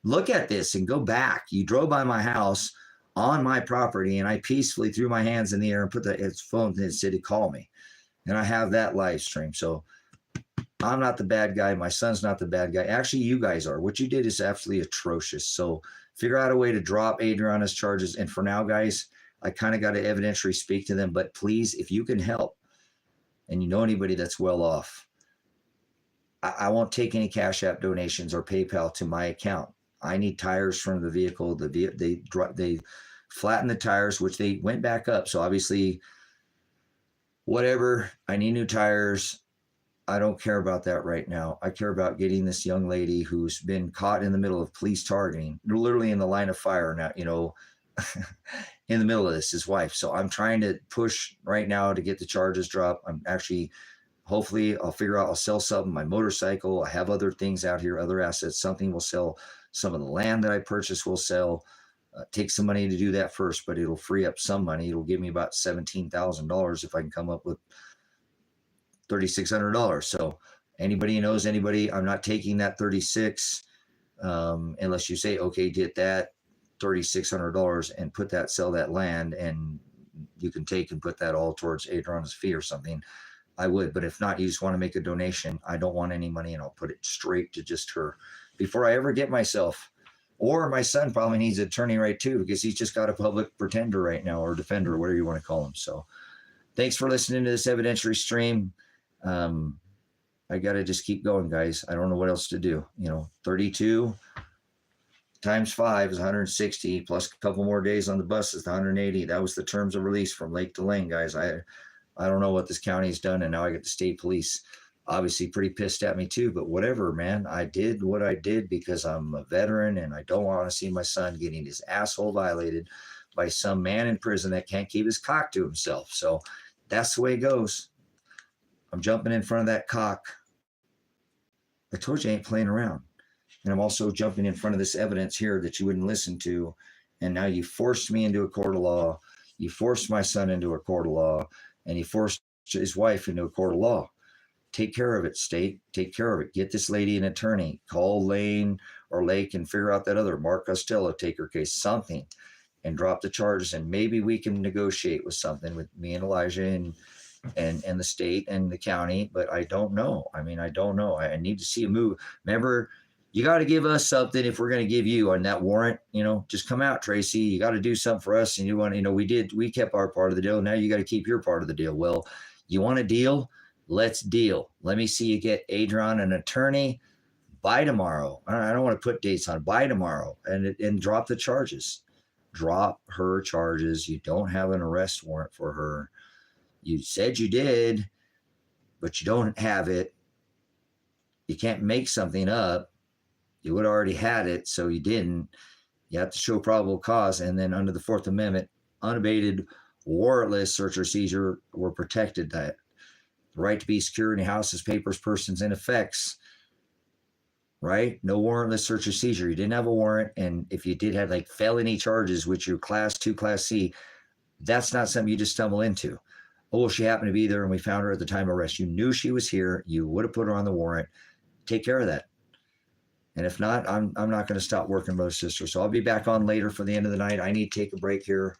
Look at this and go back. You drove by my house on my property, and I peacefully threw my hands in the air and put his phone and said to call me. And I have that live stream. So I'm not the bad guy. My son's not the bad guy. Actually, you guys are. What you did is absolutely atrocious. So figure out a way to drop Adriana's charges. And for now, guys, I kind of got to evidentiary speak to them. But please, if you can help, and you know anybody that's well off, I won't take any Cash App donations or PayPal to my account. I need tires from the vehicle. They flattened the tires, which they went back up. So obviously, whatever, I need new tires. I don't care about that right now. I care about getting this young lady who's been caught in the middle of police targeting, literally in the line of fire now, in the middle of this, his wife. So I'm trying to push right now to get the charges dropped. I'm actually, hopefully I'll figure out, I'll sell something, my motorcycle. I have other things out here, other assets. Something will sell. Some of the land that I purchased will sell. Take some money to do that first, but it'll free up some money. It'll give me about $17,000 if I can come up with $3,600. So anybody who knows anybody, I'm not taking that 36 unless you say, okay, get that $3,600 and sell that land, and you can take and put that all towards Adriana's fee or something. I would, but if not, you just want to make a donation. I don't want any money, and I'll put it straight to just her before I ever get myself. Or my son probably needs an attorney right too, because he's just got a public pretender right now, or defender, or whatever you want to call him. So thanks for listening to this evidentiary stream. I got to just keep going, guys. I don't know what else to do. 32 times 5 is 160, plus a couple more days on the bus is 180. That was the terms of release from Lake to Lane, guys. I don't know what this county's done, and now I get the state police obviously pretty pissed at me too, but whatever, man. I did what I did because I'm a veteran, and I don't want to see my son getting his asshole violated by some man in prison that can't keep his cock to himself. So that's the way it goes. I'm jumping in front of that cock. I told you I ain't playing around. And I'm also jumping in front of this evidence here that you wouldn't listen to. And now you forced me into a court of law. You forced my son into a court of law, and you forced his wife into a court of law. Take care of it, state. Take care of it. Get this lady an attorney. Call Lane or Lake and figure out that other Mark Costello, take her case, something, and drop the charges. And maybe we can negotiate with something with me and Elijah and the state and the county. But I don't know. I don't know. I need to see a move. Remember, you got to give us something if we're going to give you on that warrant. Just come out, Tracy. You got to do something for us. And you want, we kept our part of the deal. Now you got to keep your part of the deal. Well, you want a deal? Let's deal. Let me see you get Adrian an attorney by tomorrow. I don't want to put dates on it. By tomorrow, and drop the charges. drop her charges. You don't have an arrest warrant for her. You said you did, but you don't have it. You can't make something up. You would have already had it, so you didn't. You have to show probable cause. And then under the Fourth Amendment, unabated, warrantless search or seizure were protected. That the right to be secure in your houses, papers, persons, and effects. Right? No warrantless search or seizure. You didn't have a warrant. And if you did have like felony charges, which are class 2, class C, that's not something you just stumble into. Oh, she happened to be there and we found her at the time of arrest. You knew she was here. You would have put her on the warrant. Take care of that. And if not, I'm not going to stop working, brother, sister. So I'll be back on later for the end of the night. I need to take a break here,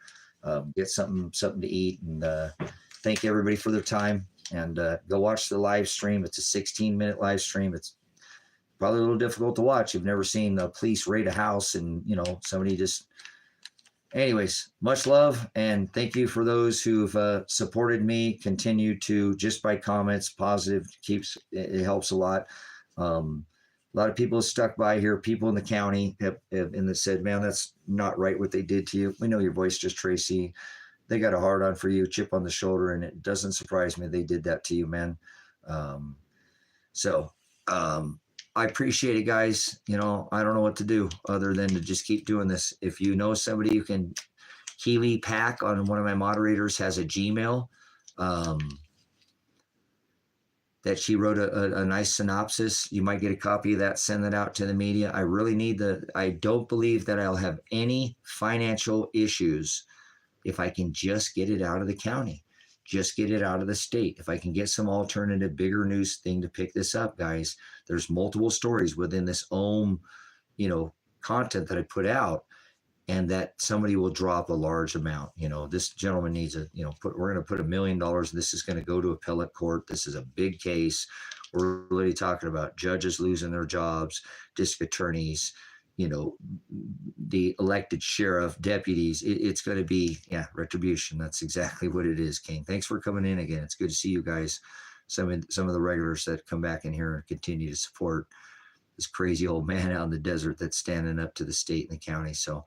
get something to eat, and thank everybody for their time. And go watch the live stream. It's a 16-minute live stream. It's probably a little difficult to watch. You've never seen the police raid a house and, somebody just. Anyways, much love, and thank you for those who've supported me. Continue to, just by comments, positive, it helps a lot. A lot of people have stuck by here. People in the county have said, man, that's not right what they did to you. We know your voice, just Tracy. They got a hard on for you, chip on the shoulder, and it doesn't surprise me they did that to you, man. I appreciate it, guys. I don't know what to do other than to just keep doing this. If you know somebody who can, Keely Pack on one of my moderators has a Gmail. That she wrote a nice synopsis. You might get a copy of that, send that out to the media. I really need I don't believe that I'll have any financial issues if I can just get it out of the county, just get it out of the state. If I can get some alternative, bigger news thing to pick this up, guys, there's multiple stories within this content that I put out, and that somebody will drop a large amount. This gentleman needs we're going to put $1 million. This is going to go to appellate court. This is a big case. We're really talking about judges losing their jobs, district attorneys, the elected sheriff, deputies. It's going to be, retribution. That's exactly what it is, King. Thanks for coming in again. It's good to see you guys. Some of the regulars that come back in here and continue to support this crazy old man out in the desert that's standing up to the state and the county. So,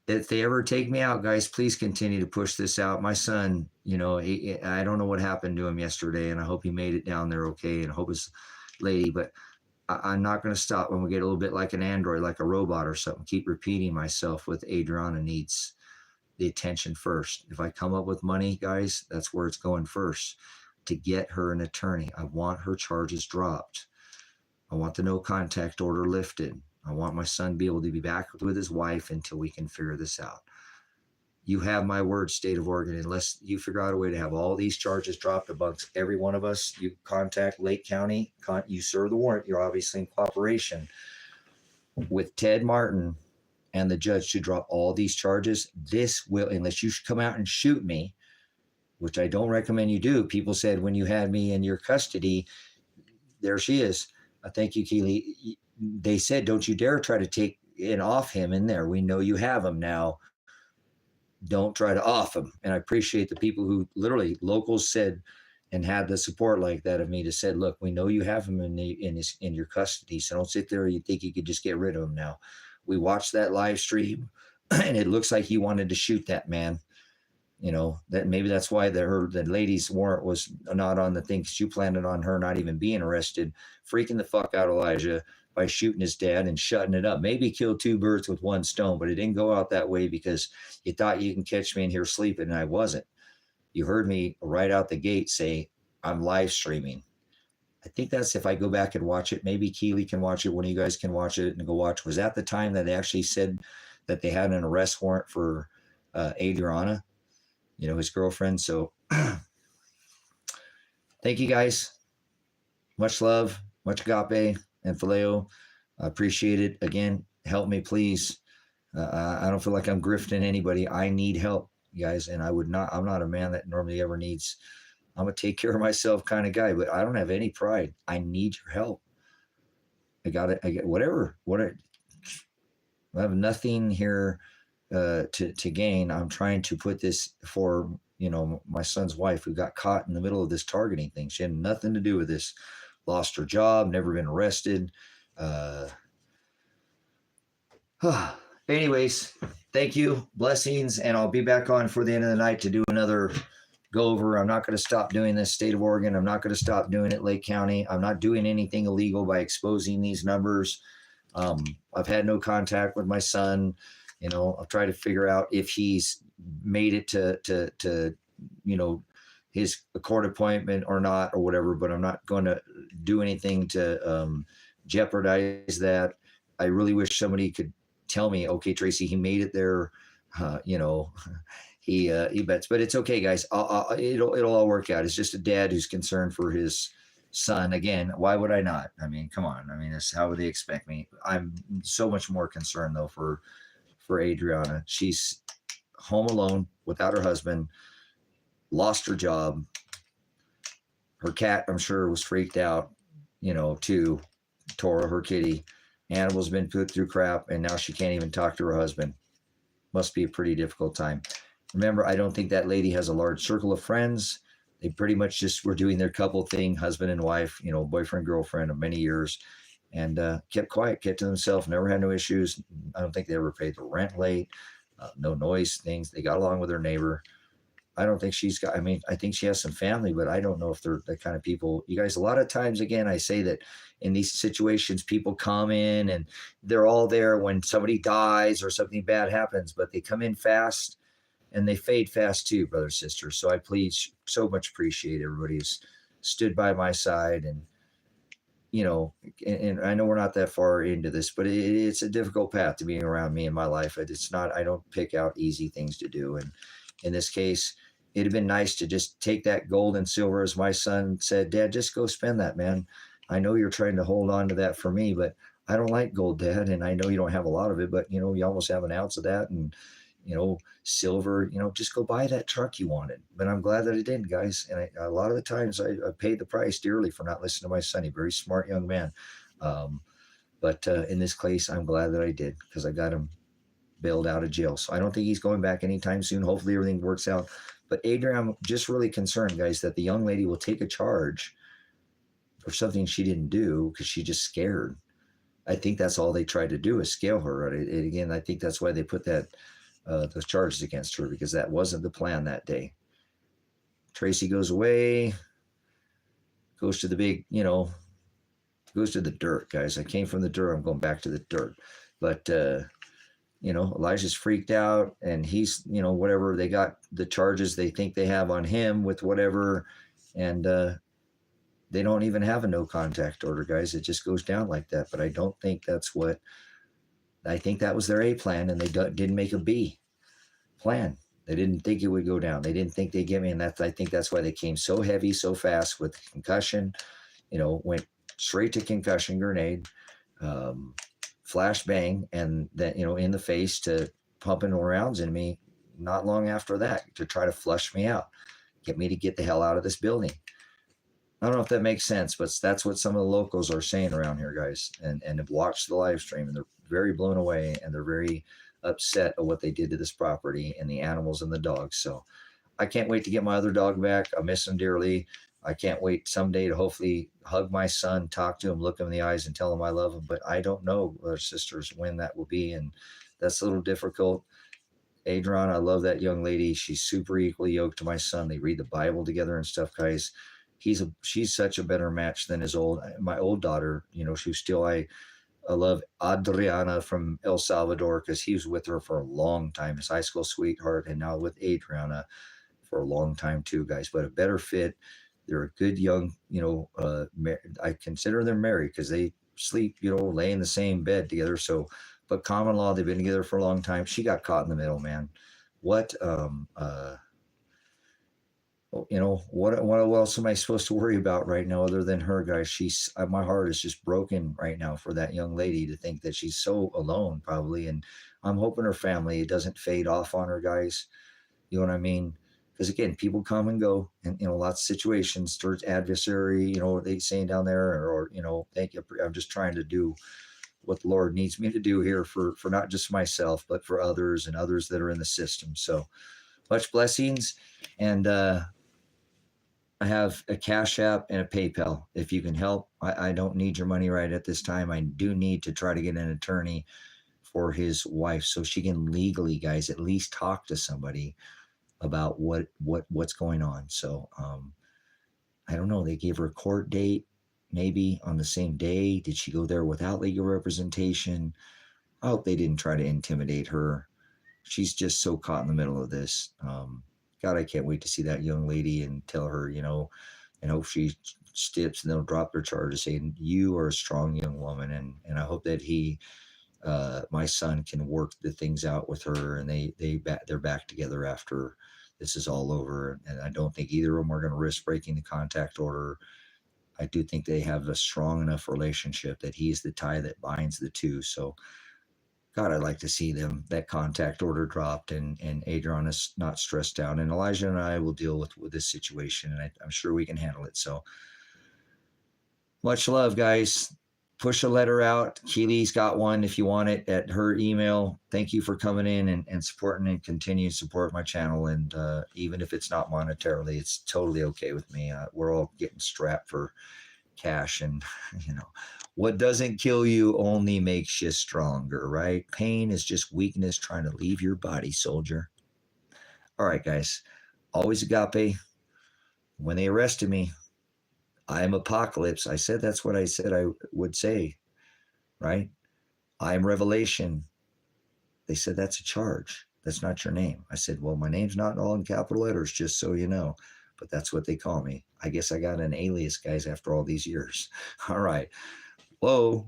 if they ever take me out, guys, please continue to push this out. My son, I don't know what happened to him yesterday, and I hope he made it down there okay, and I hope his lady, but I'm not going to stop when we get a little bit like an android, like a robot or something. Keep repeating myself with Adriana needs the attention first. If I come up with money, guys, that's where it's going first, to get her an attorney. I want her charges dropped. I want the no contact order lifted. I want my son to be able to be back with his wife until we can figure this out. You have my word, state of Oregon, unless you figure out a way to have all these charges dropped amongst every one of us. You contact Lake County, you serve the warrant. You're obviously in cooperation with Ted Martin and the judge to drop all these charges. This will, unless you come out and shoot me, which I don't recommend you do. People said when you had me in your custody, there she is. Thank you, Keely. They said, don't you dare try to take it off him in there. We know you have him now. Don't try to off him. And I appreciate the people who literally, locals said, and had the support like that of me to said, look, we know you have him in your custody. So don't sit there and you think you could just get rid of him now. We watched that live stream and it looks like he wanted to shoot that man. That maybe that's why the lady's warrant was not on the thing, because you planned on her not even being arrested, freaking the fuck out Elijah by shooting his dad and shutting it up. Maybe killed 2 birds with 1 stone, but it didn't go out that way because you thought you can catch me in here sleeping, and I wasn't. You heard me right out the gate say, I'm live streaming. I think that's, if I go back and watch it, maybe Keely can watch it, one of you guys can watch it and go watch. Was that the time that they actually said that they had an arrest warrant for Adriana, his girlfriend? So thank you guys. Much love, much agape and phileo. I appreciate it. Again, help me, please. I don't feel like I'm grifting anybody. I need help, guys. And I'm not a man that normally ever needs, I'm a take care of myself kind of guy, but I don't have any pride. I need your help. I get whatever. I have nothing here to gain. I'm trying to put this for, my son's wife, who got caught in the middle of this targeting thing. She had nothing to do with this. Lost her job, never been arrested. Anyways, thank you, blessings, and I'll be back on for the end of the night to do another go over. I'm not going to stop doing this, state of Oregon. I'm not going to stop doing it, Lake County. I'm not doing anything illegal by exposing these numbers. I've had no contact with my son. I'll try to figure out if he's made it to his court appointment or not or whatever, but I'm not going to do anything to jeopardize that. I really wish somebody could tell me, okay, Tracy, he made it there. He bets, but it's okay, guys. It'll all work out. It's just a dad who's concerned for his son. Again, why would I not? I mean, come on. I mean, how would they expect me? I'm so much more concerned though for Adriana. She's home alone without her husband, lost her job. Her cat, I'm sure, was freaked out, too. Tora, her kitty. Animal's been put through crap, and now she can't even talk to her husband. Must be a pretty difficult time. Remember, I don't think that lady has a large circle of friends. They pretty much just were doing their couple thing, husband and wife, boyfriend, girlfriend of many years, and kept quiet, kept to themselves, never had no issues. I don't think they ever paid the rent late, no noise things. They got along with their neighbor. I don't think she's got, I think she has some family, but I don't know if they're the kind of people. You guys, a lot of times, again, I say that in these situations, people come in and they're all there when somebody dies or something bad happens, but they come in fast and they fade fast too, brothers, sisters. So I please so much appreciate everybody who's stood by my side. And, and I know we're not that far into this, but it's a difficult path to being around me in my life. It's not, I don't pick out easy things to do. And in this case, it'd have been nice to just take that gold and silver, as my son said, Dad, just go spend that, man. I know you're trying to hold on to that for me, but I don't like gold, Dad. And I know you don't have a lot of it, but you almost have an ounce of that. And, silver, just go buy that truck you wanted. But I'm glad that I didn't, guys. And a lot of the times I paid the price dearly for not listening to my son. He's a very smart young man. But in this case, I'm glad that I did, because I got him bailed out of jail. So I don't think he's going back anytime soon. Hopefully everything works out. But Adrian, I'm just really concerned, guys, that the young lady will take a charge for something she didn't do because she's just scared. I think that's all they tried to do is scale her. Right? And again, I think that's why they put those charges against her, because that wasn't the plan that day. Tracy goes away, goes to the big, goes to the dirt, guys. I came from the dirt. I'm going back to the dirt. But, Elijah's freaked out, and he's, whatever, they got the charges they think they have on him with whatever. And they don't even have a no contact order, guys. It just goes down like that. But I don't think that's what, I think that was their A plan, and they didn't make a B plan. They didn't think it would go down. They didn't think they'd get me. And I think that's why they came so heavy, so fast with concussion, went straight to concussion grenade, flash bang, and that, in the face, to pumping rounds in me not long after that to try to flush me out, get me to get the hell out of this building. I don't know if that makes sense, but that's what some of the locals are saying around here, guys, and have watched the live stream, and they're very blown away, and they're very upset at what they did to this property and the animals and the dogs. So I can't wait to get my other dog back. I miss him dearly. I can't wait someday to hopefully hug my son, talk to him, look him in the eyes, and tell him I love him. But I don't know, brothers, sisters, when that will be, and that's a little difficult. Adrian, I love that young lady. She's super equally yoked to my son. They read the Bible together and stuff, guys. She's such a better match than my old daughter. She's still, I love Adriana from El Salvador, because he was with her for a long time, his high school sweetheart, and now with Adriana for a long time too, guys. But a better fit. They're a good young, I consider them married because they sleep, lay in the same bed together. So, but common law, they've been together for a long time. She got caught in the middle, man. What else am I supposed to worry about right now other than her, guys? My heart is just broken right now for that young lady, to think that she's so alone, probably. And I'm hoping her family, it doesn't fade off on her, guys. You know what I mean? Because again, people come and go, and lots of situations. There's adversary, they saying down there, or thank you. I'm just trying to do what the Lord needs me to do here for not just myself, but for others and others that are in the system. So much blessings, and I have a Cash App and a PayPal. If you can help, I don't need your money right at this time. I do need to try to get an attorney for his wife so she can legally, guys, at least talk to somebody about what's going on. So I don't know. They gave her a court date, maybe on the same day. Did she go there without legal representation? I hope they didn't try to intimidate her. She's just so caught in the middle of this. God, I can't wait to see that young lady and tell her, and hope she stips and they'll drop their charges saying, you are a strong young woman. And I hope that my son can work the things out with her and they're back together after this is all over. And I don't think either of them are going to risk breaking the contact order. I do think they have a strong enough relationship that he's the tie that binds the two. So, God, I'd like to see that contact order dropped and Adrian is not stressed out. And Elijah and I will deal with this situation, and I'm sure we can handle it. So much love, guys. Push a letter out. Keely's got one if you want it at her email. Thank you for coming in and supporting and continue to support my channel. And even if it's not monetarily, it's totally okay with me. We're all getting strapped for cash, and what doesn't kill you only makes you stronger, right? Pain is just weakness trying to leave your body, soldier. All right, guys. Always agape. When they arrested me, I am Apocalypse. I said that's what I said I would say, right? I am Revelation. They said that's a charge. That's not your name. I said, well, my name's not all in capital letters, just so you know. But that's what they call me. I guess I got an alias, guys, after all these years. All right. Whoa.